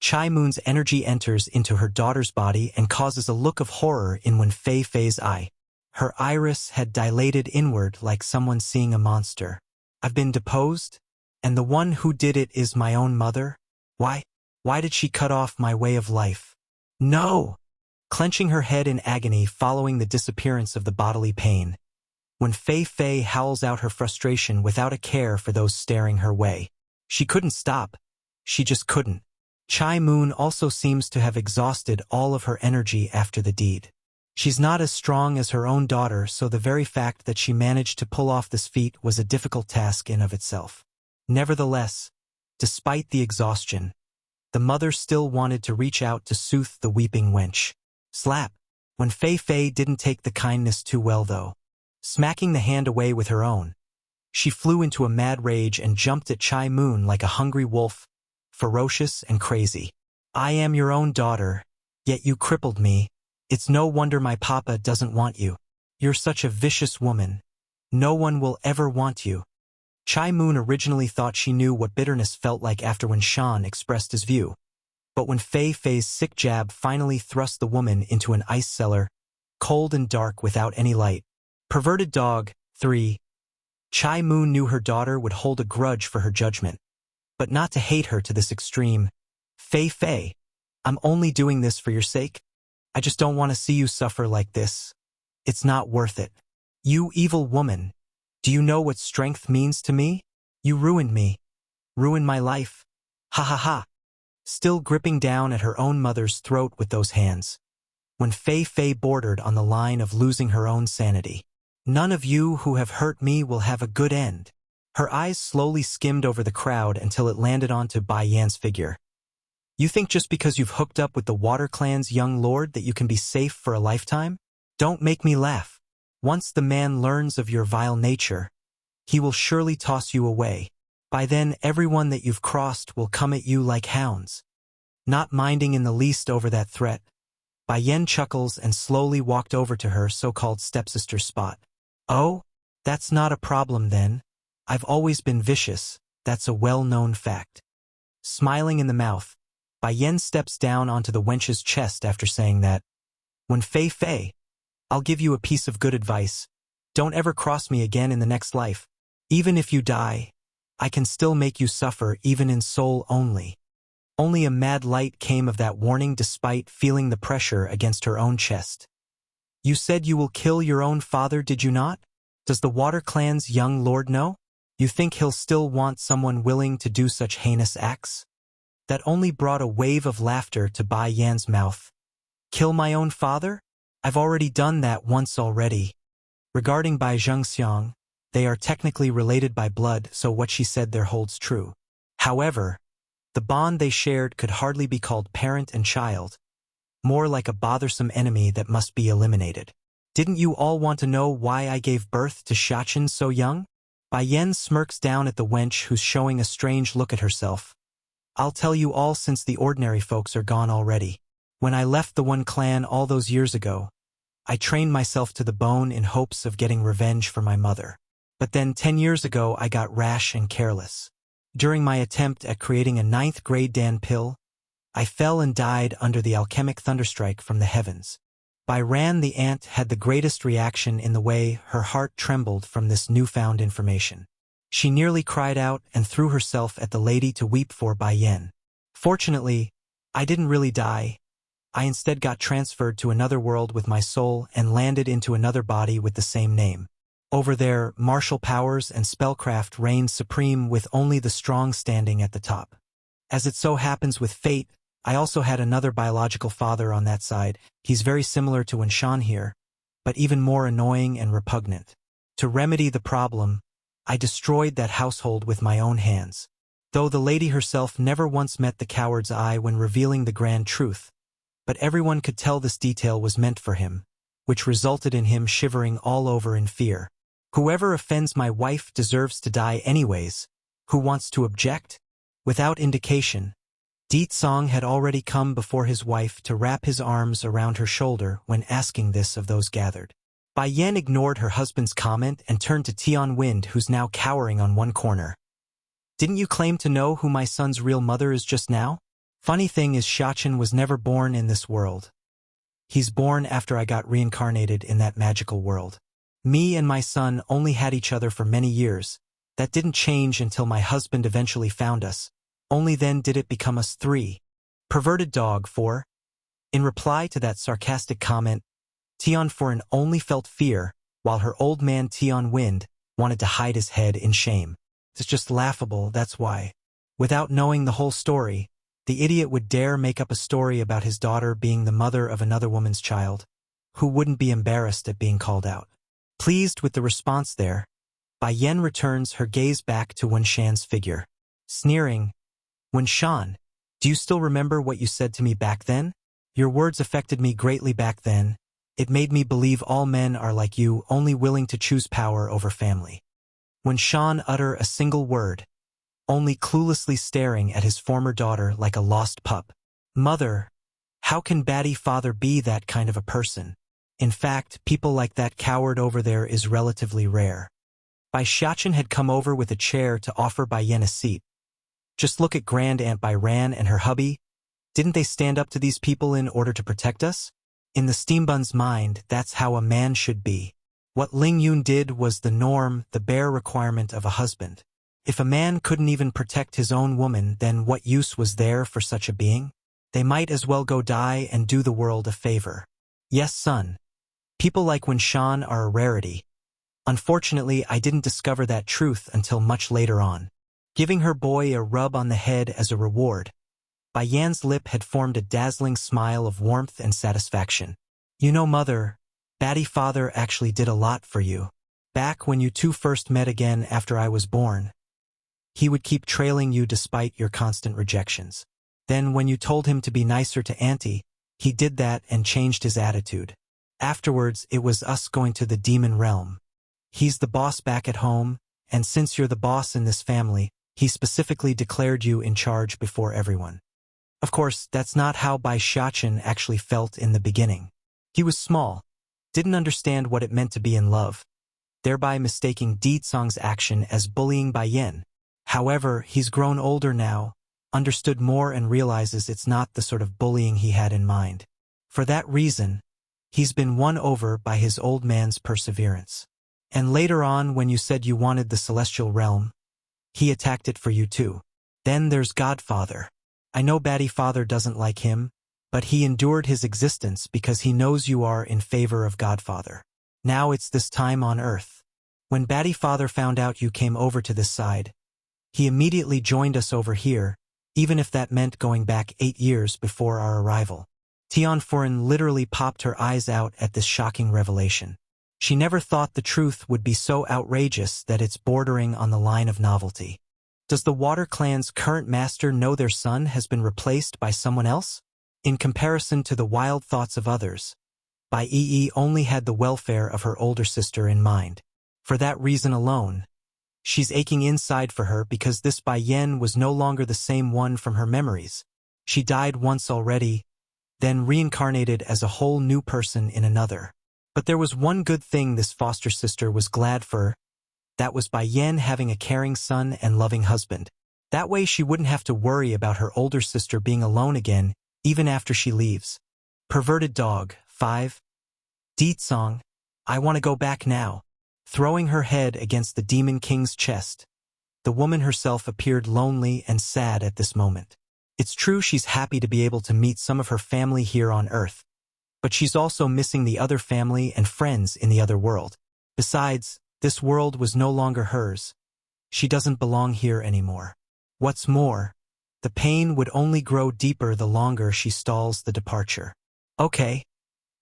Chai Moon's energy enters into her daughter's body and causes a look of horror in Fei's eye. Her iris had dilated inward like someone seeing a monster. I've been deposed? And the one who did it is my own mother? Why did she cut off my way of life? No! Clenching her head in agony following the disappearance of the bodily pain, when Fei howls out her frustration without a care for those staring her way. She couldn't stop. She just couldn't. Chai Moon also seems to have exhausted all of her energy after the deed. She's not as strong as her own daughter, so the very fact that she managed to pull off this feat was a difficult task in of itself. Nevertheless, despite the exhaustion, the mother still wanted to reach out to soothe the weeping wench. Slap. When Fei didn't take the kindness too well though. Smacking the hand away with her own, she flew into a mad rage and jumped at Chai Moon like a hungry wolf, ferocious and crazy. I am your own daughter, yet you crippled me. It's no wonder my papa doesn't want you. You're such a vicious woman. No one will ever want you. Chai Moon originally thought she knew what bitterness felt like after Winshan expressed his view. But when Fei's sick jab finally thrust the woman into an ice cellar, cold and dark without any light. Perverted dog, 3. Chai Moon knew her daughter would hold a grudge for her judgment, but not to hate her to this extreme. Fei, I'm only doing this for your sake. I just don't want to see you suffer like this. It's not worth it. You evil woman. Do you know what strength means to me? You ruined me. Ruined my life. Ha ha ha. Still gripping down at her own mother's throat with those hands. When Fei bordered on the line of losing her own sanity. None of you who have hurt me will have a good end. Her eyes slowly skimmed over the crowd until it landed onto Bai Yan's figure. You think just because you've hooked up with the Water Clan's young lord that you can be safe for a lifetime? Don't make me laugh. Once the man learns of your vile nature, he will surely toss you away. By then everyone that you've crossed will come at you like hounds. Not minding in the least over that threat, Bai Yen chuckles and slowly walked over to her so-called stepsister's spot. Oh, that's not a problem then. I've always been vicious, that's a well-known fact. Smiling in the mouth, Bai Yen steps down onto the wench's chest after saying that, "When Fei, I'll give you a piece of good advice. Don't ever cross me again in the next life. Even if you die, I can still make you suffer even in soul only." Only a mad light came of that warning despite feeling the pressure against her own chest. "You said you will kill your own father, did you not? Does the Water Clan's young lord know? You think he'll still want someone willing to do such heinous acts?" That only brought a wave of laughter to Bai Yan's mouth. "Kill my own father? I've already done that once already." Regarding Bai Zhengxiang, they are technically related by blood, so what she said there holds true. However, the bond they shared could hardly be called parent and child, more like a bothersome enemy that must be eliminated. "Didn't you all want to know why I gave birth to Xiachen so young?" Bai Yen smirks down at the wench who's showing a strange look at herself. "I'll tell you all since the ordinary folks are gone already. When I left the one clan all those years ago, I trained myself to the bone in hopes of getting revenge for my mother. But then 10 years ago I got rash and careless. During my attempt at creating a 9th grade Dan pill, I fell and died under the alchemic thunderstrike from the heavens. Bai Ran the ant had the greatest reaction in the way her heart trembled from this newfound information. She nearly cried out and threw herself at the lady to weep for Bai Yen. Fortunately, I didn't really die. I instead got transferred to another world with my soul and landed into another body with the same name. Over there, martial powers and spellcraft reigned supreme with only the strong standing at the top. As it so happens with fate, I also had another biological father on that side. He's very similar to Wenshan here, but even more annoying and repugnant. To remedy the problem, I destroyed that household with my own hands. Though the lady herself never once met the coward's eye when revealing the grand truth, but everyone could tell this detail was meant for him, which resulted in him shivering all over in fear. Whoever offends my wife deserves to die anyways. Who wants to object? Without indication, Deet Song had already come before his wife to wrap his arms around her shoulder when asking this of those gathered. Bai Yen ignored her husband's comment and turned to Tian Wind, who's now cowering on one corner. "Didn't you claim to know who my son's real mother is just now? Funny thing is Xiachen was never born in this world. He's born after I got reincarnated in that magical world. Me and my son only had each other for many years. That didn't change until my husband eventually found us. Only then did it become us three. Perverted dog for." In reply to that sarcastic comment, Tian Foran only felt fear, while her old man Tian Wind wanted to hide his head in shame. It's just laughable, that's why. Without knowing the whole story, the idiot would dare make up a story about his daughter being the mother of another woman's child. Who wouldn't be embarrassed at being called out? Pleased with the response there, Bai Yen returns her gaze back to Wenshan's figure. Sneering, "Wenshan, do you still remember what you said to me back then? Your words affected me greatly back then. It made me believe all men are like you, only willing to choose power over family." Wenshan utter a single word, only cluelessly staring at his former daughter like a lost pup. "Mother, how can Batty father be that kind of a person? In fact, people like that coward over there is relatively rare." Bai Xiachen had come over with a chair to offer Bai Yen a seat. "Just look at Grand Aunt Bai Ran and her hubby. Didn't they stand up to these people in order to protect us? In the Steambun's mind, that's how a man should be. What Ling Yun did was the norm, the bare requirement of a husband. If a man couldn't even protect his own woman, then what use was there for such a being? They might as well go die and do the world a favor. Yes, son. People like Wenshan are a rarity. Unfortunately, I didn't discover that truth until much later on." Giving her boy a rub on the head as a reward, Bai Yan's lip had formed a dazzling smile of warmth and satisfaction. "You know, mother, Batty father actually did a lot for you. Back when you two first met again after I was born, he would keep trailing you despite your constant rejections. Then when you told him to be nicer to Auntie, he did that and changed his attitude. Afterwards, it was us going to the demon realm. He's the boss back at home, and since you're the boss in this family, he specifically declared you in charge before everyone. Of course, that's not how Bai Xiachen actually felt in the beginning. He was small, didn't understand what it meant to be in love, thereby mistaking Di Tsong's action as bullying Bai Yan. However, he's grown older now, understood more and realizes it's not the sort of bullying he had in mind. For that reason, he's been won over by his old man's perseverance. And later on, when you said you wanted the celestial realm, he attacked it for you too. Then there's Godfather. I know Batty Father doesn't like him, but he endured his existence because he knows you are in favor of Godfather. Now it's this time on Earth. When Batty Father found out you came over to this side, he immediately joined us over here, even if that meant going back 8 years before our arrival. Tian Furen literally popped her eyes out at this shocking revelation. She never thought the truth would be so outrageous that it's bordering on the line of novelty. Does the Water Clan's current master know their son has been replaced by someone else? In comparison to the wild thoughts of others, Bai Yi only had the welfare of her older sister in mind. For that reason alone, she's aching inside for her because this Bai Yan was no longer the same one from her memories. She died once already, then reincarnated as a whole new person in another. But there was one good thing this foster sister was glad for. That was Bai Yan having a caring son and loving husband. That way she wouldn't have to worry about her older sister being alone again, even after she leaves. Perverted Dog, 5. Di Tsong, I want to go back now. Throwing her head against the Demon King's chest, the woman herself appeared lonely and sad at this moment. It's true she's happy to be able to meet some of her family here on Earth, but she's also missing the other family and friends in the other world. Besides, this world was no longer hers. She doesn't belong here anymore. What's more, the pain would only grow deeper the longer she stalls the departure. Okay,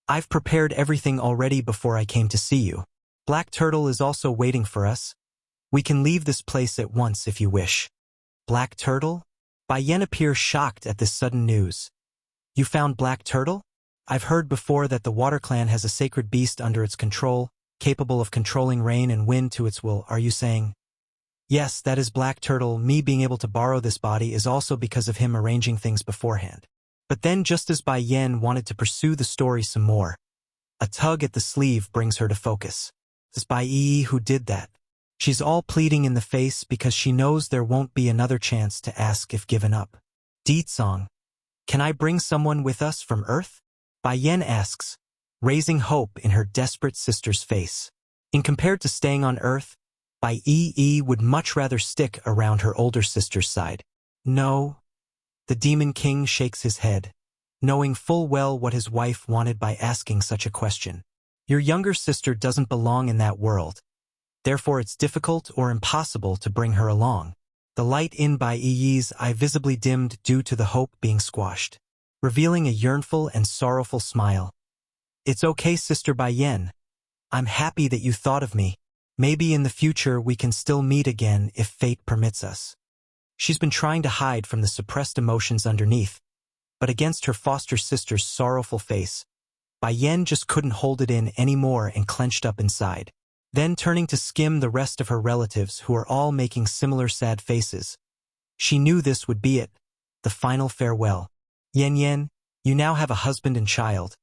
I've prepared everything already before I came to see you. Black Turtle is also waiting for us. We can leave this place at once if you wish. Black Turtle? Bai Yan appears shocked at this sudden news. You found Black Turtle? I've heard before that the Water Clan has a sacred beast under its control, capable of controlling rain and wind to its will. Are you saying? Yes, that is Black Turtle. Me being able to borrow this body is also because of him arranging things beforehand. But then just as Bai Yan wanted to pursue the story some more, a tug at the sleeve brings her to focus. It's Bai Yi who did that. She's all pleading in the face because she knows there won't be another chance to ask if given up. Di Tsong, can I bring someone with us from Earth? Bai Yan asks, raising hope in her desperate sister's face. In compared to staying on Earth, Bai Yi would much rather stick around her older sister's side. No. The Demon King shakes his head, knowing full well what his wife wanted by asking such a question. Your younger sister doesn't belong in that world. Therefore it's difficult or impossible to bring her along. The light in Bai Yi's eye visibly dimmed due to the hope being squashed, revealing a yearnful and sorrowful smile. It's okay, Sister Bai Yan. I'm happy that you thought of me. Maybe in the future we can still meet again if fate permits us. She's been trying to hide from the suppressed emotions underneath, but against her foster sister's sorrowful face, Bai Yan just couldn't hold it in anymore and clenched up inside. Then turning to skim the rest of her relatives who are all making similar sad faces, she knew this would be it, the final farewell. Yan, you now have a husband and child.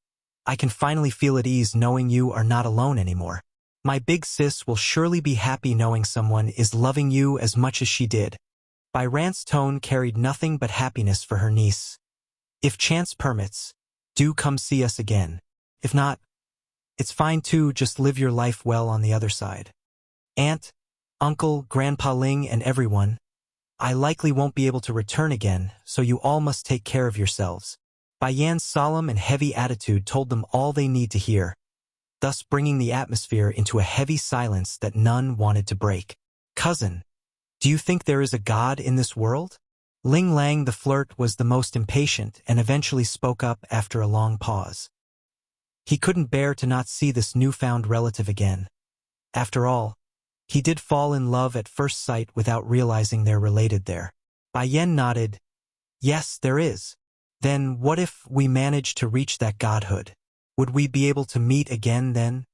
I can finally feel at ease knowing you are not alone anymore. My big sis will surely be happy knowing someone is loving you as much as she did. Bai Rant's tone carried nothing but happiness for her niece. If chance permits, do come see us again. If not, it's fine too, just live your life well on the other side. Aunt, Uncle, Grandpa Ling and everyone, I likely won't be able to return again, so you all must take care of yourselves. Bai Yan's solemn and heavy attitude told them all they need to hear, thus bringing the atmosphere into a heavy silence that none wanted to break. Cousin, do you think there is a God in this world? Ling Lang the flirt was the most impatient and eventually spoke up after a long pause. He couldn't bear to not see this newfound relative again. After all, he did fall in love at first sight without realizing they're related there. Bai Yan nodded. Yes, there is. Then what if we manage to reach that godhood? Would we be able to meet again then?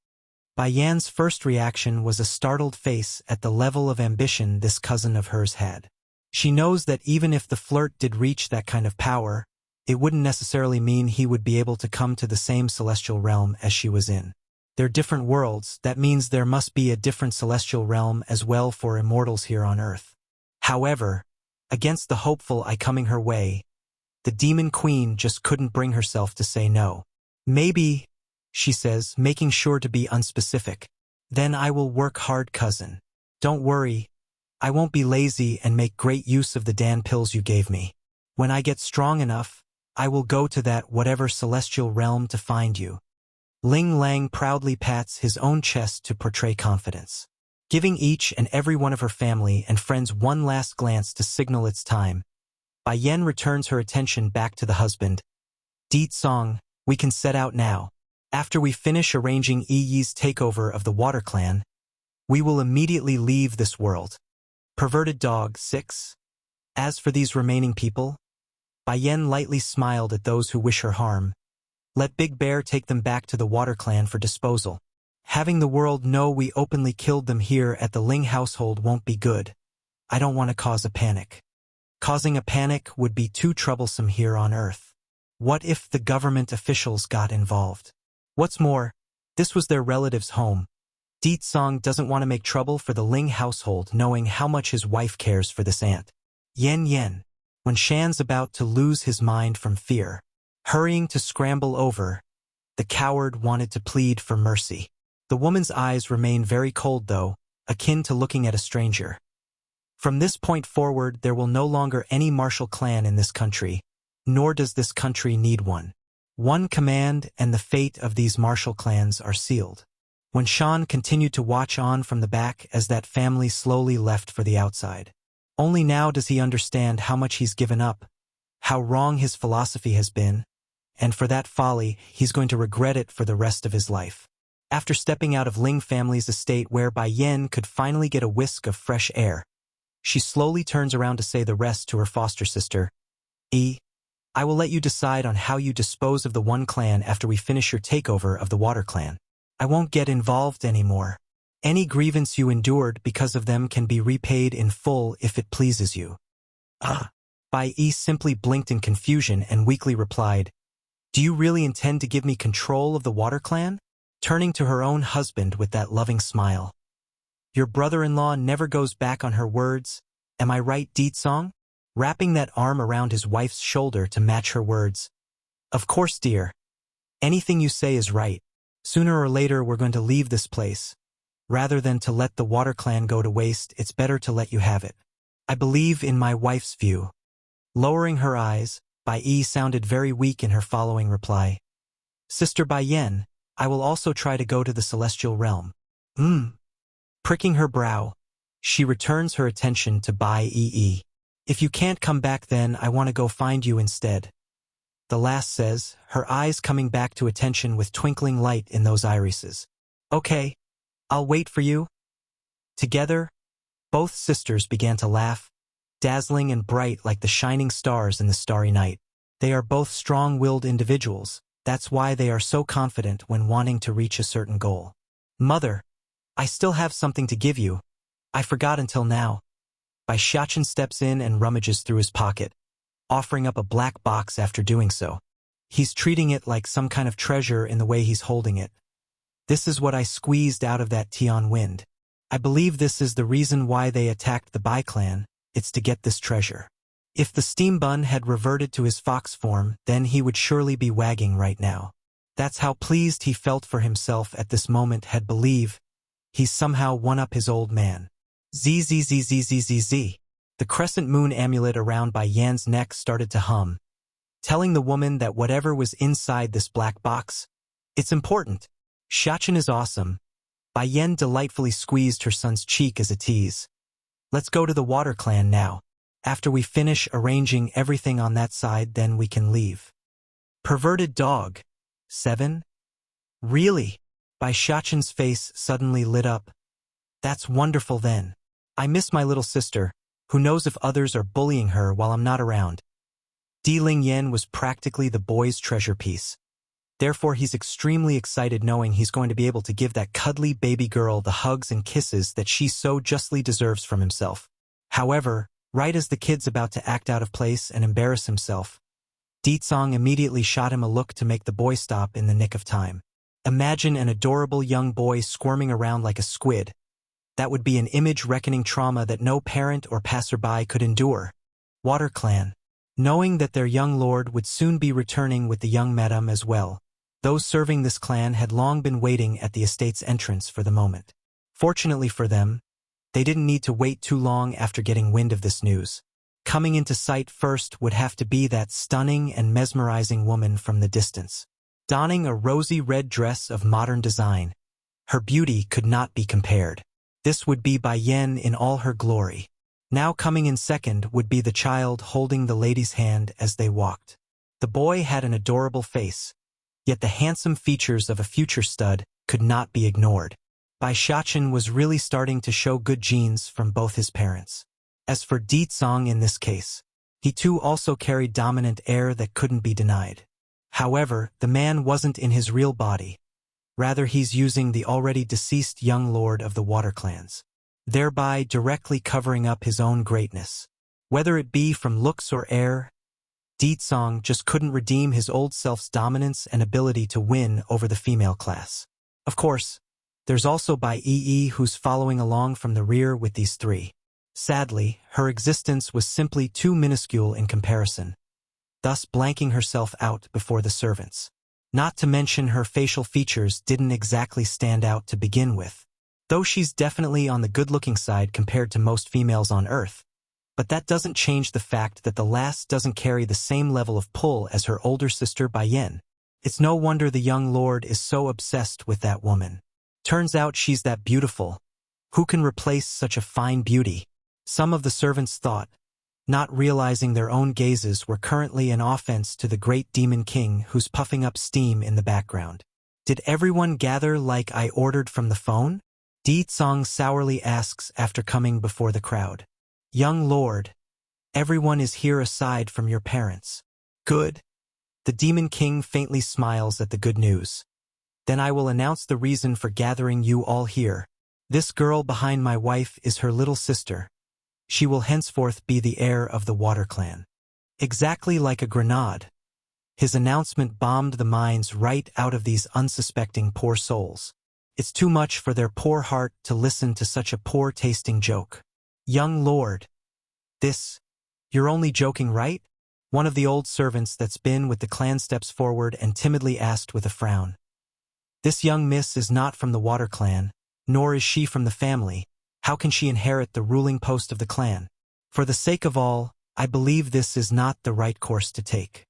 Bai Yan's first reaction was a startled face at the level of ambition this cousin of hers had. She knows that even if the flirt did reach that kind of power, it wouldn't necessarily mean he would be able to come to the same celestial realm as she was in. They're different worlds, that means there must be a different celestial realm as well for immortals here on Earth. However, against the hopeful eye coming her way, the demon queen just couldn't bring herself to say no. Maybe, she says, making sure to be unspecific. Then I will work hard, cousin. Don't worry, I won't be lazy and make great use of the Dan pills you gave me. When I get strong enough, I will go to that whatever celestial realm to find you. Ling Lang proudly pats his own chest to portray confidence. Giving each and every one of her family and friends one last glance to signal it's time, Bai Yen returns her attention back to the husband. Deet Song, we can set out now. After we finish arranging Yi Yi's takeover of the Water Clan, we will immediately leave this world. Perverted dog 6. As for these remaining people, Bai Yen lightly smiled at those who wish her harm. Let Big Bear take them back to the Water Clan for disposal. Having the world know we openly killed them here at the Ling household won't be good. I don't want to cause a panic. Causing a panic would be too troublesome here on Earth. What if the government officials got involved? What's more, this was their relative's home. Deet Song doesn't want to make trouble for the Ling household knowing how much his wife cares for this aunt. Yen, when Shan's about to lose his mind from fear, hurrying to scramble over, the coward wanted to plead for mercy. The woman's eyes remain very cold though, akin to looking at a stranger. From this point forward there will no longer any martial clan in this country, nor does this country need one. One command and the fate of these martial clans are sealed. When Shan continued to watch on from the back as that family slowly left for the outside. Only now does he understand how much he's given up, how wrong his philosophy has been, and for that folly he's going to regret it for the rest of his life. After stepping out of Ling family's estate where Bai Yen could finally get a whisk of fresh air, she slowly turns around to say the rest to her foster sister. I will let you decide on how you dispose of the one clan after we finish your takeover of the Water Clan. I won't get involved anymore. Any grievance you endured because of them can be repaid in full if it pleases you. Bai Yi simply blinked in confusion and weakly replied, Do you really intend to give me control of the Water Clan? Turning to her own husband with that loving smile. Your brother-in-law never goes back on her words, am I right, Deet Song? Wrapping that arm around his wife's shoulder to match her words. Of course, dear. Anything you say is right. Sooner or later we're going to leave this place. Rather than to let the Water Clan go to waste, it's better to let you have it. I believe in my wife's view. Lowering her eyes, Bai Yi sounded very weak in her following reply. Sister Bai Yen, I will also try to go to the celestial realm. Pricking her brow, she returns her attention to Bai Yi. If you can't come back then I want to go find you instead. The last says, her eyes coming back to attention with twinkling light in those irises. Okay, I'll wait for you. Together, both sisters began to laugh, dazzling and bright like the shining stars in the starry night. They are both strong-willed individuals, that's why they are so confident when wanting to reach a certain goal. Mother, I still have something to give you. I forgot until now. Bai Xiachen steps in and rummages through his pocket, offering up a black box after doing so. He's treating it like some kind of treasure in the way he's holding it. This is what I squeezed out of that Tian wind. I believe this is the reason why they attacked the Bai clan, it's to get this treasure. If the steam bun had reverted to his fox form, then he would surely be wagging right now. That's how pleased he felt for himself at this moment had believe. He's somehow won up his old man. Zzzzzzzzz. The crescent moon amulet around Bai Yan's neck started to hum, telling the woman that whatever was inside this black box, it's important. Xiachen is awesome. Bai Yan delightfully squeezed her son's cheek as a tease. Let's go to the Water Clan now. After we finish arranging everything on that side, then we can leave. Perverted dog. 7? Really? Bai Xiachen's face suddenly lit up. That's wonderful then. I miss my little sister. Who knows if others are bullying her while I'm not around. Di Ling Yen was practically the boy's treasure piece. Therefore he's extremely excited knowing he's going to be able to give that cuddly baby girl the hugs and kisses that she so justly deserves from himself. However, right as the kid's about to act out of place and embarrass himself, Ditsong immediately shot him a look to make the boy stop in the nick of time. Imagine an adorable young boy squirming around like a squid. That would be an image-reckoning trauma that no parent or passerby could endure. Water Clan. Knowing that their young lord would soon be returning with the young madam as well, those serving this clan had long been waiting at the estate's entrance for the moment. Fortunately for them, they didn't need to wait too long after getting wind of this news. Coming into sight first would have to be that stunning and mesmerizing woman from the distance. Donning a rosy red dress of modern design, her beauty could not be compared. This would be Bai Yen in all her glory. Now coming in second would be the child holding the lady's hand as they walked. The boy had an adorable face, yet the handsome features of a future stud could not be ignored. Bai Shachen was really starting to show good genes from both his parents. As for Ditsong in this case, he too also carried dominant air that couldn't be denied. However, the man wasn't in his real body. Rather, he's using the already deceased young lord of the Water Clans, thereby directly covering up his own greatness. Whether it be from looks or air, Ditsong just couldn't redeem his old self's dominance and ability to win over the female class. Of course, there's also Bai Yi who's following along from the rear with these three. Sadly, her existence was simply too minuscule in comparison, thus blanking herself out before the servants. Not to mention her facial features didn't exactly stand out to begin with. Though she's definitely on the good-looking side compared to most females on Earth, but that doesn't change the fact that the last doesn't carry the same level of pull as her older sister Bai Yen. It's no wonder the young lord is so obsessed with that woman. Turns out she's that beautiful. Who can replace such a fine beauty? Some of the servants thought, not realizing their own gazes were currently an offense to the great demon king who's puffing up steam in the background. Did everyone gather like I ordered from the phone? Ditsong sourly asks after coming before the crowd. Young lord, everyone is here aside from your parents. Good. The demon king faintly smiles at the good news. Then I will announce the reason for gathering you all here. This girl behind my wife is her little sister. She will henceforth be the heir of the Water Clan. Exactly like a grenade. His announcement bombed the minds right out of these unsuspecting poor souls. It's too much for their poor heart to listen to such a poor-tasting joke. Young lord. You're only joking, right? One of the old servants that's been with the clan steps forward and timidly asked with a frown. This young miss is not from the Water Clan, nor is she from the family. How can she inherit the ruling post of the clan? For the sake of all, I believe this is not the right course to take.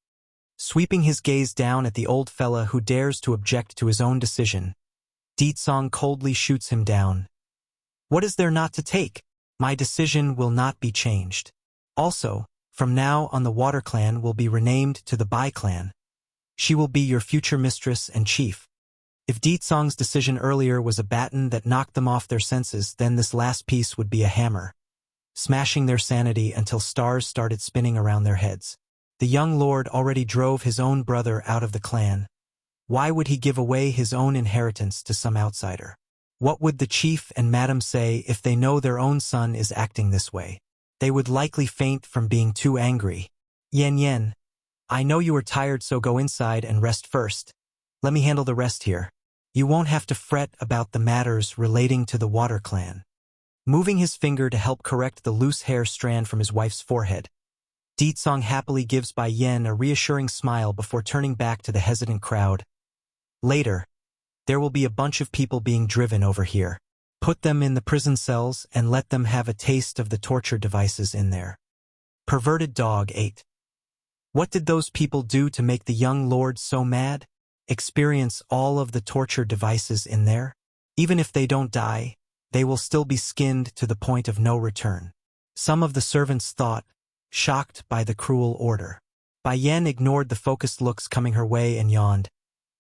Sweeping his gaze down at the old fella who dares to object to his own decision, Ditsong coldly shoots him down. What is there not to take? My decision will not be changed. Also, from now on the Water Clan will be renamed to the Bai Clan. She will be your future mistress and chief. If Ditsong's decision earlier was a baton that knocked them off their senses, then this last piece would be a hammer, smashing their sanity until stars started spinning around their heads. The young lord already drove his own brother out of the clan. Why would he give away his own inheritance to some outsider? What would the chief and madam say if they know their own son is acting this way? They would likely faint from being too angry. Yen, I know you are tired, so go inside and rest first. Let me handle the rest here. You won't have to fret about the matters relating to the Water Clan. Moving his finger to help correct the loose hair strand from his wife's forehead, Ditsong happily gives Bai Yen a reassuring smile before turning back to the hesitant crowd. Later, there will be a bunch of people being driven over here. Put them in the prison cells and let them have a taste of the torture devices in there. Perverted dog 8. What did those people do to make the young lord so mad? Experience all of the torture devices in there? Even if they don't die, they will still be skinned to the point of no return. Some of the servants thought, shocked by the cruel order. Bai Yen ignored the focused looks coming her way and yawned.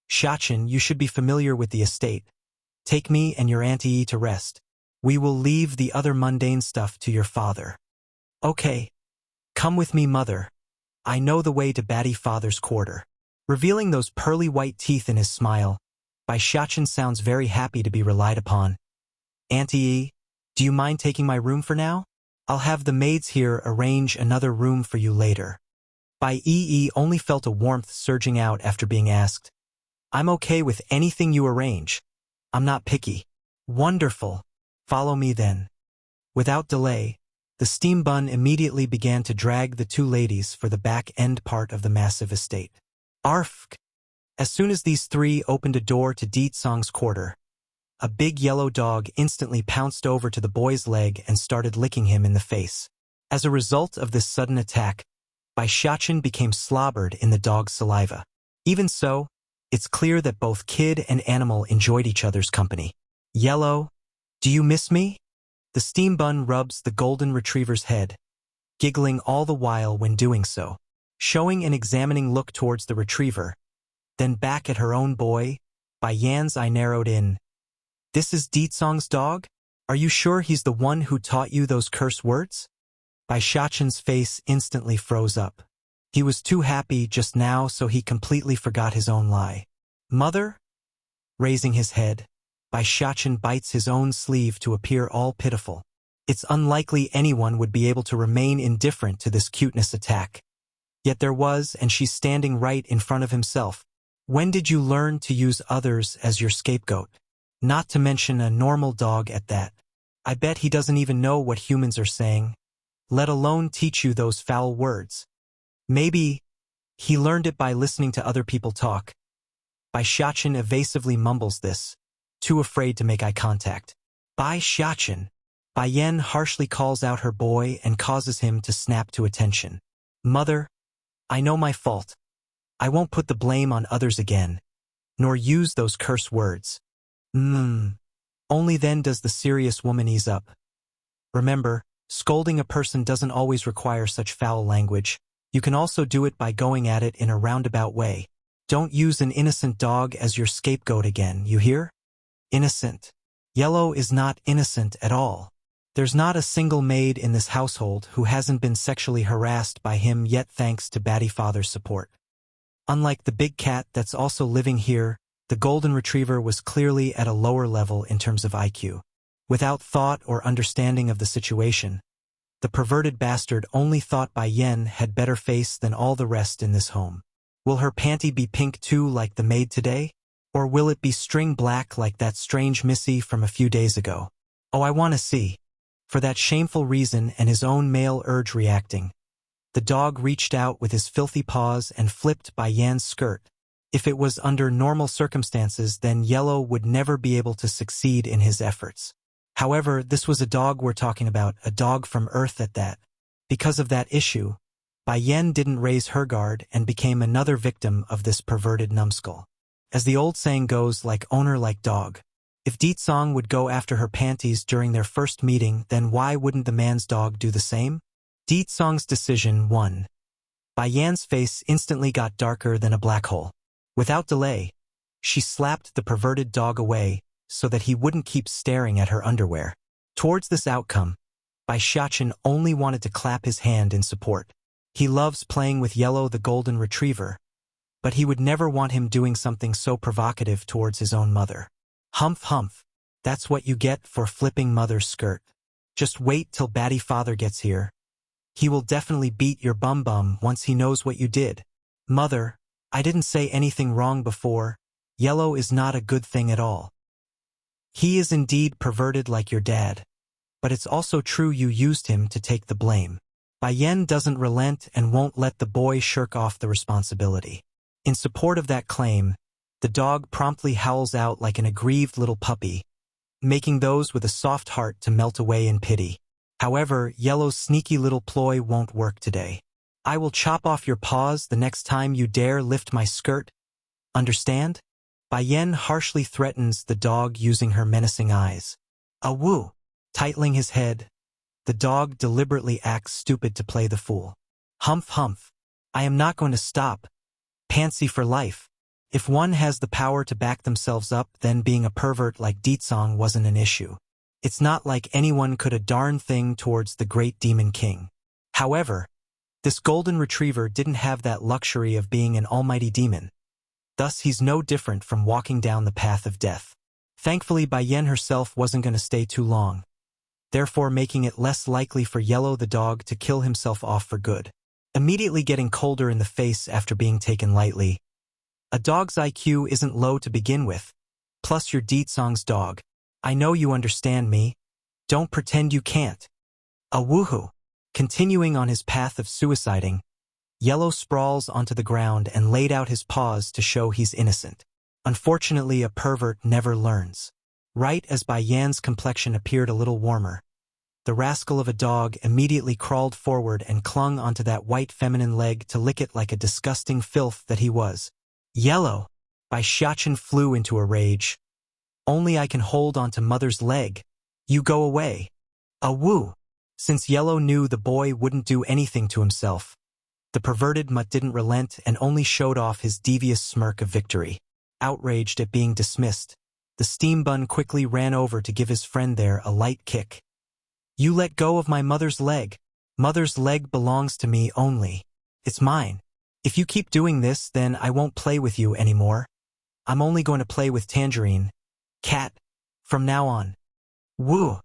Shachen, you should be familiar with the estate. Take me and your auntie to rest. We will leave the other mundane stuff to your father. Okay. Come with me, mother. I know the way to Batty Father's quarter. Revealing those pearly white teeth in his smile, Bai Shachen sounds very happy to be relied upon. Auntie, do you mind taking my room for now? I'll have the maids here arrange another room for you later. Bai Yi only felt a warmth surging out after being asked. I'm okay with anything you arrange. I'm not picky. Wonderful. Follow me then. Without delay, the steam bun immediately began to drag the two ladies for the back-end part of the massive estate. Arfk! As soon as these three opened a door to Deet Song's quarter, a big yellow dog instantly pounced over to the boy's leg and started licking him in the face. As a result of this sudden attack, Bai Xiaqin became slobbered in the dog's saliva. Even so, it's clear that both kid and animal enjoyed each other's company. Yellow, do you miss me? The steam bun rubs the golden retriever's head, giggling all the while when doing so, showing an examining look towards the retriever, then back at her own boy. By Yan's eye narrowed in. This is Deet Song's dog? Are you sure he's the one who taught you those curse words? Bai Xiaqin's face instantly froze up. He was too happy just now, so he completely forgot his own lie. Mother? Raising his head, Bai Xiaqin bites his own sleeve to appear all pitiful. It's unlikely anyone would be able to remain indifferent to this cuteness attack. Yet there was, and she's standing right in front of himself. When did you learn to use others as your scapegoat? Not to mention a normal dog at that. I bet he doesn't even know what humans are saying, let alone teach you those foul words. Maybe he learned it by listening to other people talk. Bai Xiaqin evasively mumbles this, too afraid to make eye contact. Bai Xiaqin. Bai Yan harshly calls out her boy and causes him to snap to attention. Mother, I know my fault. I won't put the blame on others again, nor use those curse words. Only then does the serious woman ease up. Remember, scolding a person doesn't always require such foul language. You can also do it by going at it in a roundabout way. Don't use an innocent dog as your scapegoat again, you hear? Innocent. Yellow is not innocent at all. There's not a single maid in this household who hasn't been sexually harassed by him yet, thanks to Batty Father's support. Unlike the big cat that's also living here, the golden retriever was clearly at a lower level in terms of IQ. Without thought or understanding of the situation, the perverted bastard only thought Bai Yan had better face than all the rest in this home. Will her panty be pink too like the maid today? Or will it be string black like that strange Missy from a few days ago? Oh, I want to see. For that shameful reason and his own male urge reacting, the dog reached out with his filthy paws and flipped Bai Yan's skirt. If it was under normal circumstances, then Yellow would never be able to succeed in his efforts. However, this was a dog we're talking about, a dog from Earth at that. Because of that issue, Bai Yan didn't raise her guard and became another victim of this perverted numbskull. As the old saying goes, like owner like dog. If Deet Song would go after her panties during their first meeting, then why wouldn't the man's dog do the same? Deet Song's decision won. Bai Yan's face instantly got darker than a black hole. Without delay, she slapped the perverted dog away so that he wouldn't keep staring at her underwear. Towards this outcome, Bai Xiaqin only wanted to clap his hand in support. He loves playing with Yellow the golden retriever, but he would never want him doing something so provocative towards his own mother. Humph humph, that's what you get for flipping mother's skirt. Just wait till Batty Father gets here. He will definitely beat your bum once he knows what you did. Mother, I didn't say anything wrong before. Yellow is not a good thing at all. He is indeed perverted like your dad, but it's also true you used him to take the blame. Bai Yan doesn't relent and won't let the boy shirk off the responsibility. In support of that claim, the dog promptly howls out like an aggrieved little puppy, making those with a soft heart to melt away in pity. However, Yellow's sneaky little ploy won't work today. I will chop off your paws the next time you dare lift my skirt. Understand? Bai Yan harshly threatens the dog using her menacing eyes. Awoo! Tightening his head, the dog deliberately acts stupid to play the fool. Humph humph. I am not going to stop. Pantsy for life. If one has the power to back themselves up, then being a pervert like Deet Song wasn't an issue. It's not like anyone could a darn thing towards the great demon king. However, this golden retriever didn't have that luxury of being an almighty demon. Thus he's no different from walking down the path of death. Thankfully, Bai Yan herself wasn't going to stay too long, therefore making it less likely for Yellow the dog to kill himself off for good. immediately getting colder in the face after being taken lightly. A dog's IQ isn't low to begin with. Plus you're Deetsong's dog. I know you understand me. Don't pretend you can't. A woohoo. Continuing on his path of suiciding, Yellow sprawls onto the ground and laid out his paws to show he's innocent. Unfortunately, a pervert never learns. Right as Bai Yan's complexion appeared a little warmer, the rascal of a dog immediately crawled forward and clung onto that white feminine leg to lick it like a disgusting filth that he was. Yellow! Bai Xiachen flew into a rage. Only I can hold onto mother's leg. You go away. A woo! Since Yellow knew the boy wouldn't do anything to himself, the perverted mutt didn't relent and only showed off his devious smirk of victory. Outraged at being dismissed, the steam bun quickly ran over to give his friend there a light kick. You let go of my mother's leg. Mother's leg belongs to me only. It's mine. If you keep doing this, then I won't play with you anymore. I'm only going to play with Tangerine. Cat. From now on. Woo!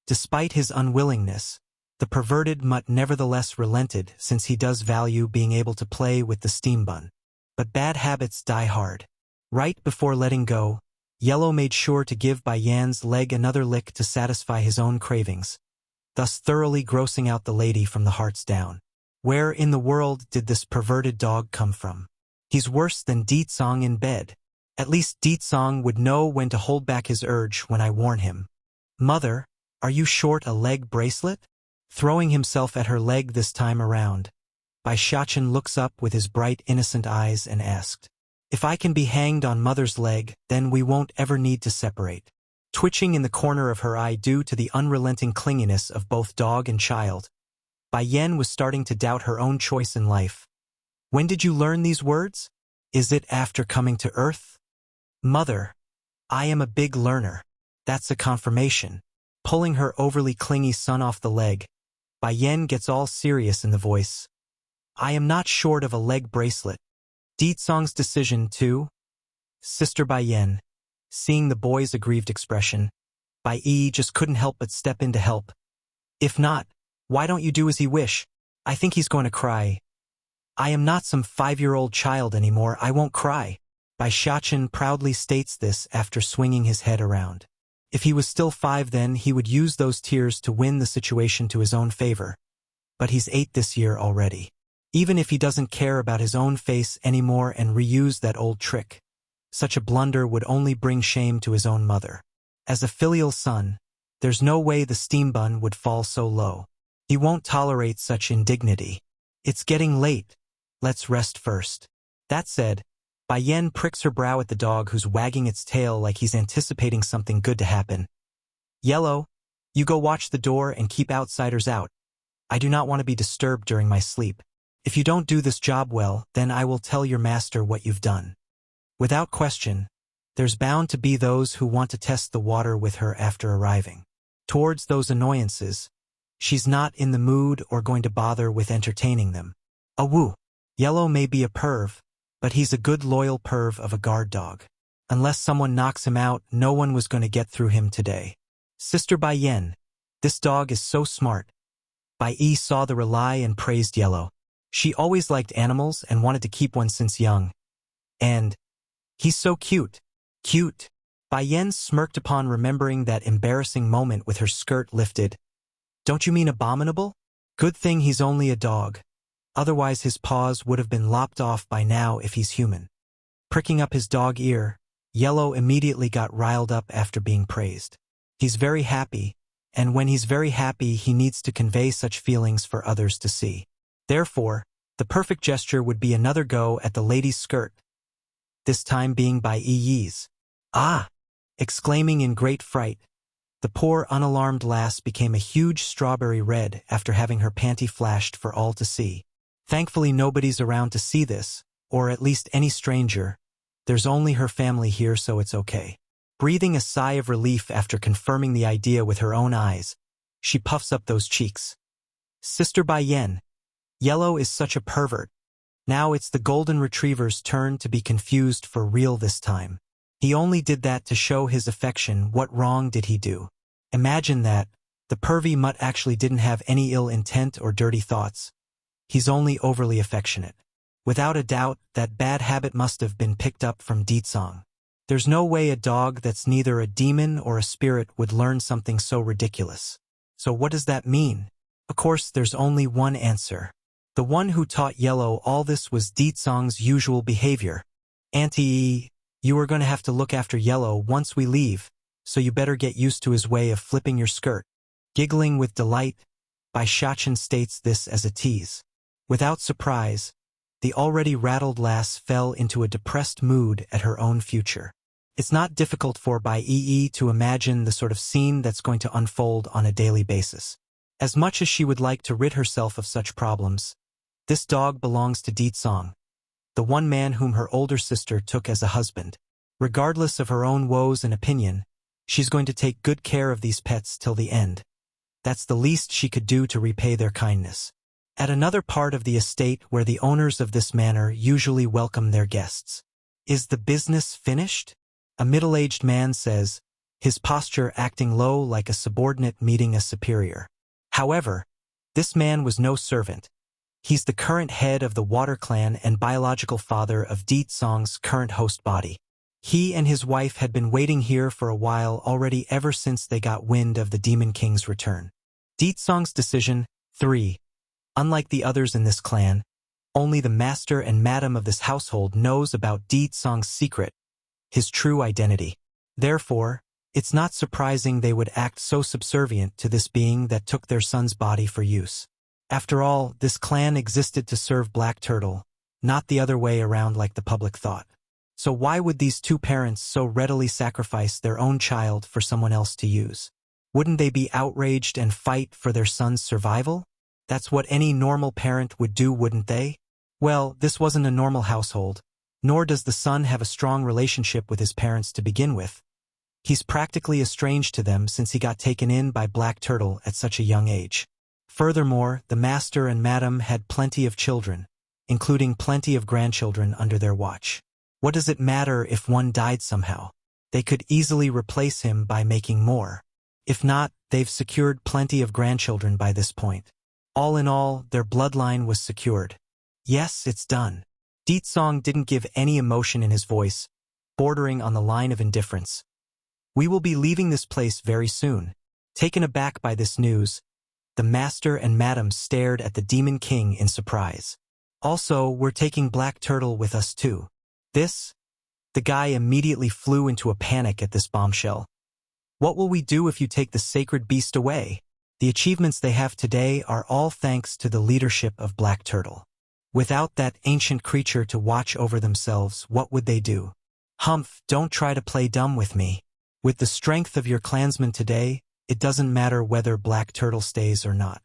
Despite his unwillingness, the perverted mutt nevertheless relented since he does value being able to play with the steam bun. But bad habits die hard. Right before letting go, Yellow made sure to give Bai Yan's leg another lick to satisfy his own cravings, thus thoroughly grossing out the lady from the hearts down. Where in the world did this perverted dog come from? He's worse than Deetsong in bed. At least Deetsong would know when to hold back his urge when I warn him. Mother, are you short a leg bracelet? Throwing himself at her leg this time around, Bai Xiachen looks up with his bright innocent eyes and asked, if I can be hanged on mother's leg, then we won't ever need to separate. Twitching in the corner of her eye due to the unrelenting clinginess of both dog and child, Bai Yan was starting to doubt her own choice in life. When did you learn these words? Is it after coming to Earth? Mother, I am a big learner. That's a confirmation. Pulling her overly clingy son off the leg, Bai Yan gets all serious in the voice. I am not short of a leg bracelet. Deetsong's decision too? Sister Bai Yan, seeing the boy's aggrieved expression, Bai Yi just couldn't help but step in to help. If not, why don't you do as he wish? I think he's going to cry. I am not some 5-year-old child anymore, I won't cry. Bai Xiachen proudly states this after swinging his head around. If he was still 5 then he would use those tears to win the situation to his own favor. But he's 8 this year already. Even if he doesn't care about his own face anymore and reuse that old trick, such a blunder would only bring shame to his own mother. As a filial son, there's no way the steam bun would fall so low. He won't tolerate such indignity. It's getting late. Let's rest first. That said, Bai Yan pricks her brow at the dog who's wagging its tail like he's anticipating something good to happen. Yellow, you go watch the door and keep outsiders out. I do not want to be disturbed during my sleep. If you don't do this job well, then I will tell your master what you've done. Without question, there's bound to be those who want to test the water with her after arriving. Towards those annoyances, she's not in the mood or going to bother with entertaining them. Woo! Yellow may be a perv, but he's a good loyal perv of a guard dog. Unless someone knocks him out, no one was going to get through him today. Sister Bai Yan, this dog is so smart. Bai Yi saw the rely and praised Yellow. She always liked animals and wanted to keep one since young. And he's so cute. Cute. Bai Yan smirked upon remembering that embarrassing moment with her skirt lifted. Don't you mean abominable? Good thing he's only a dog. Otherwise his paws would have been lopped off by now if he's human. Pricking up his dog ear, Yellow immediately got riled up after being praised. He's very happy, and when he's very happy he needs to convey such feelings for others to see. Therefore, the perfect gesture would be another go at the lady's skirt, this time being by Yi's. Ah! Exclaiming in great fright, the poor unalarmed lass became a huge strawberry red after having her panty flashed for all to see. Thankfully nobody's around to see this, or at least any stranger. There's only her family here, so it's okay. Breathing a sigh of relief after confirming the idea with her own eyes, she puffs up those cheeks. Sister Bai Yan, Yellow is such a pervert. Now it's the golden retriever's turn to be confused for real this time. He only did that to show his affection. What wrong did he do? Imagine that. The pervy mutt actually didn't have any ill intent or dirty thoughts. he's only overly affectionate. Without a doubt, that bad habit must have been picked up from Ditsong. There's no way a dog that's neither a demon or a spirit would learn something so ridiculous. So what does that mean? Of course, there's only one answer. The one who taught Yellow all this was Ditsong's usual behavior. Auntie, you are going to have to look after Yellow once we leave, so you better get used to his way of flipping your skirt. Giggling with delight, Bai Shachan states this as a tease. Without surprise, the already rattled lass fell into a depressed mood at her own future. It's not difficult for Bai Yi to imagine the sort of scene that's going to unfold on a daily basis. As much as she would like to rid herself of such problems, this dog belongs to Ditsong, the one man whom her older sister took as a husband. Regardless of her own woes and opinion, she's going to take good care of these pets till the end. That's the least she could do to repay their kindness. At another part of the estate where the owners of this manor usually welcome their guests. Is the business finished? A middle-aged man says, his posture acting low like a subordinate meeting a superior. However, this man was no servant. He's the current head of the Water Clan and biological father of Ditsong's current host body. He and his wife had been waiting here for a while already ever since they got wind of the Demon King's return. Ditsong's decision, 3. Unlike the others in this clan, only the master and madam of this household knows about Ditsong's secret, his true identity. Therefore, it's not surprising they would act so subservient to this being that took their son's body for use. After all, this clan existed to serve Black Turtle, not the other way around like the public thought. So why would these two parents so readily sacrifice their own child for someone else to use? Wouldn't they be outraged and fight for their son's survival? That's what any normal parent would do, wouldn't they? Well, this wasn't a normal household, nor does the son have a strong relationship with his parents to begin with. He's practically estranged to them since he got taken in by Black Turtle at such a young age. Furthermore, the master and madam had plenty of children, including plenty of grandchildren under their watch. What does it matter if one died somehow? They could easily replace him by making more. If not, they've secured plenty of grandchildren by this point. All in all, their bloodline was secured. Yes, it's done. Ditsong didn't give any emotion in his voice, bordering on the line of indifference. We will be leaving this place very soon. Taken aback by this news, the master and madam stared at the Demon King in surprise. Also, we're taking Black Turtle with us too. This? The guy immediately flew into a panic at this bombshell. What will we do if you take the sacred beast away? The achievements they have today are all thanks to the leadership of Black Turtle. Without that ancient creature to watch over themselves, what would they do? Humph, don't try to play dumb with me. With the strength of your clansmen today, it doesn't matter whether Black Turtle stays or not.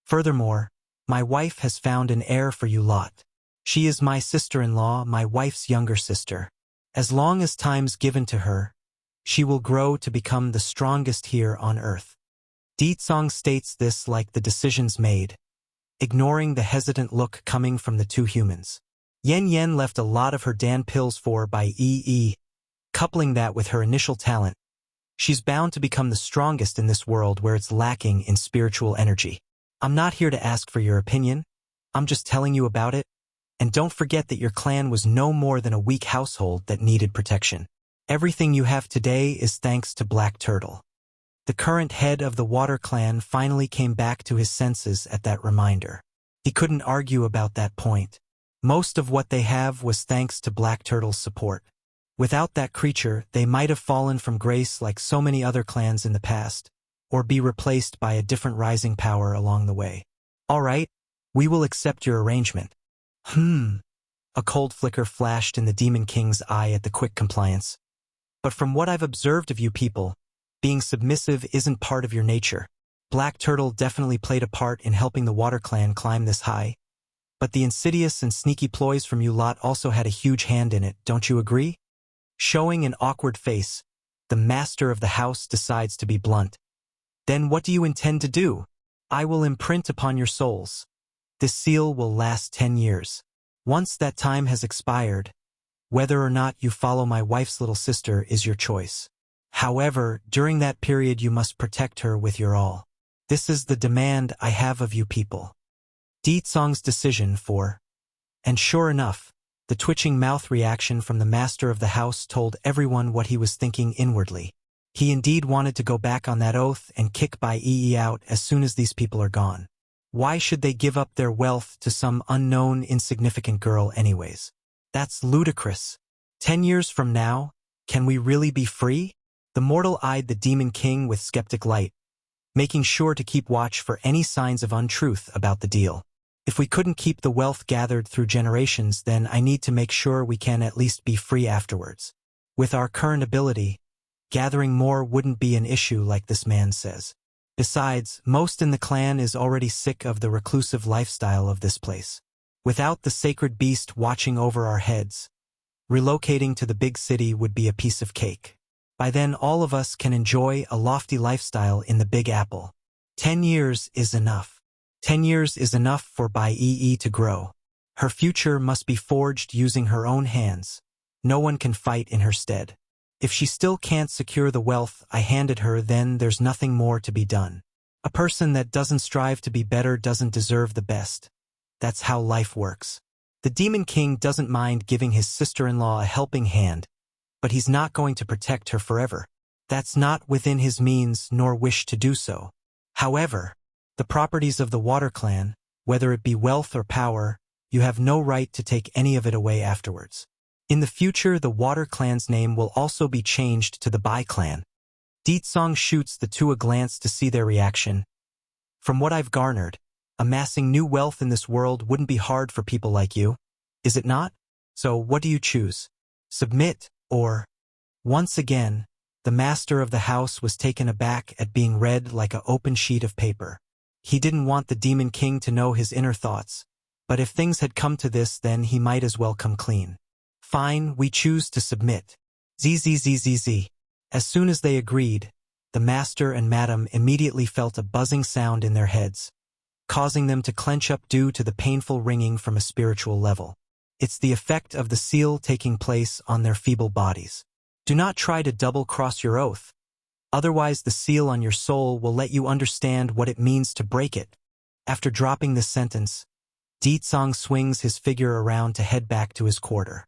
Furthermore, my wife has found an heir for you lot. She is my sister-in-law, my wife's younger sister. As long as time's given to her, she will grow to become the strongest here on earth. Ditsong states this like the decision's made, ignoring the hesitant look coming from the two humans. Yen Yen left a lot of her Dan pills for Bai Yi. Coupling that with her initial talent, she's bound to become the strongest in this world where it's lacking in spiritual energy. I'm not here to ask for your opinion. I'm just telling you about it. And don't forget that your clan was no more than a weak household that needed protection. Everything you have today is thanks to Black Turtle. The current head of the Water Clan finally came back to his senses at that reminder. He couldn't argue about that point. Most of what they have was thanks to Black Turtle's support. Without that creature, they might have fallen from grace like so many other clans in the past, or be replaced by a different rising power along the way. All right, we will accept your arrangement. A cold flicker flashed in the Demon King's eye at the quick compliance. But from what I've observed of you people, being submissive isn't part of your nature. Black Turtle definitely played a part in helping the Water Clan climb this high, but the insidious and sneaky ploys from you lot also had a huge hand in it, don't you agree? Showing an awkward face, the master of the house decides to be blunt. Then what do you intend to do? I will imprint upon your souls. This seal will last 10 years. Once that time has expired, whether or not you follow my wife's little sister is your choice. However, during that period you must protect her with your all. This is the demand I have of you people. Song's decision for, and sure enough, the twitching mouth reaction from the master of the house told everyone what he was thinking inwardly. He indeed wanted to go back on that oath and kick Bai Yi out as soon as these people are gone. Why should they give up their wealth to some unknown, insignificant girl anyways? That's ludicrous. 10 years from now, can we really be free? The mortal eyed the demon king with skeptic light, making sure to keep watch for any signs of untruth about the deal. If we couldn't keep the wealth gathered through generations, then I need to make sure we can at least be free afterwards. With our current ability, gathering more wouldn't be an issue like this man says. Besides, most in the clan is already sick of the reclusive lifestyle of this place. Without the sacred beast watching over our heads, relocating to the big city would be a piece of cake. By then all of us can enjoy a lofty lifestyle in the Big Apple. 10 years is enough. 10 years is enough for Bai Yi to grow. Her future must be forged using her own hands. No one can fight in her stead. If she still can't secure the wealth I handed her, then there's nothing more to be done. A person that doesn't strive to be better doesn't deserve the best. That's how life works. The Demon King doesn't mind giving his sister-in-law a helping hand, but he's not going to protect her forever. That's not within his means nor wish to do so. However, the properties of the Water Clan, whether it be wealth or power, you have no right to take any of it away afterwards. In the future, the Water Clan's name will also be changed to the Bai Clan. Song shoots the two a glance to see their reaction. From what I've garnered, amassing new wealth in this world wouldn't be hard for people like you, is it not? So what do you choose? Submit, or... Once again, the master of the house was taken aback at being read like an open sheet of paper. He didn't want the Demon King to know his inner thoughts, but if things had come to this, then he might as well come clean. Fine, we choose to submit. Zzzzz. As soon as they agreed, the master and madam immediately felt a buzzing sound in their heads, causing them to clench up due to the painful ringing from a spiritual level. It's the effect of the seal taking place on their feeble bodies. Do not try to double-cross your oath. Otherwise the seal on your soul will let you understand what it means to break it. After dropping this sentence, Song swings his figure around to head back to his quarter.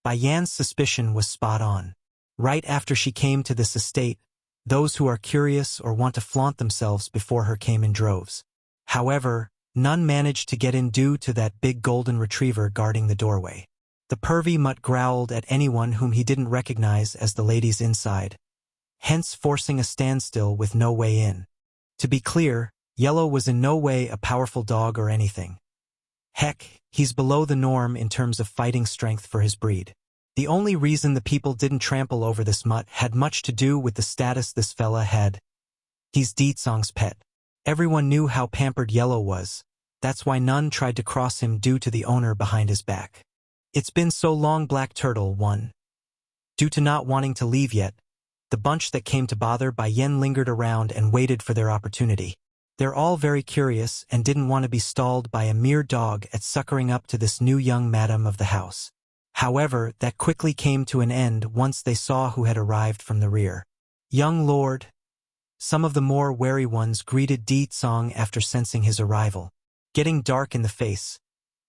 Bai Yan's suspicion was spot on. Right after she came to this estate, those who are curious or want to flaunt themselves before her came in droves. However, none managed to get in due to that big golden retriever guarding the doorway. The pervy mutt growled at anyone whom he didn't recognize as the ladies inside, hence forcing a standstill with no way in. To be clear, Yellow was in no way a powerful dog or anything. Heck, he's below the norm in terms of fighting strength for his breed. The only reason the people didn't trample over this mutt had much to do with the status this fella had. He's Song's pet. Everyone knew how pampered Yellow was. That's why none tried to cross him due to the owner behind his back. It's been so long, Black Turtle 1. Due to not wanting to leave yet, the bunch that came to bother Bai Yan lingered around and waited for their opportunity. They're all very curious and didn't want to be stalled by a mere dog at suckering up to this new young madam of the house. However, that quickly came to an end once they saw who had arrived from the rear. Young lord. Some of the more wary ones greeted Song after sensing his arrival. Getting dark in the face,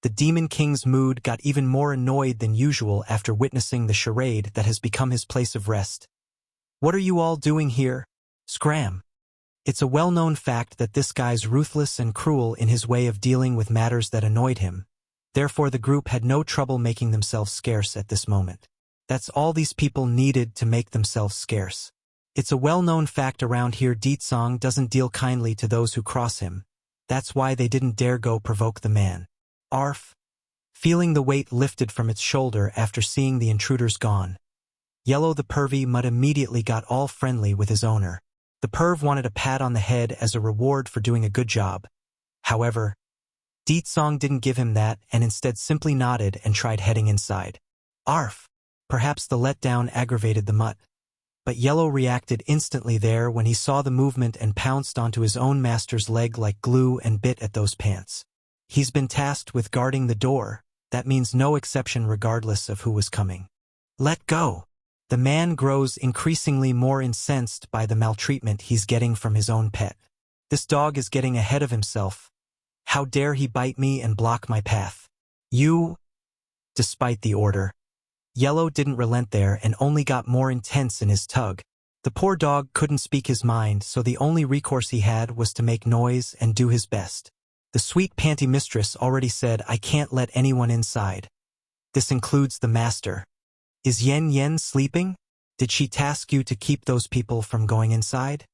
the Demon King's mood got even more annoyed than usual after witnessing the charade that has become his place of rest. What are you all doing here? Scram. It's a well-known fact that this guy's ruthless and cruel in his way of dealing with matters that annoyed him. Therefore the group had no trouble making themselves scarce at this moment. That's all these people needed to make themselves scarce. It's a well-known fact around here Song doesn't deal kindly to those who cross him. That's why they didn't dare go provoke the man. Arf. Feeling the weight lifted from its shoulder after seeing the intruders gone, Yellow the pervy mutt immediately got all friendly with his owner. The perv wanted a pat on the head as a reward for doing a good job. However, Song didn't give him that and instead simply nodded and tried heading inside. Arf! Perhaps the letdown aggravated the mutt. But Yellow reacted instantly there when he saw the movement and pounced onto his own master's leg like glue and bit at those pants. He's been tasked with guarding the door. That means no exception regardless of who was coming. Let go! The man grows increasingly more incensed by the maltreatment he's getting from his own pet. This dog is getting ahead of himself. How dare he bite me and block my path? You... Despite the order, Yellow didn't relent there and only got more intense in his tug. The poor dog couldn't speak his mind, so the only recourse he had was to make noise and do his best. The sweet panty mistress already said, "I can't let anyone inside. This includes the master. Is Yen Yen sleeping? Did she task you to keep those people from going inside?"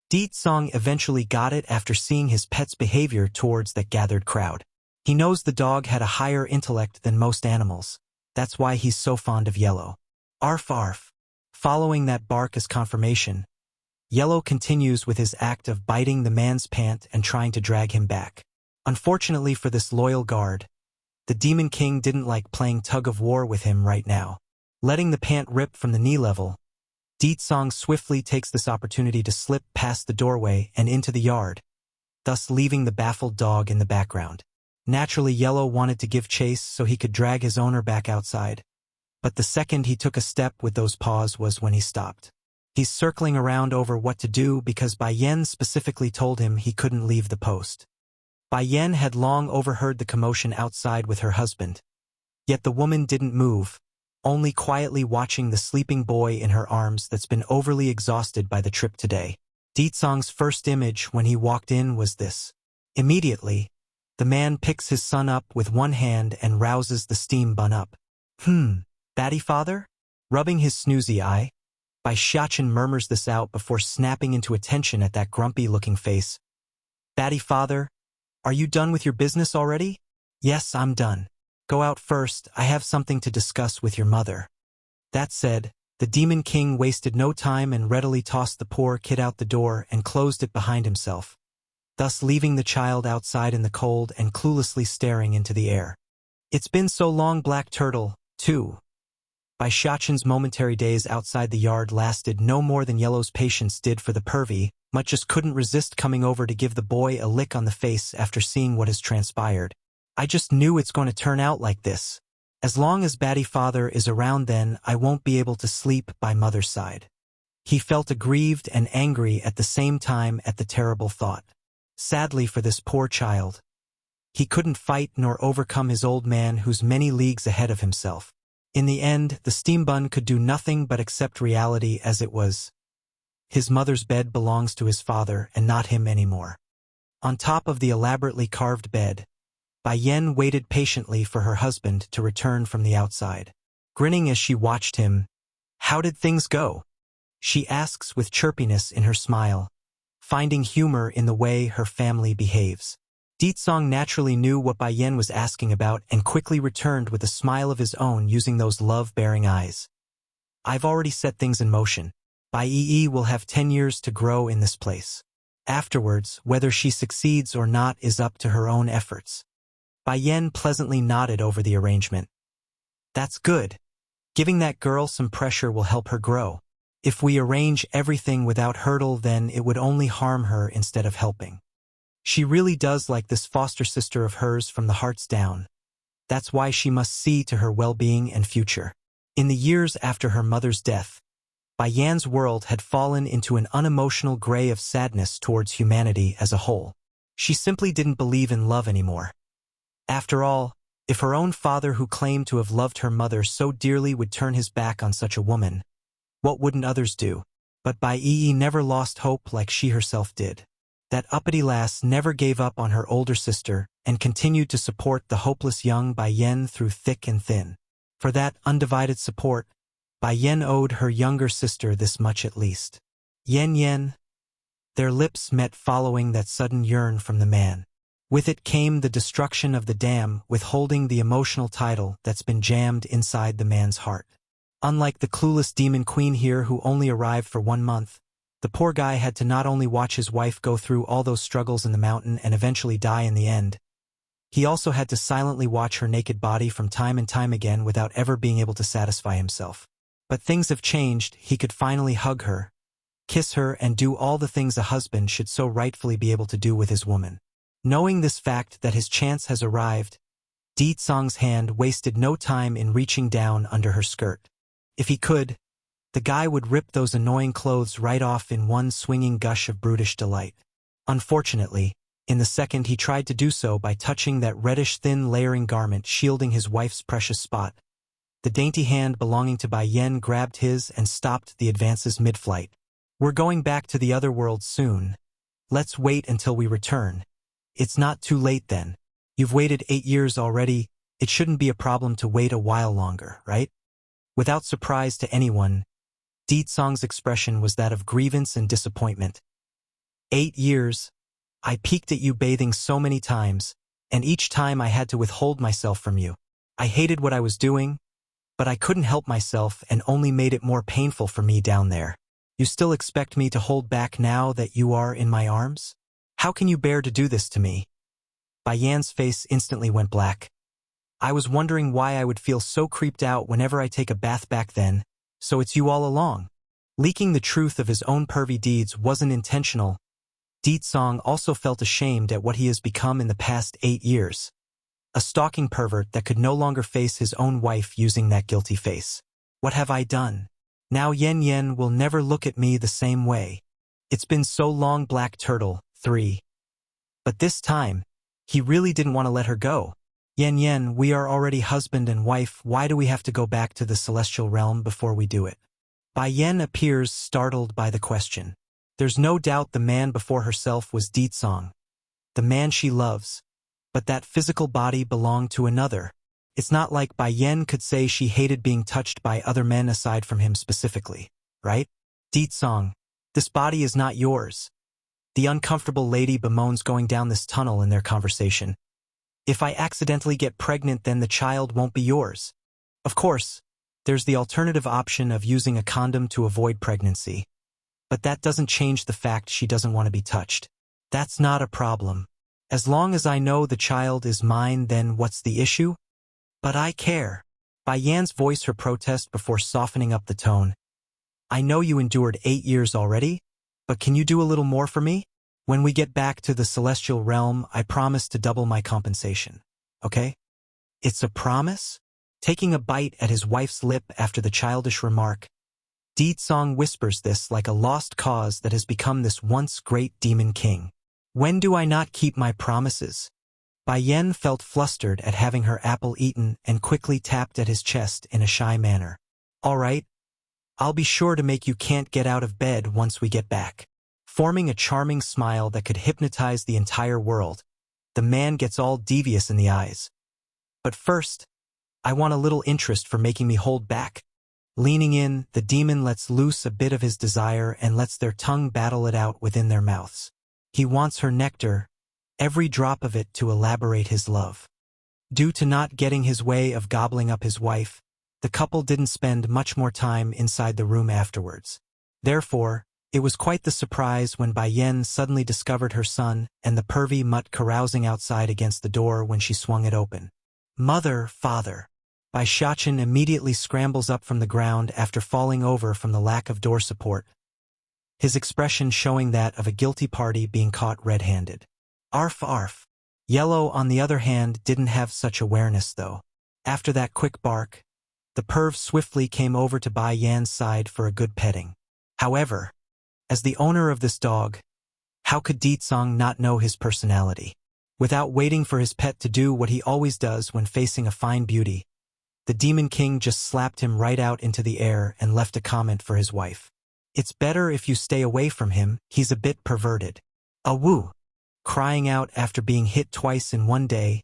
Deet Song eventually got it after seeing his pet's behavior towards that gathered crowd. He knows the dog had a higher intellect than most animals. That's why he's so fond of Yellow. Arf arf. Following that bark as confirmation, Yellow continues with his act of biting the man's pant and trying to drag him back. Unfortunately for this loyal guard, the Demon King didn't like playing tug-of-war with him right now. Letting the pant rip from the knee level, Deet Song swiftly takes this opportunity to slip past the doorway and into the yard, thus leaving the baffled dog in the background. Naturally, Yellow wanted to give chase so he could drag his owner back outside, but the second he took a step with those paws was when he stopped. He's circling around over what to do because Bai Yen specifically told him he couldn't leave the post. Bai Yen had long overheard the commotion outside with her husband, yet the woman didn't move, only quietly watching the sleeping boy in her arms that's been overly exhausted by the trip today. Deet Song's first image when he walked in was this. Immediately, the man picks his son up with one hand and rouses the steam bun up. Batty father? Rubbing his snoozy eye, Bai Xiachen murmurs this out before snapping into attention at that grumpy-looking face. Batty father, are you done with your business already? Yes, I'm done. Go out first, I have something to discuss with your mother. That said, the Demon King wasted no time and readily tossed the poor kid out the door and closed it behind himself, thus leaving the child outside in the cold and cluelessly staring into the air. It's been so long, Black Turtle, too. Bai Xiachen's momentary daze outside the yard lasted no more than Yellow's patience did for the pervy, but just couldn't resist coming over to give the boy a lick on the face after seeing what has transpired. I just knew it's going to turn out like this. As long as Batty Father is around, then I won't be able to sleep by Mother's side. He felt aggrieved and angry at the same time at the terrible thought. Sadly for this poor child, he couldn't fight nor overcome his old man who's many leagues ahead of himself. In the end, the steam bun could do nothing but accept reality as it was. His mother's bed belongs to his father and not him anymore. On top of the elaborately carved bed, Bai Yen waited patiently for her husband to return from the outside. Grinning as she watched him, "How did things go?" she asks with chirpiness in her smile, finding humor in the way her family behaves. Deet Song naturally knew what Bai Yen was asking about and quickly returned with a smile of his own using those love-bearing eyes. I've already set things in motion. Bai Yi will have 10 years to grow in this place. Afterwards, whether she succeeds or not is up to her own efforts. Bai Yen pleasantly nodded over the arrangement. That's good. Giving that girl some pressure will help her grow. If we arrange everything without hurdle, then it would only harm her instead of helping. She really does like this foster sister of hers from the hearts down. That's why she must see to her well-being and future. In the years after her mother's death, Bai Yan's world had fallen into an unemotional gray of sadness towards humanity as a whole. She simply didn't believe in love anymore. After all, if her own father who claimed to have loved her mother so dearly would turn his back on such a woman, what wouldn't others do? But Bai Yi never lost hope like she herself did. That uppity lass never gave up on her older sister and continued to support the hopeless young Bai Yen through thick and thin. For that undivided support, Bai Yen owed her younger sister this much at least. Yen Yen. Their lips met following that sudden yearn from the man. With it came the destruction of the dam, withholding the emotional tidal that's been jammed inside the man's heart. Unlike the clueless demon queen here who only arrived for 1 month, the poor guy had to not only watch his wife go through all those struggles in the mountain and eventually die in the end, he also had to silently watch her naked body from time and time again without ever being able to satisfy himself. But things have changed. He could finally hug her, kiss her, and do all the things a husband should so rightfully be able to do with his woman. Knowing this fact that his chance has arrived, Deet Song's hand wasted no time in reaching down under her skirt. If he could, the guy would rip those annoying clothes right off in one swinging gush of brutish delight. Unfortunately, In the second he tried to do so by touching that reddish thin layering garment shielding his wife's precious spot. The dainty hand belonging to Bai Yen grabbed his and stopped the advances mid-flight. We're going back to the other world soon. Let's wait until we return. It's not too late then. You've waited 8 years already. It shouldn't be a problem to wait a while longer, right? Without surprise to anyone, Deetsong's expression was that of grievance and disappointment. 8 years. I peeked at you bathing so many times, and each time I had to withhold myself from you. I hated what I was doing, but I couldn't help myself and only made it more painful for me down there. You still expect me to hold back now that you are in my arms? How can you bear to do this to me? Bai Yan's face instantly went black. I was wondering why I would feel so creeped out whenever I take a bath back then, so it's you all along. Leaking the truth of his own pervy deeds wasn't intentional. Deetsong also felt ashamed at what he has become in the past 8 years. A stalking pervert that could no longer face his own wife using that guilty face. What have I done? Now Yen Yen will never look at me the same way. It's been so long, Black Turtle. 3. But this time, he really didn't want to let her go. Yen Yen, we are already husband and wife. Why do we have to go back to the celestial realm before we do it? Bai Yen appears startled by the question. There's no doubt the man before herself was Deetsong, the man she loves, but that physical body belonged to another. It's not like Bai Yen could say she hated being touched by other men aside from him specifically, right? Deetsong, this body is not yours. The uncomfortable lady bemoans going down this tunnel in their conversation. If I accidentally get pregnant, then the child won't be yours. Of course, there's the alternative option of using a condom to avoid pregnancy. But that doesn't change the fact she doesn't want to be touched. That's not a problem. As long as I know the child is mine, then what's the issue? But I care. Bai Yan's voiced her protest before softening up the tone. I know you endured 8 years already, but can you do a little more for me? When we get back to the celestial realm, I promise to double my compensation. Okay? It's a promise? Taking a bite at his wife's lip after the childish remark, Deetsong whispers this like a lost cause that has become this once great demon king. When do I not keep my promises? Bai Yen felt flustered at having her apple eaten and quickly tapped at his chest in a shy manner. All right. I'll be sure to make you can't get out of bed once we get back. Forming a charming smile that could hypnotize the entire world, the man gets all devious in the eyes. But first, I want a little interest for making me hold back. Leaning in, the demon lets loose a bit of his desire and lets their tongue battle it out within their mouths. He wants her nectar, every drop of it to elaborate his love. Due to not getting his way of gobbling up his wife, the couple didn't spend much more time inside the room afterwards. Therefore, it was quite the surprise when Bai Yen suddenly discovered her son and the pervy mutt carousing outside against the door when she swung it open. Mother, father. Bai Xiachen immediately scrambles up from the ground after falling over from the lack of door support, his expression showing that of a guilty party being caught red-handed. Arf arf. Yellow, on the other hand, didn't have such awareness though. After that quick bark, the perv swiftly came over to Bai Yan's side for a good petting. However, as the owner of this dog, how could Deetsong not know his personality? Without waiting for his pet to do what he always does when facing a fine beauty, the Demon King just slapped him right out into the air and left a comment for his wife. It's better if you stay away from him, he's a bit perverted. Awoo! Crying out after being hit twice in one day,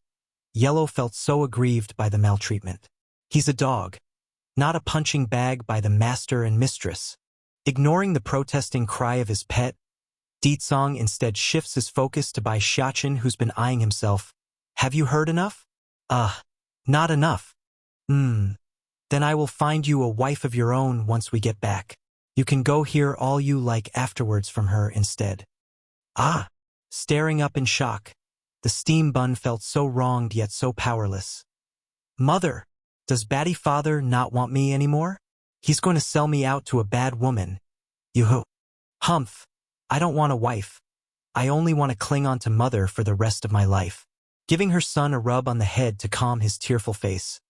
Yellow felt so aggrieved by the maltreatment. He's a dog, not a punching bag by the master and mistress. Ignoring the protesting cry of his pet, Deetsong instead shifts his focus to Bai Xiachen, who's been eyeing himself. Have you heard enough? Not enough. Then I will find you a wife of your own once we get back. You can go hear all you like afterwards from her instead. Staring up in shock, the steam bun felt so wronged yet so powerless. Mother, does Batty Father not want me anymore? He's going to sell me out to a bad woman. Humph, I don't want a wife. I only want to cling on to Mother for the rest of my life. Giving her son a rub on the head to calm his tearful face.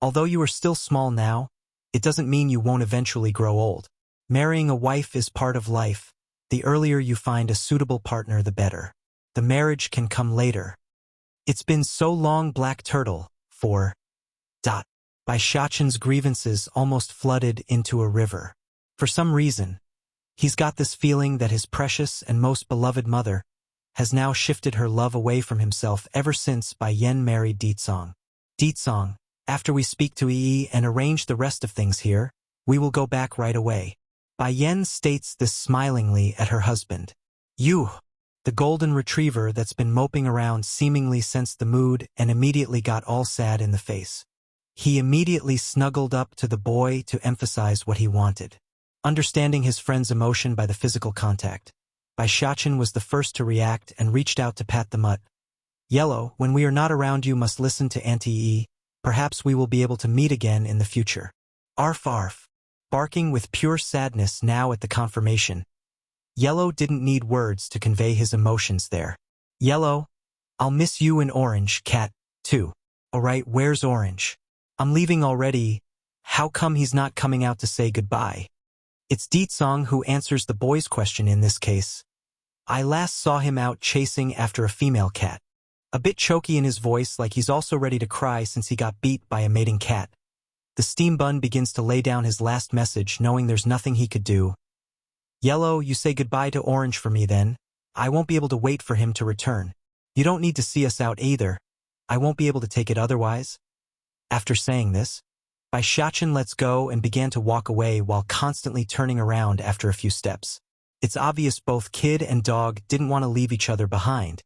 Although you are still small now, it doesn't mean you won't eventually grow old. Marrying a wife is part of life. The earlier you find a suitable partner, the better. The marriage can come later. It's been so long, Black Turtle, for... By Shachen's grievances almost flooded into a river. For some reason, he's got this feeling that his precious and most beloved mother has now shifted her love away from himself ever since Bai Yen married Ditsong. Ditsong, after we speak to Yi and arrange the rest of things here, we will go back right away. Bai Yen states this smilingly at her husband. You, the golden retriever that's been moping around seemingly sensed the mood and immediately got all sad in the face. He immediately snuggled up to the boy to emphasize what he wanted. Understanding his friend's emotion by the physical contact, Bai Shachen was the first to react and reached out to pat the mutt. Yellow, when we are not around you must listen to Auntie Yi. Perhaps we will be able to meet again in the future. Arf arf. Barking with pure sadness now at the confirmation. Yellow didn't need words to convey his emotions there. Yellow, I'll miss you and Orange, cat, too. Alright, where's Orange? I'm leaving already. How come he's not coming out to say goodbye? It's Ditsong who answers the boy's question in this case. I last saw him out chasing after a female cat. A bit choky in his voice, like he's also ready to cry since he got beat by a mating cat. The steam bun begins to lay down his last message, knowing there's nothing he could do. Yellow, you say goodbye to Orange for me then. I won't be able to wait for him to return. You don't need to see us out either. I won't be able to take it otherwise. After saying this, Bai Shachen lets go and began to walk away while constantly turning around after a few steps. It's obvious both kid and dog didn't want to leave each other behind.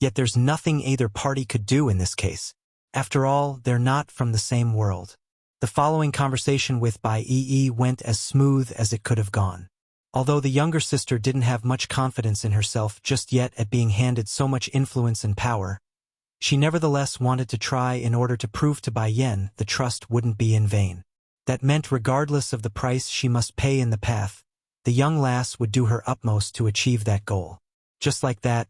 Yet there's nothing either party could do in this case. After all, they're not from the same world. The following conversation with Bai Yi went as smooth as it could have gone. Although the younger sister didn't have much confidence in herself just yet at being handed so much influence and power, she nevertheless wanted to try in order to prove to Bai Yen the trust wouldn't be in vain. That meant regardless of the price she must pay in the path, the young lass would do her utmost to achieve that goal. Just like that,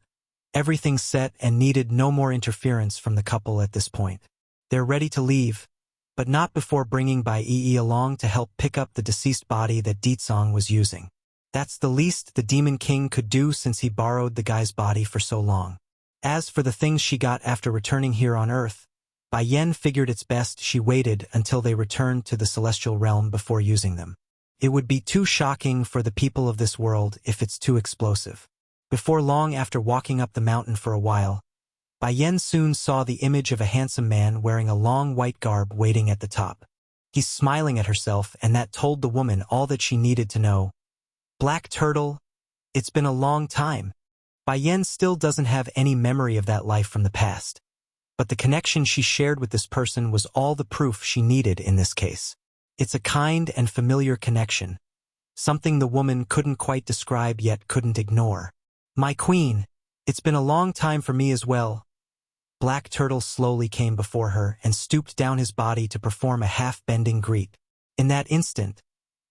everything's set and needed no more interference from the couple at this point. They're ready to leave, but not before bringing Bai Yi along to help pick up the deceased body that Ditsong was using. That's the least the Demon King could do since he borrowed the guy's body for so long. As for the things she got after returning here on Earth, Bai Yen figured it's best she waited until they returned to the celestial realm before using them. It would be too shocking for the people of this world if it's too explosive. Before long, after walking up the mountain for a while, Bai Yen soon saw the image of a handsome man wearing a long white garb waiting at the top. He's smiling at herself, and that told the woman all that she needed to know. Black Turtle, it's been a long time. Bai Yen still doesn't have any memory of that life from the past. But the connection she shared with this person was all the proof she needed in this case. It's a kind and familiar connection, something the woman couldn't quite describe yet couldn't ignore. My queen, it's been a long time for me as well. Black Turtle slowly came before her and stooped down his body to perform a half-bending greet. In that instant,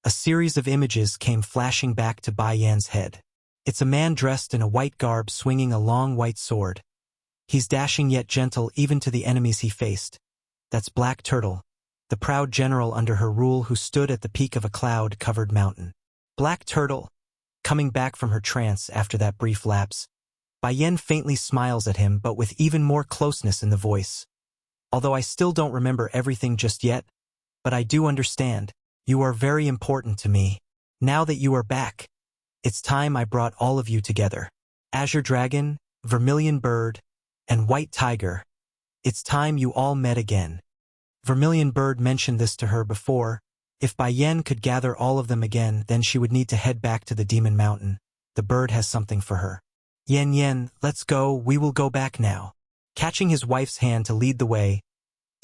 a series of images came flashing back to Bai Yan's head. It's a man dressed in a white garb swinging a long white sword. He's dashing yet gentle even to the enemies he faced. That's Black Turtle, the proud general under her rule who stood at the peak of a cloud-covered mountain. Black Turtle, coming back from her trance after that brief lapse, Bai Yen faintly smiles at him but with even more closeness in the voice. Although I still don't remember everything just yet, but I do understand. You are very important to me. Now that you are back, it's time I brought all of you together. Azure Dragon, Vermilion Bird, and White Tiger. It's time you all met again. Vermilion Bird mentioned this to her before. If Bai Yen could gather all of them again, then she would need to head back to the Demon Mountain. The bird has something for her. Yen, let's go, we will go back now. Catching his wife's hand to lead the way,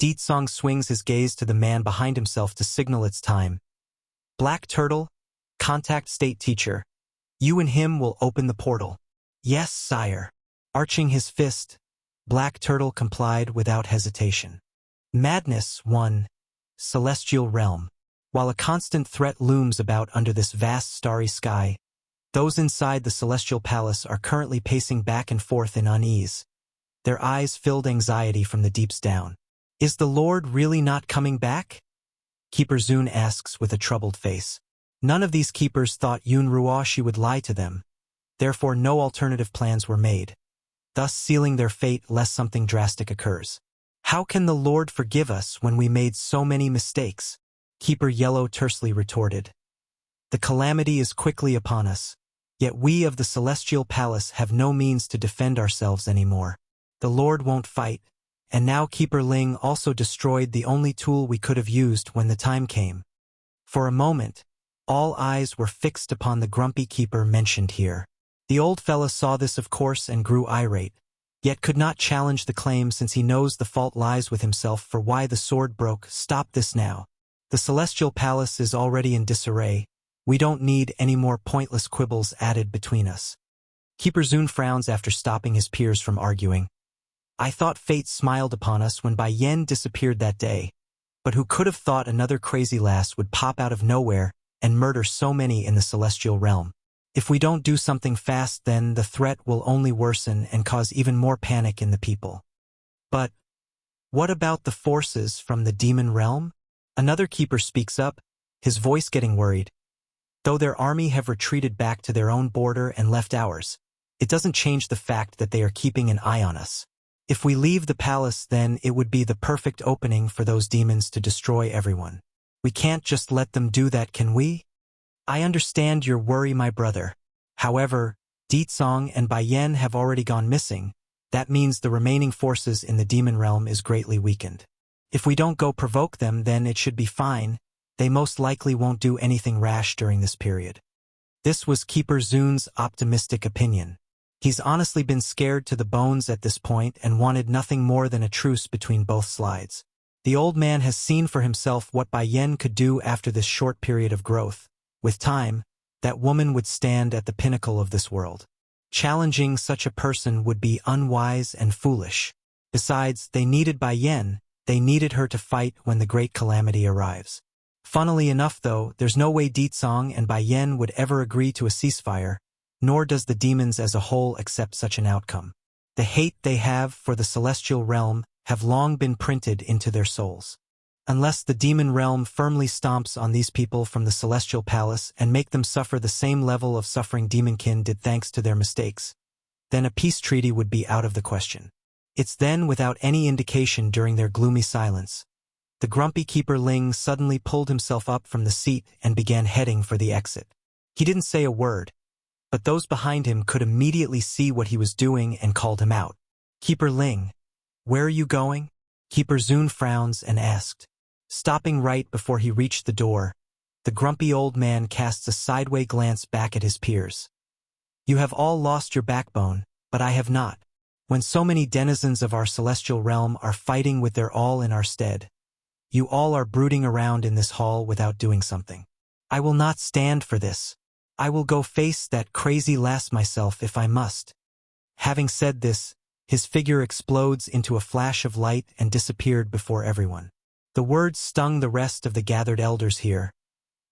Ditsong swings his gaze to the man behind himself to signal it's time. Black Turtle, contact State Teacher. You and him will open the portal. Yes, sire. Arching his fist, Black Turtle complied without hesitation. Madness 1. Celestial Realm. While a constant threat looms about under this vast starry sky, those inside the Celestial Palace are currently pacing back and forth in unease, their eyes filled anxiety from the deeps down. Is the Lord really not coming back? Keeper Zun asks with a troubled face. None of these keepers thought Yun Ruoshi would lie to them, therefore no alternative plans were made. thus sealing their fate lest something drastic occurs. How can the Lord forgive us when we made so many mistakes? Keeper Yellow tersely retorted. The calamity is quickly upon us, yet we of the Celestial Palace have no means to defend ourselves anymore. The Lord won't fight, and now Keeper Ling also destroyed the only tool we could have used when the time came. For a moment, all eyes were fixed upon the grumpy keeper mentioned here. The old fella saw this of course and grew irate, yet could not challenge the claim since he knows the fault lies with himself for why the sword broke. Stop this now. The Celestial Palace is already in disarray. We don't need any more pointless quibbles added between us. Keeper Zun frowns after stopping his peers from arguing. I thought fate smiled upon us when Bai Yen disappeared that day, but who could have thought another crazy lass would pop out of nowhere and murder so many in the celestial realm? If we don't do something fast, then the threat will only worsen and cause even more panic in the people. But what about the forces from the demon realm? Another keeper speaks up, his voice getting worried. Though their army have retreated back to their own border and left ours, it doesn't change the fact that they are keeping an eye on us. If we leave the palace, then it would be the perfect opening for those demons to destroy everyone. We can't just let them do that, can we? I understand your worry, my brother. However, Ditsong and Bai Yen have already gone missing. That means the remaining forces in the demon realm is greatly weakened. If we don't go provoke them, then it should be fine. They most likely won't do anything rash during this period. This was Keeper Zun's optimistic opinion. He's honestly been scared to the bones at this point and wanted nothing more than a truce between both sides. The old man has seen for himself what Bai Yen could do after this short period of growth. With time, that woman would stand at the pinnacle of this world. Challenging such a person would be unwise and foolish. Besides, they needed Bai Yen. They needed her to fight when the great calamity arrives. Funnily enough, though, there's no way Ditsong and Bai Yen would ever agree to a ceasefire, nor does the demons as a whole accept such an outcome. The hate they have for the celestial realm have long been printed into their souls. Unless the demon realm firmly stomps on these people from the celestial palace and make them suffer the same level of suffering demonkin did thanks to their mistakes, then a peace treaty would be out of the question. It's then, without any indication during their gloomy silence, the grumpy Keeper Ling suddenly pulled himself up from the seat and began heading for the exit. He didn't say a word, but those behind him could immediately see what he was doing and called him out. Keeper Ling, where are you going? Keeper Zun frowns and asked. Stopping right before he reached the door, the grumpy old man casts a sideway glance back at his peers. You have all lost your backbone, but I have not. When so many denizens of our celestial realm are fighting with their all in our stead, you all are brooding around in this hall without doing something. I will not stand for this. I will go face that crazy lass myself if I must. Having said this, his figure explodes into a flash of light and disappeared before everyone. The words stung the rest of the gathered elders here,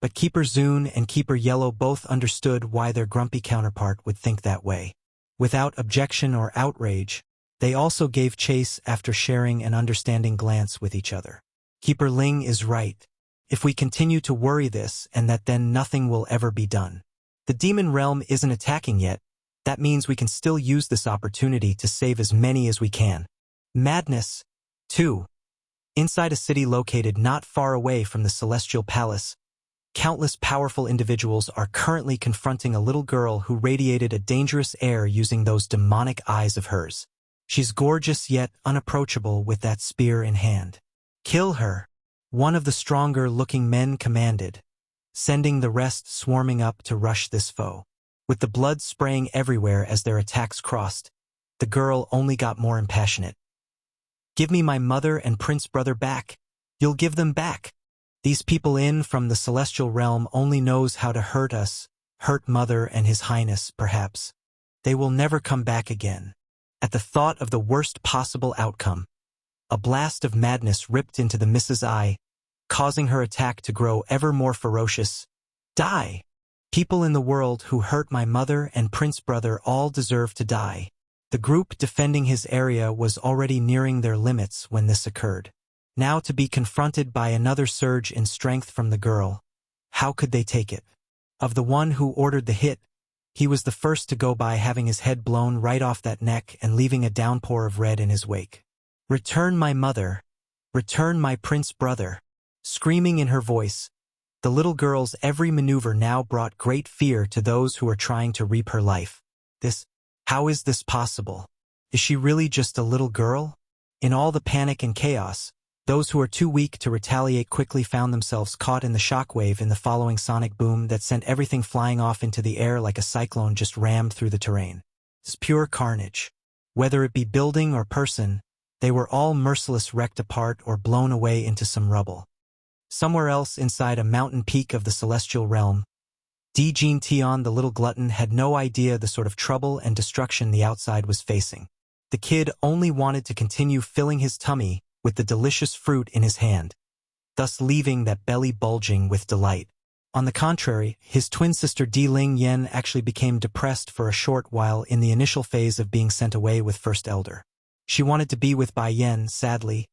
but Keeper Zun and Keeper Yellow both understood why their grumpy counterpart would think that way. Without objection or outrage, they also gave chase after sharing an understanding glance with each other. Keeper Ling is right. If we continue to worry this and that, then nothing will ever be done. The demon realm isn't attacking yet. That means we can still use this opportunity to save as many as we can. Madness, too. Inside a city located not far away from the Celestial Palace, countless powerful individuals are currently confronting a little girl who radiated a dangerous air using those demonic eyes of hers. She's gorgeous yet unapproachable with that spear in hand. Kill her, one of the stronger-looking men commanded, sending the rest swarming up to rush this foe. With the blood spraying everywhere as their attacks crossed, the girl only got more impassionate. Give me my mother and prince brother back. You'll give them back. These people in from the celestial realm only knows how to hurt us, hurt mother and his highness, perhaps. They will never come back again. At the thought of the worst possible outcome, a blast of madness ripped into the Mrs. Eye, causing her attack to grow ever more ferocious. Die! People in the world who hurt my mother and prince brother all deserve to die. The group defending his area was already nearing their limits when this occurred. Now to be confronted by another surge in strength from the girl, how could they take it? Of the one who ordered the hit, He was the first to go by, having his head blown right off that neck and leaving a downpour of red in his wake. "Return my mother! Return my prince brother!" Screaming in her voice, the little girl's every maneuver now brought great fear to those who were trying to reap her life. How is this possible? Is she really just a little girl? In all the panic and chaos, those who were too weak to retaliate quickly found themselves caught in the shockwave in the following sonic boom that sent everything flying off into the air like a cyclone just rammed through the terrain. It's pure carnage. Whether it be building or person, they were all merciless, wrecked apart or blown away into some rubble. Somewhere else inside a mountain peak of the celestial realm, Jean Tion, the little glutton, had no idea the sort of trouble and destruction the outside was facing. The kid only wanted to continue filling his tummy with the delicious fruit in his hand, thus leaving that belly bulging with delight. On the contrary, his twin sister Ling Yen actually became depressed for a short while in the initial phase of being sent away with First Elder. She wanted to be with Bai Yen, sadly.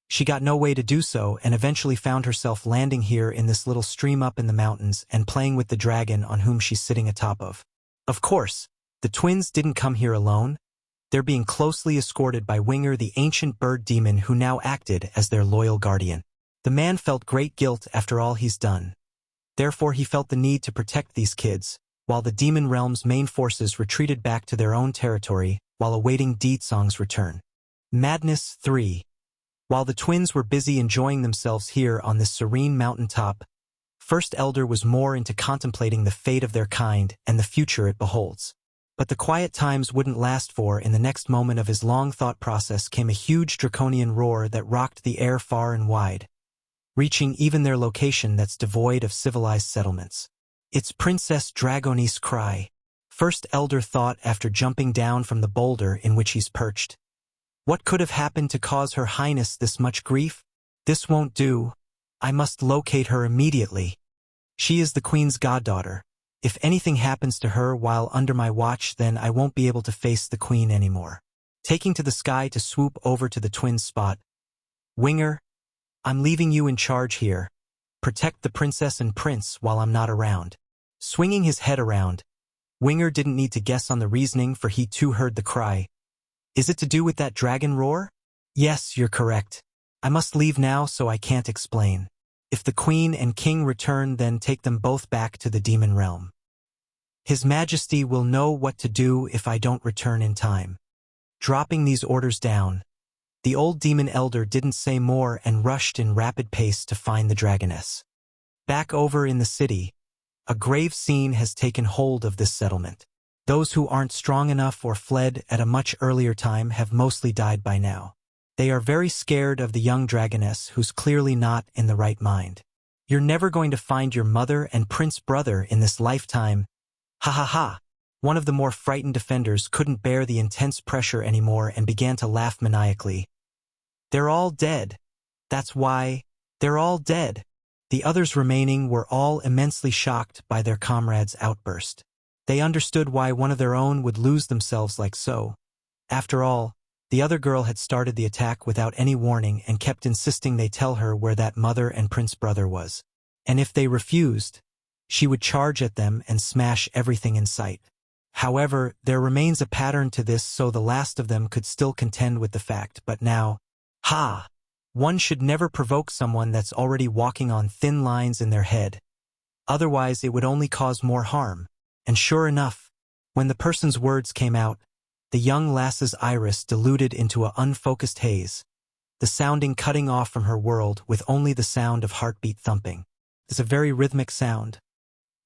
She got no way to do so and eventually found herself landing here in this little stream up in the mountains and playing with the dragon on whom she's sitting atop of. Of course, the twins didn't come here alone. They're being closely escorted by Winger, the ancient bird demon who now acted as their loyal guardian. The man felt great guilt after all he's done. Therefore he felt the need to protect these kids, while the demon realm's main forces retreated back to their own territory while awaiting Song's return. Madness 3. While the twins were busy enjoying themselves here on this serene mountaintop, First Elder was more into contemplating the fate of their kind and the future it beholds. But the quiet times wouldn't last, for in the next moment of his long thought process came a huge draconian roar that rocked the air far and wide, reaching even their location that's devoid of civilized settlements. It's Princess Dragonese cry, First Elder thought after jumping down from the boulder in which he's perched. What could have happened to cause Her Highness this much grief? This won't do. I must locate her immediately. She is the Queen's goddaughter. If anything happens to her while under my watch, then I won't be able to face the Queen anymore. Taking to the sky to swoop over to the twins' spot. Winger, I'm leaving you in charge here. Protect the princess and prince while I'm not around. Swinging his head around, Winger didn't need to guess on the reasoning, for he too heard the cry. Is it to do with that dragon roar? Yes, you're correct. I must leave now, so I can't explain. If the Queen and King return, then take them both back to the demon realm. His Majesty will know what to do if I don't return in time. Dropping these orders down, the old demon elder didn't say more and rushed in rapid pace to find the dragoness. Back over in the city, a grave scene has taken hold of this settlement. Those who aren't strong enough or fled at a much earlier time have mostly died by now. They are very scared of the young dragoness, who's clearly not in the right mind. You're never going to find your mother and prince brother in this lifetime. Ha ha ha. One of the more frightened defenders couldn't bear the intense pressure anymore and began to laugh maniacally. They're all dead. That's why. They're all dead. The others remaining were all immensely shocked by their comrade's outburst. They understood why one of their own would lose themselves like so. After all, the other girl had started the attack without any warning and kept insisting they tell her where that mother and prince brother was. And if they refused, she would charge at them and smash everything in sight. However, there remains a pattern to this, so the last of them could still contend with the fact, but now, one should never provoke someone that's already walking on thin lines in their head. Otherwise, it would only cause more harm. And sure enough, when the person's words came out, the young lass's iris diluted into an unfocused haze, the sounding cutting off from her world with only the sound of heartbeat thumping. It's a very rhythmic sound,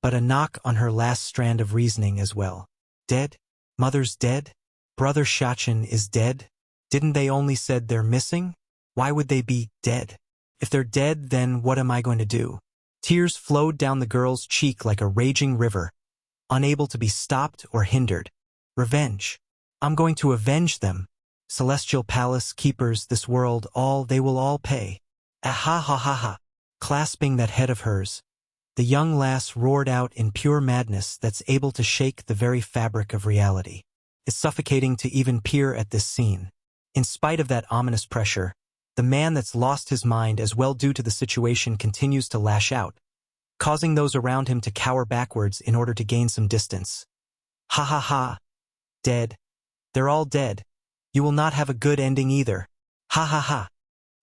but a knock on her last strand of reasoning as well. Dead? Mother's dead? Brother Shachin is dead? Didn't they only said they're missing? Why would they be dead? If they're dead, then what am I going to do? Tears flowed down the girl's cheek like a raging river, unable to be stopped or hindered. Revenge. I'm going to avenge them. Celestial Palace, keepers, this world, they will all pay. Ah ha ha ha ha. Clasping that head of hers, the young lass roared out in pure madness that's able to shake the very fabric of reality. It's suffocating to even peer at this scene. In spite of that ominous pressure, the man that's lost his mind as well due to the situation continues to lash out, causing those around him to cower backwards in order to gain some distance. Ha ha ha. Dead. They're all dead. You will not have a good ending either. Ha ha ha.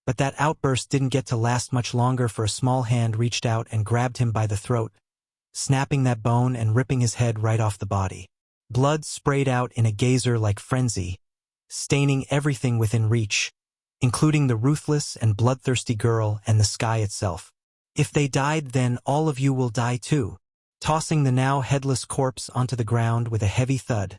But that outburst didn't get to last much longer, for a small hand reached out and grabbed him by the throat, snapping that bone and ripping his head right off the body. Blood sprayed out in a geyser-like frenzy, staining everything within reach, including the ruthless and bloodthirsty girl and the sky itself. If they died, then all of you will die too. Tossing the now headless corpse onto the ground with a heavy thud,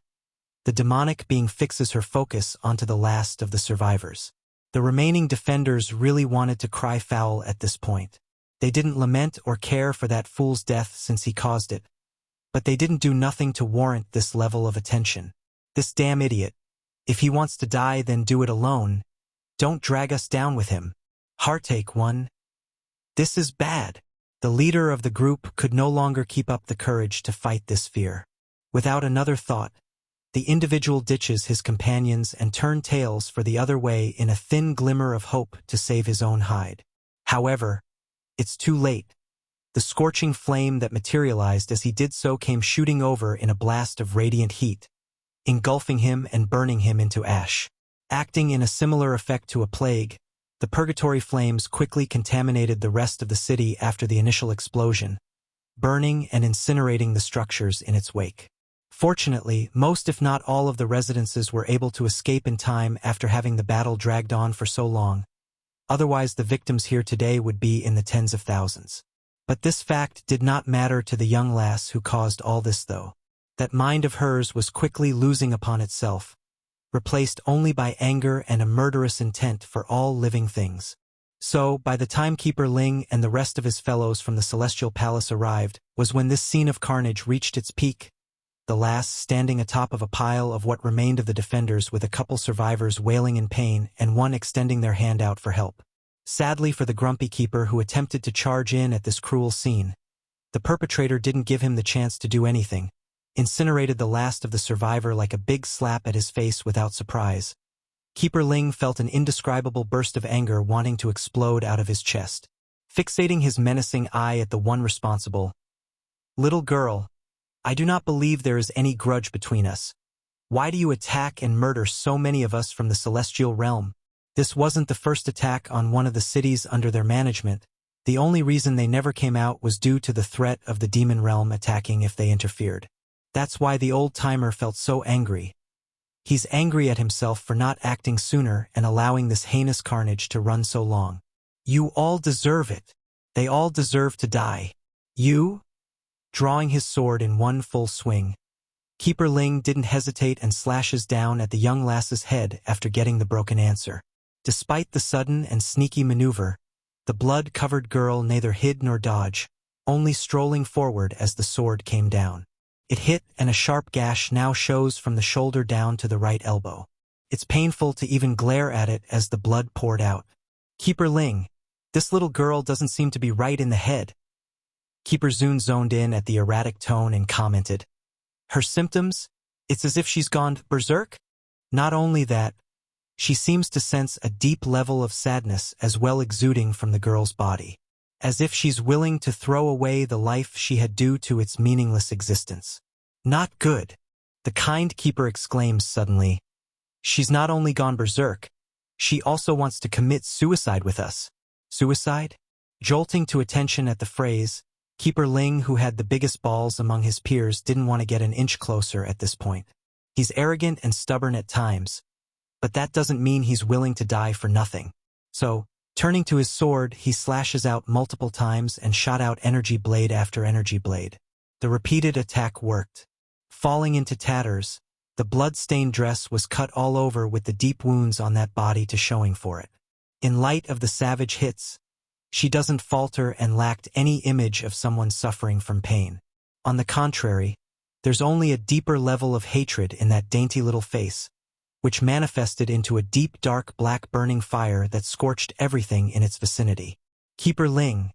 the demonic being fixes her focus onto the last of the survivors. The remaining defenders really wanted to cry foul at this point. They didn't lament or care for that fool's death since he caused it, but they didn't do nothing to warrant this level of attention. This damn idiot. If he wants to die, then do it alone. Don't drag us down with him. Heartache 1. This is bad. The leader of the group could no longer keep up the courage to fight this fear. Without another thought, the individual ditches his companions and turned tails for the other way in a thin glimmer of hope to save his own hide. However, it's too late. The scorching flame that materialized as he did so came shooting over in a blast of radiant heat, engulfing him and burning him into ash. Acting in a similar effect to a plague, the purgatory flames quickly contaminated the rest of the city after the initial explosion, burning and incinerating the structures in its wake. Fortunately, most if not all of the residences were able to escape in time after having the battle dragged on for so long. Otherwise, the victims here today would be in the tens of thousands. But this fact did not matter to the young lass who caused all this, though. That mind of hers was quickly losing upon itself, replaced only by anger and a murderous intent for all living things. So, by the time Keeper Ling and the rest of his fellows from the Celestial Palace arrived, was when this scene of carnage reached its peak, the lass standing atop of a pile of what remained of the defenders with a couple survivors wailing in pain and one extending their hand out for help. Sadly for the grumpy keeper who attempted to charge in at this cruel scene, the perpetrator didn't give him the chance to do anything, incinerated the last of the survivor like a big slap at his face without surprise. Keeper Ling felt an indescribable burst of anger wanting to explode out of his chest. Fixating his menacing eye at the one responsible, "Little girl, I do not believe there is any grudge between us. Why do you attack and murder so many of us from the celestial realm?" This wasn't the first attack on one of the cities under their management. The only reason they never came out was due to the threat of the demon realm attacking if they interfered. That's why the old-timer felt so angry. He's angry at himself for not acting sooner and allowing this heinous carnage to run so long. You all deserve it. They all deserve to die. You? Drawing his sword in one full swing, Keeper Ling didn't hesitate and slashes down at the young lass's head after getting the broken answer. Despite the sudden and sneaky maneuver, the blood-covered girl neither hid nor dodged, only strolling forward as the sword came down. It hit, and a sharp gash now shows from the shoulder down to the right elbow. It's painful to even glare at it as the blood poured out. Keeper Ling, this little girl doesn't seem to be right in the head. Keeper Zun zoned in at the erratic tone and commented, "Her symptoms? It's as if she's gone berserk? Not only that, she seems to sense a deep level of sadness as well exuding from the girl's body, as if she's willing to throw away the life she had due to its meaningless existence." Not good, the kind keeper exclaims suddenly. She's not only gone berserk, she also wants to commit suicide with us. Suicide? Jolting to attention at the phrase, Keeper Ling, who had the biggest balls among his peers, didn't want to get an inch closer at this point. He's arrogant and stubborn at times, but that doesn't mean he's willing to die for nothing. So, turning to his sword, he slashes out multiple times and shot out energy blade after energy blade. The repeated attack worked. Falling into tatters, the blood-stained dress was cut all over with the deep wounds on that body to showing for it. In light of the savage hits, she doesn't falter and lacked any image of someone suffering from pain. On the contrary, there's only a deeper level of hatred in that dainty little face, which manifested into a deep dark black burning fire that scorched everything in its vicinity. Keeper Ling,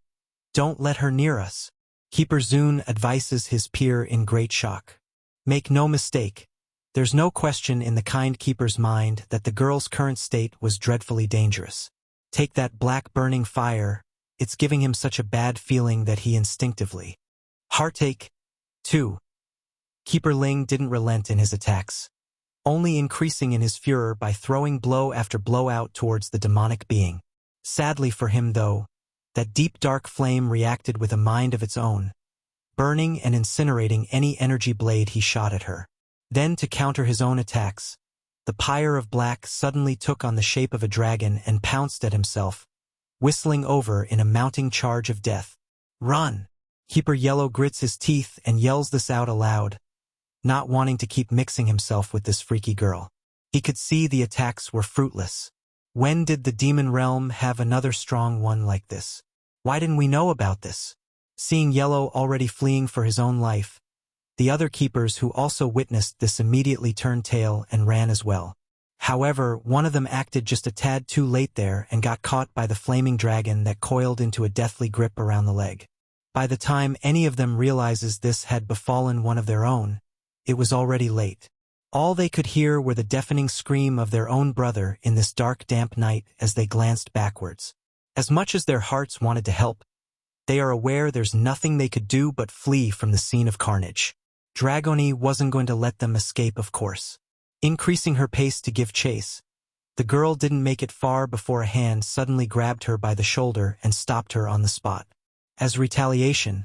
don't let her near us. Keeper Zun advises his peer in great shock. Make no mistake, there's no question in the kind keeper's mind that the girl's current state was dreadfully dangerous. Take that black burning fire, it's giving him such a bad feeling that he instinctively. Heartache 2. Keeper Ling didn't relent in his attacks, only increasing in his furor by throwing blow after blow out towards the demonic being. Sadly for him, though, that deep dark flame reacted with a mind of its own, burning and incinerating any energy blade he shot at her. Then, to counter his own attacks, the pyre of black suddenly took on the shape of a dragon and pounced at himself, whistling over in a mounting charge of death. "Run!" Keeper Yellow grits his teeth and yells this out aloud, not wanting to keep mixing himself with this freaky girl. He could see the attacks were fruitless. When did the demon realm have another strong one like this? Why didn't we know about this? Seeing Yellow already fleeing for his own life, the other keepers who also witnessed this immediately turned tail and ran as well. However, one of them acted just a tad too late there and got caught by the flaming dragon that coiled into a deathly grip around the leg. By the time any of them realizes this had befallen one of their own, it was already late. All they could hear were the deafening scream of their own brother in this dark, damp night as they glanced backwards. As much as their hearts wanted to help, they are aware there's nothing they could do but flee from the scene of carnage. Dragoni wasn't going to let them escape, of course. Increasing her pace to give chase, the girl didn't make it far before a hand suddenly grabbed her by the shoulder and stopped her on the spot. As retaliation,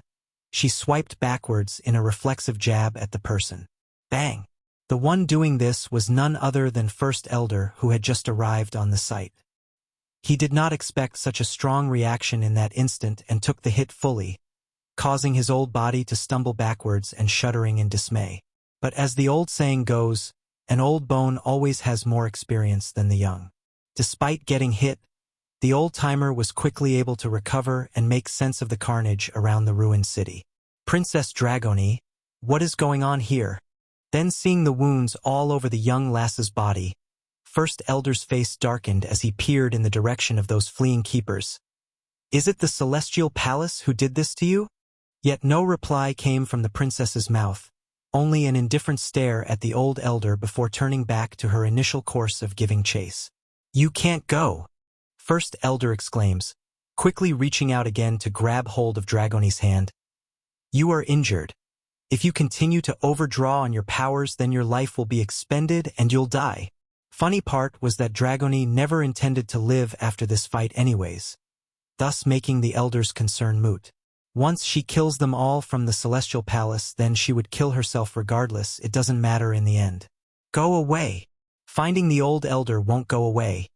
she swiped backwards in a reflexive jab at the person. Bang! The one doing this was none other than First Elder, who had just arrived on the site. He did not expect such a strong reaction in that instant and took the hit fully, causing his old body to stumble backwards and shuddering in dismay. But as the old saying goes, an old bone always has more experience than the young. Despite getting hit, the old-timer was quickly able to recover and make sense of the carnage around the ruined city. "Princess Dragoni, what is going on here?" Then, seeing the wounds all over the young lass's body, First Elder's face darkened as he peered in the direction of those fleeing keepers. "Is it the Celestial Palace who did this to you?" Yet no reply came from the princess's mouth, only an indifferent stare at the old elder before turning back to her initial course of giving chase. "You can't go!" First Elder exclaims, quickly reaching out again to grab hold of Dragoni's hand. "You are injured. If you continue to overdraw on your powers, then your life will be expended and you'll die." Funny part was that Dragoni never intended to live after this fight anyways, thus making the elder's concern moot. Once she kills them all from the Celestial Palace, then she would kill herself regardless. It doesn't matter in the end. "Go away!" Finding the old elder won't go away,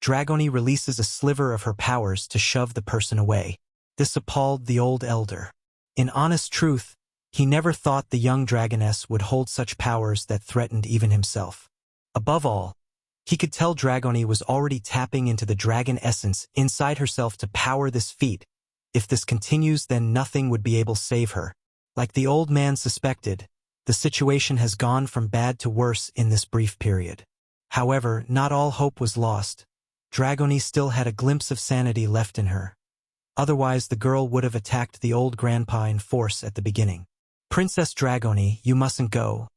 Dragoni releases a sliver of her powers to shove the person away. This appalled the old elder. In honest truth, he never thought the young dragoness would hold such powers that threatened even himself. Above all, he could tell Dragoni was already tapping into the dragon essence inside herself to power this feat. If this continues, then nothing would be able to save her. Like the old man suspected, the situation has gone from bad to worse in this brief period. However, not all hope was lost. Dragoni still had a glimpse of sanity left in her. Otherwise, the girl would have attacked the old grandpa in force at the beginning. "Princess Dragoni, you mustn't go.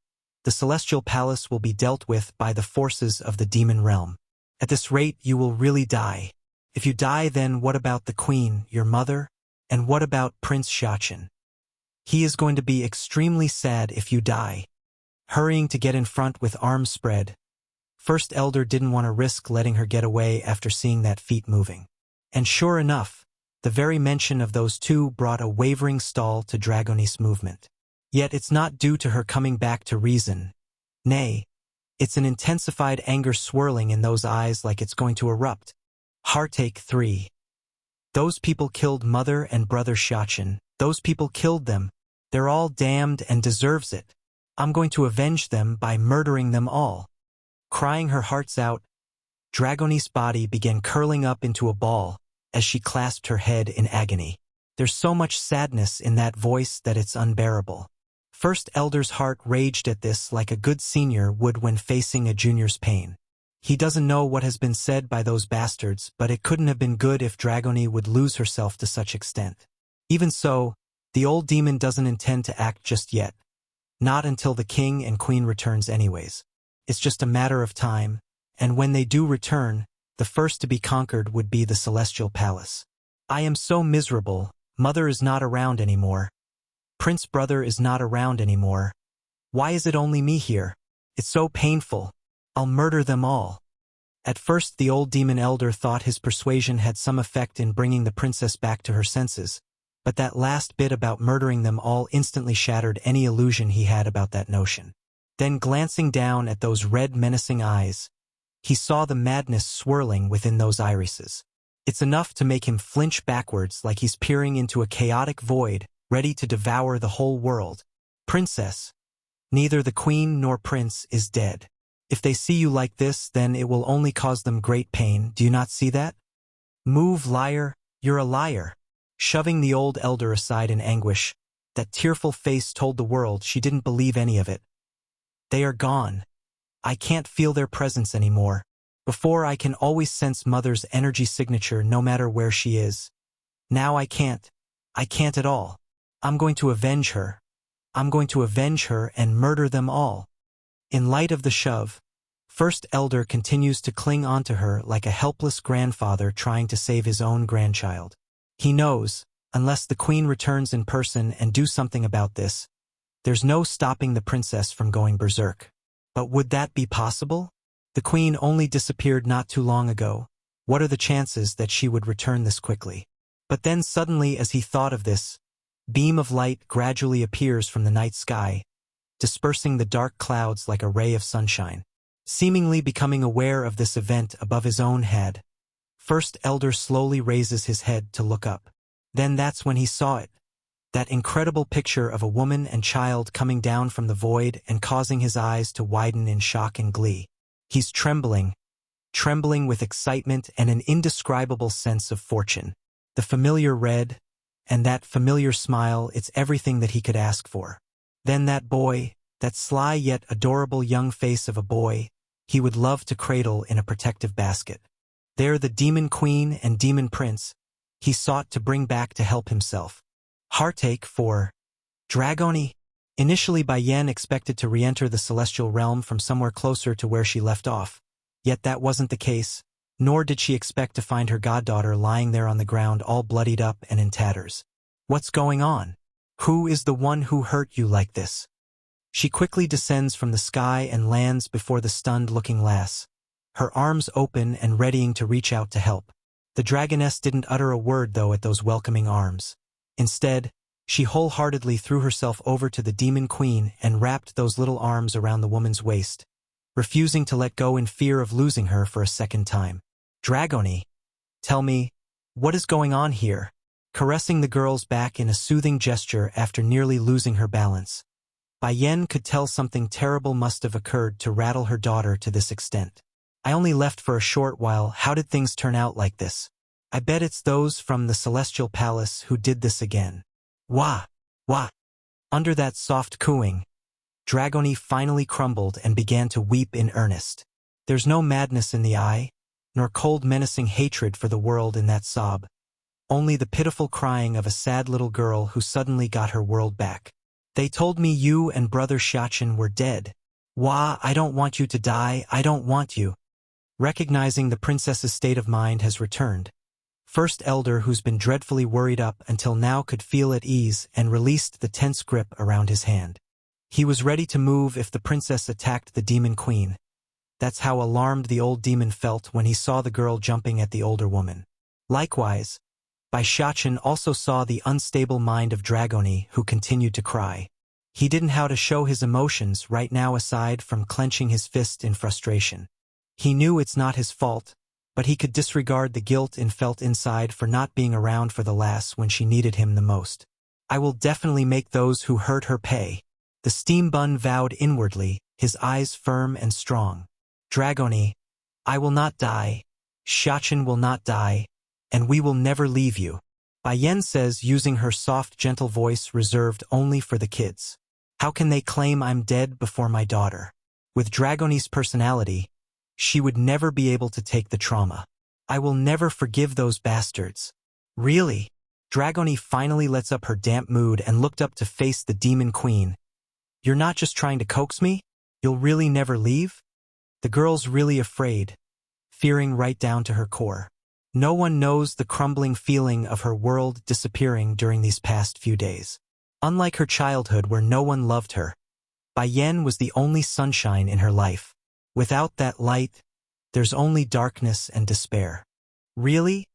The Celestial Palace will be dealt with by the forces of the demon realm. At this rate, you will really die. If you die, then what about the queen, your mother? And what about Prince Xiaqin? He is going to be extremely sad if you die." Hurrying to get in front with arms spread, First Elder didn't want to risk letting her get away after seeing that feet moving. And sure enough, the very mention of those two brought a wavering stall to Dragoni's movement. Yet it's not due to her coming back to reason. Nay, it's an intensified anger swirling in those eyes like it's going to erupt. Heartache 3. Those people killed mother and brother Xiaqin. Those people killed them. They're all damned and deserves it. I'm going to avenge them by murdering them all. Crying her hearts out, Dragoni's body began curling up into a ball as she clasped her head in agony. There's so much sadness in that voice that it's unbearable. First Elder's heart raged at this like a good senior would when facing a junior's pain. He doesn't know what has been said by those bastards, but it couldn't have been good if Dragoni would lose herself to such extent. Even so, the old demon doesn't intend to act just yet. Not until the king and queen returns anyways. It's just a matter of time, and when they do return, the first to be conquered would be the Celestial Palace. "I am so miserable. Mother is not around anymore. Prince Brother is not around anymore. Why is it only me here? It's so painful. I'll murder them all. At first the old demon elder thought his persuasion had some effect in bringing the princess back to her senses, but that last bit about murdering them all instantly shattered any illusion he had about that notion. Then glancing down at those red menacing eyes, he saw the madness swirling within those irises. It's enough to make him flinch backwards like he's peering into a chaotic void, ready to devour the whole world. Princess, neither the queen nor prince is dead. If they see you like this, then it will only cause them great pain. Do you not see that? Move, liar, you're a liar. Shoving the old elder aside in anguish, that tearful face told the world she didn't believe any of it. They are gone. I can't feel their presence anymore. Before I can always sense Mother's energy signature no matter where she is. Now I can't. I can't at all. I'm going to avenge her. I'm going to avenge her and murder them all. In light of the shove, First Elder continues to cling onto her like a helpless grandfather trying to save his own grandchild. He knows, unless the queen returns in person and do something about this, there's no stopping the princess from going berserk. But would that be possible? The queen only disappeared not too long ago. What are the chances that she would return this quickly? But then suddenly, as he thought of this, beam of light gradually appears from the night sky, dispersing the dark clouds like a ray of sunshine. Seemingly becoming aware of this event above his own head, First Elder slowly raises his head to look up. Then that's when he saw it. That incredible picture of a woman and child coming down from the void and causing his eyes to widen in shock and glee. He's trembling with excitement and an indescribable sense of fortune. The familiar red, and that familiar smile, it's everything that he could ask for. Then that boy, that sly yet adorable young face of a boy, he would love to cradle in a protective basket. There the demon queen and demon prince, he sought to bring back to help himself. Heartache for Dragoni. Initially Yen expected to re-enter the celestial realm from somewhere closer to where she left off. Yet that wasn't the case, nor did she expect to find her goddaughter lying there on the ground all bloodied up and in tatters. What's going on? Who is the one who hurt you like this? She quickly descends from the sky and lands before the stunned-looking lass, her arms open and readying to reach out to help. The dragoness didn't utter a word, though, at those welcoming arms. Instead, she wholeheartedly threw herself over to the demon queen and wrapped those little arms around the woman's waist, refusing to let go in fear of losing her for a second time. Dragoni, tell me, what is going on here? Caressing the girl's back in a soothing gesture after nearly losing her balance. Yen could tell something terrible must have occurred to rattle her daughter to this extent. I only left for a short while. How did things turn out like this? I bet it's those from the Celestial Palace who did this again. Wah! Wah! Under that soft cooing, Dragoni finally crumbled and began to weep in earnest. There's no madness in the eye, nor cold menacing hatred for the world in that sob. Only the pitiful crying of a sad little girl who suddenly got her world back. They told me you and Brother Xiachen were dead. Wah, I don't want you to die, I don't want you. Recognizing the princess's state of mind has returned. First Elder, who's been dreadfully worried up until now, could feel at ease and released the tense grip around his hand. He was ready to move if the princess attacked the demon queen. That's how alarmed the old demon felt when he saw the girl jumping at the older woman. Likewise, Xiachen also saw the unstable mind of Dragoni, who continued to cry. He didn't know how to show his emotions right now aside from clenching his fist in frustration. He knew it's not his fault, but he could disregard the guilt he felt inside for not being around for the lass when she needed him the most. I will definitely make those who hurt her pay. The steam bun vowed inwardly, his eyes firm and strong. Dragoni, I will not die, Xiachen will not die, and we will never leave you. Yen says, using her soft, gentle voice reserved only for the kids. How can they claim I'm dead before my daughter? With Dragoni's personality, she would never be able to take the trauma. I will never forgive those bastards. Really? Dragoni finally lets up her damp mood and looked up to face the demon queen. You're not just trying to coax me? You'll really never leave? The girl's really afraid, fearing right down to her core. No one knows the crumbling feeling of her world disappearing during these past few days. Unlike her childhood where no one loved her, Bai Yan was the only sunshine in her life. Without that light, there's only darkness and despair. Really?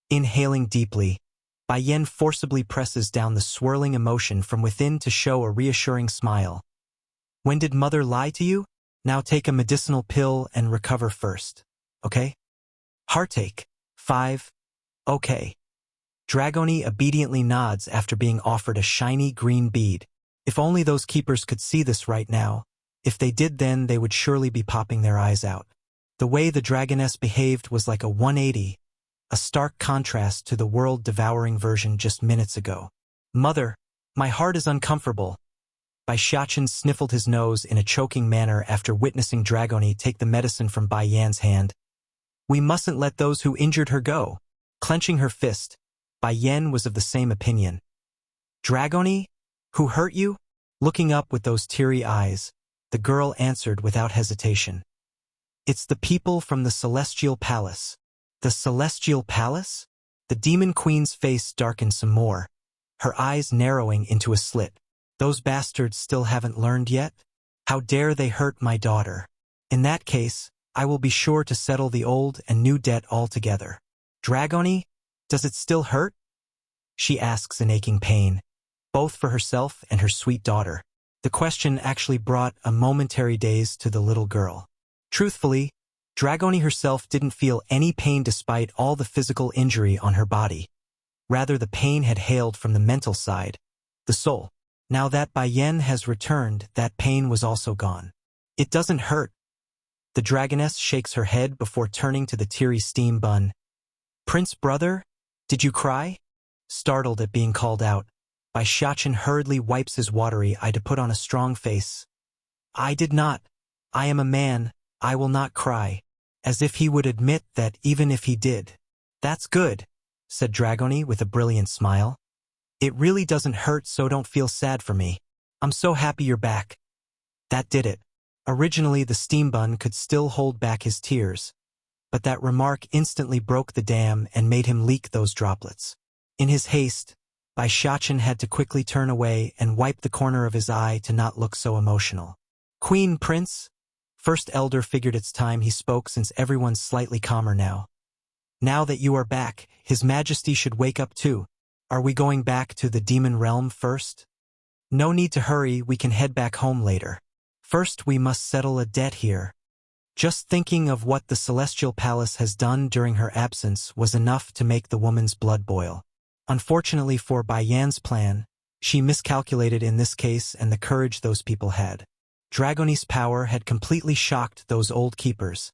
Inhaling deeply, Bai Yan forcibly presses down the swirling emotion from within to show a reassuring smile. When did mother lie to you? Now take a medicinal pill and recover first. Okay? Heartache. 5. Okay. Dragoni obediently nods after being offered a shiny green bead. If only those keepers could see this right now. If they did, then they would surely be popping their eyes out. The way the dragoness behaved was like a 180, a stark contrast to the world-devouring version just minutes ago. Mother, my heart is uncomfortable. Bai Xiaqin sniffled his nose in a choking manner after witnessing Dragoni take the medicine from Bai Yan's hand. We mustn't let those who injured her go. Clenching her fist, Bai Yan was of the same opinion. Dragoni? Who hurt you? Looking up with those teary eyes, the girl answered without hesitation. It's the people from the Celestial Palace. The Celestial Palace? The Demon Queen's face darkened some more, her eyes narrowing into a slit. Those bastards still haven't learned yet? How dare they hurt my daughter? In that case, I will be sure to settle the old and new debt altogether. Dragoni, does it still hurt? She asks in aching pain, both for herself and her sweet daughter. The question actually brought a momentary daze to the little girl. Truthfully, Dragoni herself didn't feel any pain despite all the physical injury on her body. Rather, the pain had hailed from the mental side, the soul. Now that Bai Yan has returned, that pain was also gone. It doesn't hurt. The dragoness shakes her head before turning to the teary steam bun. Prince brother, did you cry? Startled at being called out, Bai Xiaqin hurriedly wipes his watery eye to put on a strong face. I did not. I am a man, I will not cry. As if he would admit that even if he did. That's good, said Dragoni with a brilliant smile. It really doesn't hurt, so don't feel sad for me. I'm so happy you're back. That did it. Originally the steam bun could still hold back his tears, but that remark instantly broke the dam and made him leak those droplets. In his haste, Bai Xiaqin had to quickly turn away and wipe the corner of his eye to not look so emotional. Queen, Prince? First Elder figured it's time he spoke since everyone's slightly calmer now. Now that you are back, His Majesty should wake up too. Are we going back to the demon realm first? No need to hurry, we can head back home later. First we must settle a debt here. Just thinking of what the Celestial Palace has done during her absence was enough to make the woman's blood boil. Unfortunately for Bai Yan's plan, she miscalculated in this case and the courage those people had. Dragoni's power had completely shocked those old keepers.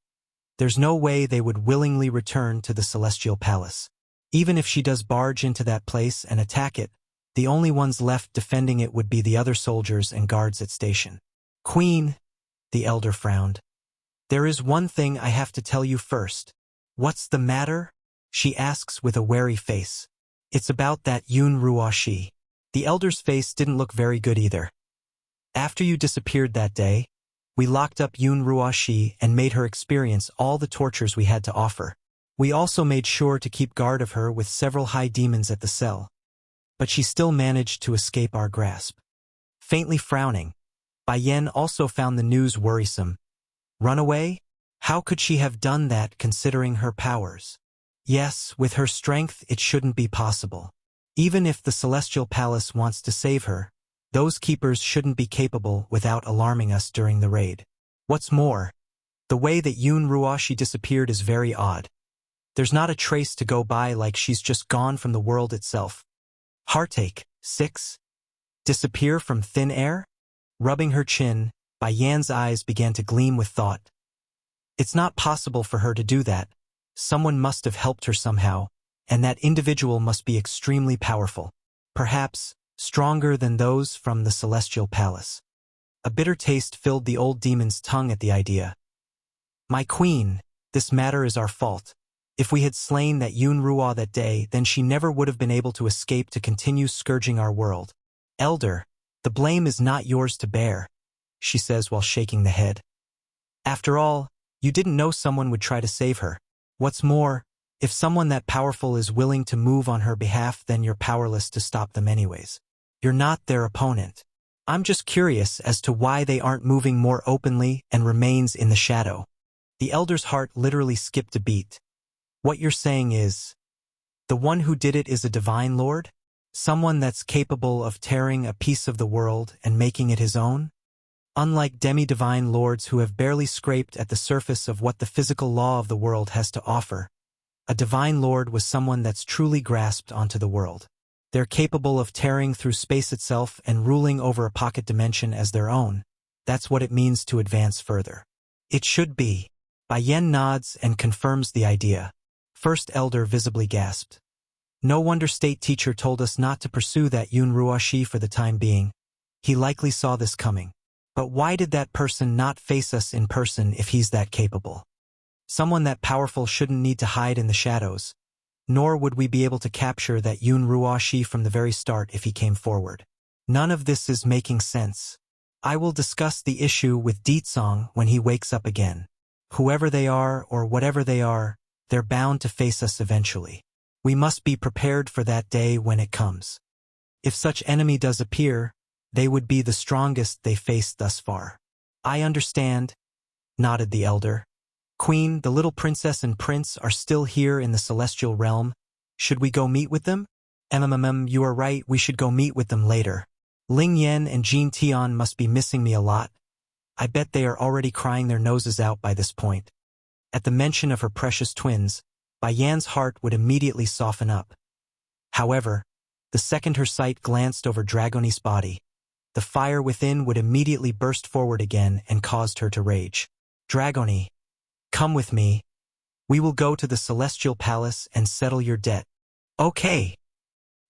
There's no way they would willingly return to the Celestial Palace. Even if she does barge into that place and attack it, the only ones left defending it would be the other soldiers and guards at station. Queen, the elder frowned. There is one thing I have to tell you first. What's the matter? She asks with a wary face. It's about that Yun Ruoshi. The elder's face didn't look very good either. After you disappeared that day, we locked up Yun Ruoshi and made her experience all the tortures we had to offer. We also made sure to keep guard of her with several high demons at the cell. But she still managed to escape our grasp. Faintly frowning, Bai Yan also found the news worrisome. Run away? How could she have done that considering her powers? Yes, with her strength it shouldn't be possible. Even if the Celestial Palace wants to save her, those keepers shouldn't be capable without alarming us during the raid. What's more, the way that Yun Ruoshi disappeared is very odd. There's not a trace to go by, like she's just gone from the world itself. Heartache. 6. Disappear from thin air? Rubbing her chin, Bai Yan's eyes began to gleam with thought. It's not possible for her to do that. Someone must have helped her somehow, and that individual must be extremely powerful. Perhaps stronger than those from the Celestial Palace. A bitter taste filled the old demon's tongue at the idea. My queen, this matter is our fault. If we had slain that Yun Ruo that day, then she never would have been able to escape to continue scourging our world. Elder, the blame is not yours to bear, she says while shaking the head. After all, you didn't know someone would try to save her. What's more, if someone that powerful is willing to move on her behalf, then you're powerless to stop them anyways. You're not their opponent. I'm just curious as to why they aren't moving more openly and remains in the shadow. The elder's heart literally skipped a beat. What you're saying is, the one who did it is a divine lord? Someone that's capable of tearing a piece of the world and making it his own? Unlike demi-divine lords who have barely scraped at the surface of what the physical law of the world has to offer, a divine lord was someone that's truly grasped onto the world. They're capable of tearing through space itself and ruling over a pocket dimension as their own. That's what it means to advance further. It should be. Bai Yan nods and confirms the idea. First elder visibly gasped. No wonder state teacher told us not to pursue that Yun Ruoshi for the time being. He likely saw this coming. But why did that person not face us in person if he's that capable? Someone that powerful shouldn't need to hide in the shadows. Nor would we be able to capture that Yun Ruoshi from the very start if he came forward. None of this is making sense. I will discuss the issue with Ditsong when he wakes up again. Whoever they are or whatever they are, they're bound to face us eventually. We must be prepared for that day when it comes. If such enemy does appear, they would be the strongest they faced thus far. I understand, nodded the elder. Queen, the little princess and prince are still here in the celestial realm. Should we go meet with them? You are right, we should go meet with them later. Ling Yan and Jean Tian must be missing me a lot. I bet they are already crying their noses out by this point. At the mention of her precious twins, Bai Yan's heart would immediately soften up. However, the second her sight glanced over Dragoni's body, the fire within would immediately burst forward again and caused her to rage. Dragoni, come with me. We will go to the celestial palace and settle your debt. Okay.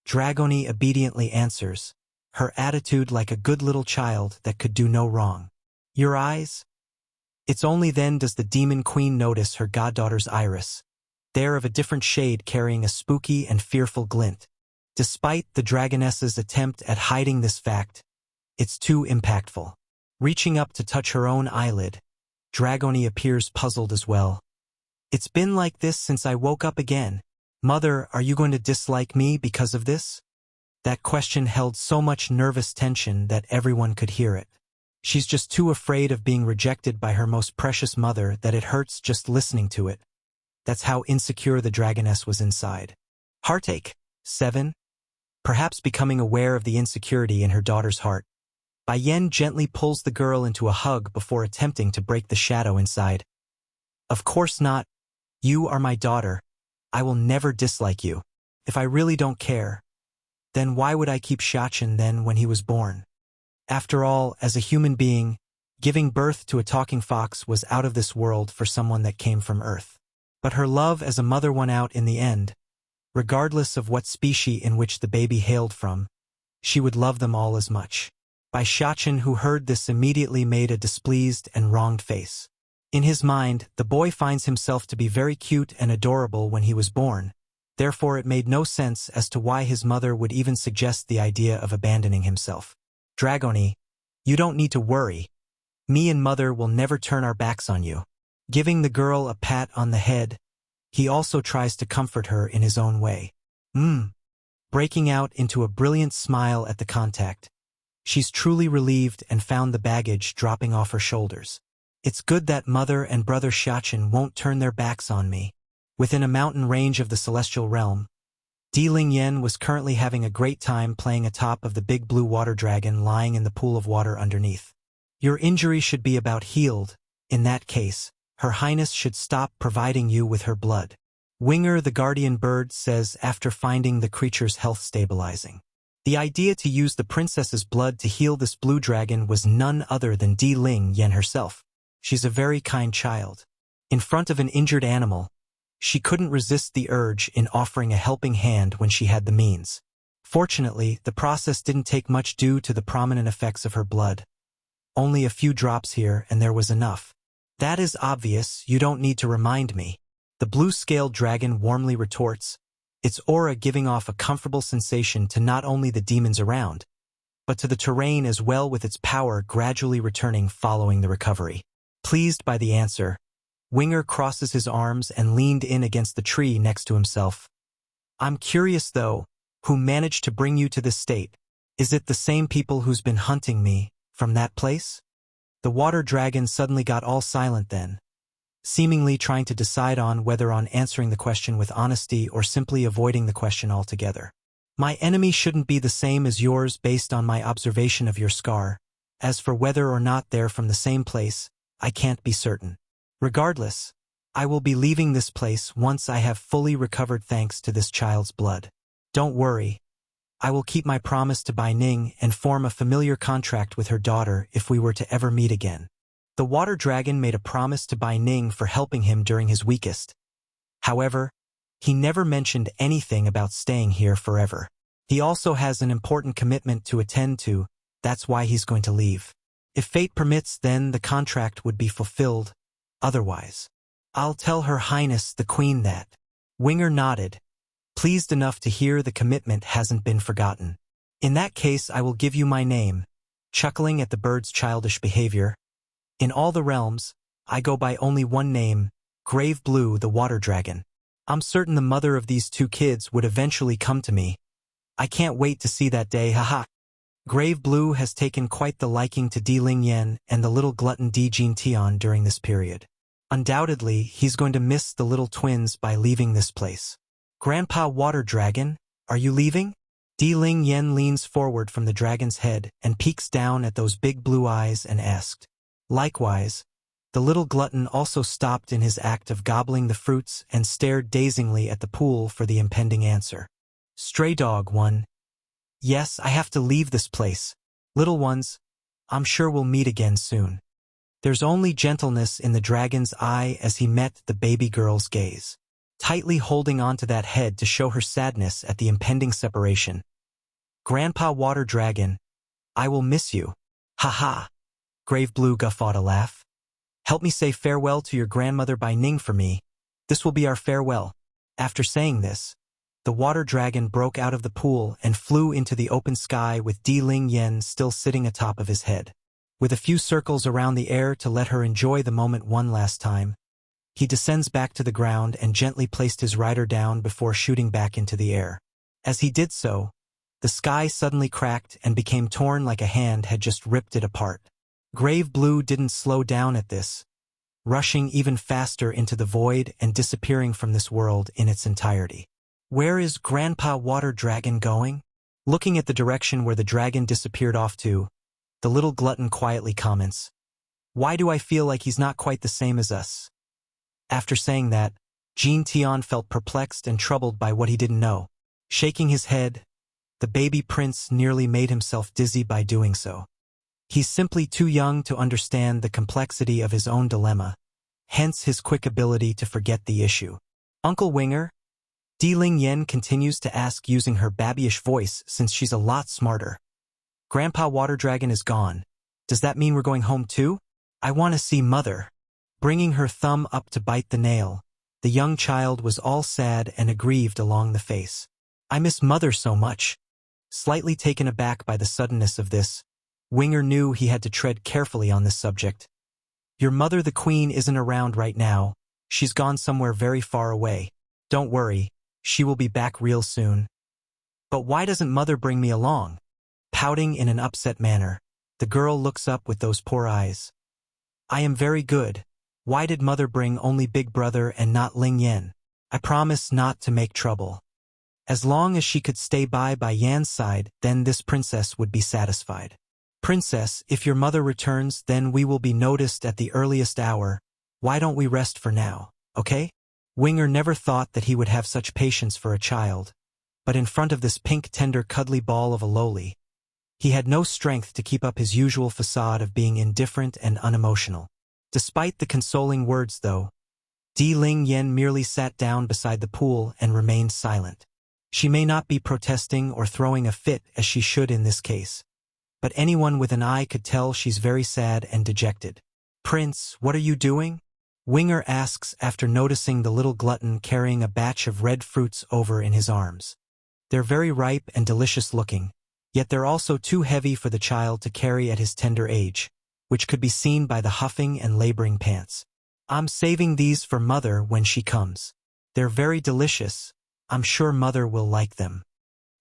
Dragoni obediently answers, her attitude like a good little child that could do no wrong. Your eyes? It's only then does the demon queen notice her goddaughter's iris. They're of a different shade carrying a spooky and fearful glint. Despite the dragoness's attempt at hiding this fact, it's too impactful. Reaching up to touch her own eyelid, Dragoni appears puzzled as well. It's been like this since I woke up again. Mother, are you going to dislike me because of this? That question held so much nervous tension that everyone could hear it. She's just too afraid of being rejected by her most precious mother that it hurts just listening to it. That's how insecure the dragoness was inside. Heartache. 7. Perhaps becoming aware of the insecurity in her daughter's heart, Bai Yan gently pulls the girl into a hug before attempting to break the shadow inside. Of course not. You are my daughter. I will never dislike you. If I really don't care, then why would I keep Xiachen then when he was born? After all, as a human being, giving birth to a talking fox was out of this world for someone that came from Earth. But her love as a mother won out in the end. Regardless of what species in which the baby hailed from, she would love them all as much. Bai Xiachen, who heard this, immediately made a displeased and wronged face. In his mind, the boy finds himself to be very cute and adorable when he was born. Therefore it made no sense as to why his mother would even suggest the idea of abandoning himself. Dragoni, you don't need to worry. Me and mother will never turn our backs on you. Giving the girl a pat on the head, he also tries to comfort her in his own way. Breaking out into a brilliant smile at the contact. She's truly relieved and found the baggage dropping off her shoulders. It's good that mother and brother Xiachen won't turn their backs on me. Within a mountain range of the celestial realm, Di Ling Yen was currently having a great time playing atop of the big blue water dragon lying in the pool of water underneath. Your injury should be about healed. In that case, Her Highness should stop providing you with her blood. Winger the guardian bird says after finding the creature's health stabilizing. The idea to use the princess's blood to heal this blue dragon was none other than Di Ling Yen herself. She's a very kind child. In front of an injured animal, she couldn't resist the urge in offering a helping hand when she had the means. Fortunately, the process didn't take much due to the prominent effects of her blood. Only a few drops here and there was enough. That is obvious, you don't need to remind me. The blue-scaled dragon warmly retorts, its aura giving off a comfortable sensation to not only the demons around, but to the terrain as well, with its power gradually returning following the recovery. Pleased by the answer, Winger crosses his arms and leaned in against the tree next to himself. I'm curious though, who managed to bring you to this state? Is it the same people who's been hunting me, from that place? The water dragon suddenly got all silent then, seemingly trying to decide on whether on answering the question with honesty or simply avoiding the question altogether. My enemy shouldn't be the same as yours based on my observation of your scar. As for whether or not they're from the same place, I can't be certain. Regardless, I will be leaving this place once I have fully recovered thanks to this child's blood. Don't worry. I will keep my promise to Bai Ning and form a familiar contract with her daughter if we were to ever meet again. The water dragon made a promise to Bai Ning for helping him during his weakest. However, he never mentioned anything about staying here forever. He also has an important commitment to attend to, that's why he's going to leave. If fate permits, then the contract would be fulfilled. Otherwise, I'll tell Her Highness the Queen that. Winger nodded, pleased enough to hear the commitment hasn't been forgotten. In that case, I will give you my name, chuckling at the bird's childish behavior. In all the realms, I go by only one name, Grave Blue the Water Dragon. I'm certain the mother of these two kids would eventually come to me. I can't wait to see that day, haha. Grave Blue has taken quite the liking to Di Ling Yen and the little glutton Di Jin Tian during this period. Undoubtedly, he's going to miss the little twins by leaving this place. Grandpa Water Dragon, are you leaving? Di Ling Yen leans forward from the dragon's head and peeks down at those big blue eyes and asked. Likewise, the little glutton also stopped in his act of gobbling the fruits and stared dazingly at the pool for the impending answer. Stray Dog 1. Yes, I have to leave this place. Little ones, I'm sure we'll meet again soon. There's only gentleness in the dragon's eye as he met the baby girl's gaze, tightly holding onto that head to show her sadness at the impending separation. Grandpa Water Dragon, I will miss you. Ha ha. Grave Blue guffawed a laugh. Help me say farewell to your grandmother Bai Ning for me. This will be our farewell. After saying this, the water dragon broke out of the pool and flew into the open sky with Di Ling Yen still sitting atop of his head. With a few circles around the air to let her enjoy the moment one last time, he descends back to the ground and gently placed his rider down before shooting back into the air. As he did so, the sky suddenly cracked and became torn like a hand had just ripped it apart. Grave Blue didn't slow down at this, rushing even faster into the void and disappearing from this world in its entirety. Where is Grandpa Water Dragon going? Looking at the direction where the dragon disappeared off to, the little glutton quietly comments, Why do I feel like he's not quite the same as us? After saying that, Jin Tian felt perplexed and troubled by what he didn't know. Shaking his head, the baby prince nearly made himself dizzy by doing so. He's simply too young to understand the complexity of his own dilemma, hence his quick ability to forget the issue. Uncle Winger? Di Ling Yen continues to ask using her babyish voice since she's a lot smarter. Grandpa Water Dragon is gone. Does that mean we're going home too? I want to see Mother. Bringing her thumb up to bite the nail, the young child was all sad and aggrieved along the face. I miss Mother so much. Slightly taken aback by the suddenness of this, Winger knew he had to tread carefully on this subject. Your mother the Queen isn't around right now. She's gone somewhere very far away. Don't worry, she will be back real soon. But why doesn't Mother bring me along? Pouting in an upset manner, the girl looks up with those poor eyes. I am very good. Why did Mother bring only Big Brother and not Ling Yen? I promise not to make trouble. As long as she could stay by Yan's side, then this princess would be satisfied. Princess, if your mother returns, then we will be noticed at the earliest hour. Why don't we rest for now, okay? Winger never thought that he would have such patience for a child, but in front of this pink tender cuddly ball of a loli, he had no strength to keep up his usual facade of being indifferent and unemotional. Despite the consoling words though, Di Ling Yen merely sat down beside the pool and remained silent. She may not be protesting or throwing a fit as she should in this case, but anyone with an eye could tell she's very sad and dejected. Prince, what are you doing? Winger asks after noticing the little glutton carrying a batch of red fruits over in his arms. They're very ripe and delicious looking, yet they're also too heavy for the child to carry at his tender age, which could be seen by the huffing and laboring pants. I'm saving these for Mother when she comes. They're very delicious. I'm sure Mother will like them.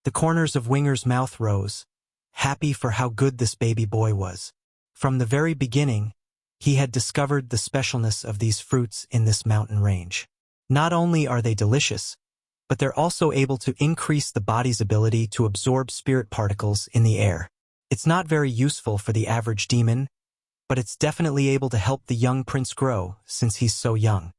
The corners of Winger's mouth rose, happy for how good this baby boy was. From the very beginning, he had discovered the specialness of these fruits in this mountain range. Not only are they delicious, but they're also able to increase the body's ability to absorb spirit particles in the air. It's not very useful for the average demon, but it's definitely able to help the young prince grow since he's so young.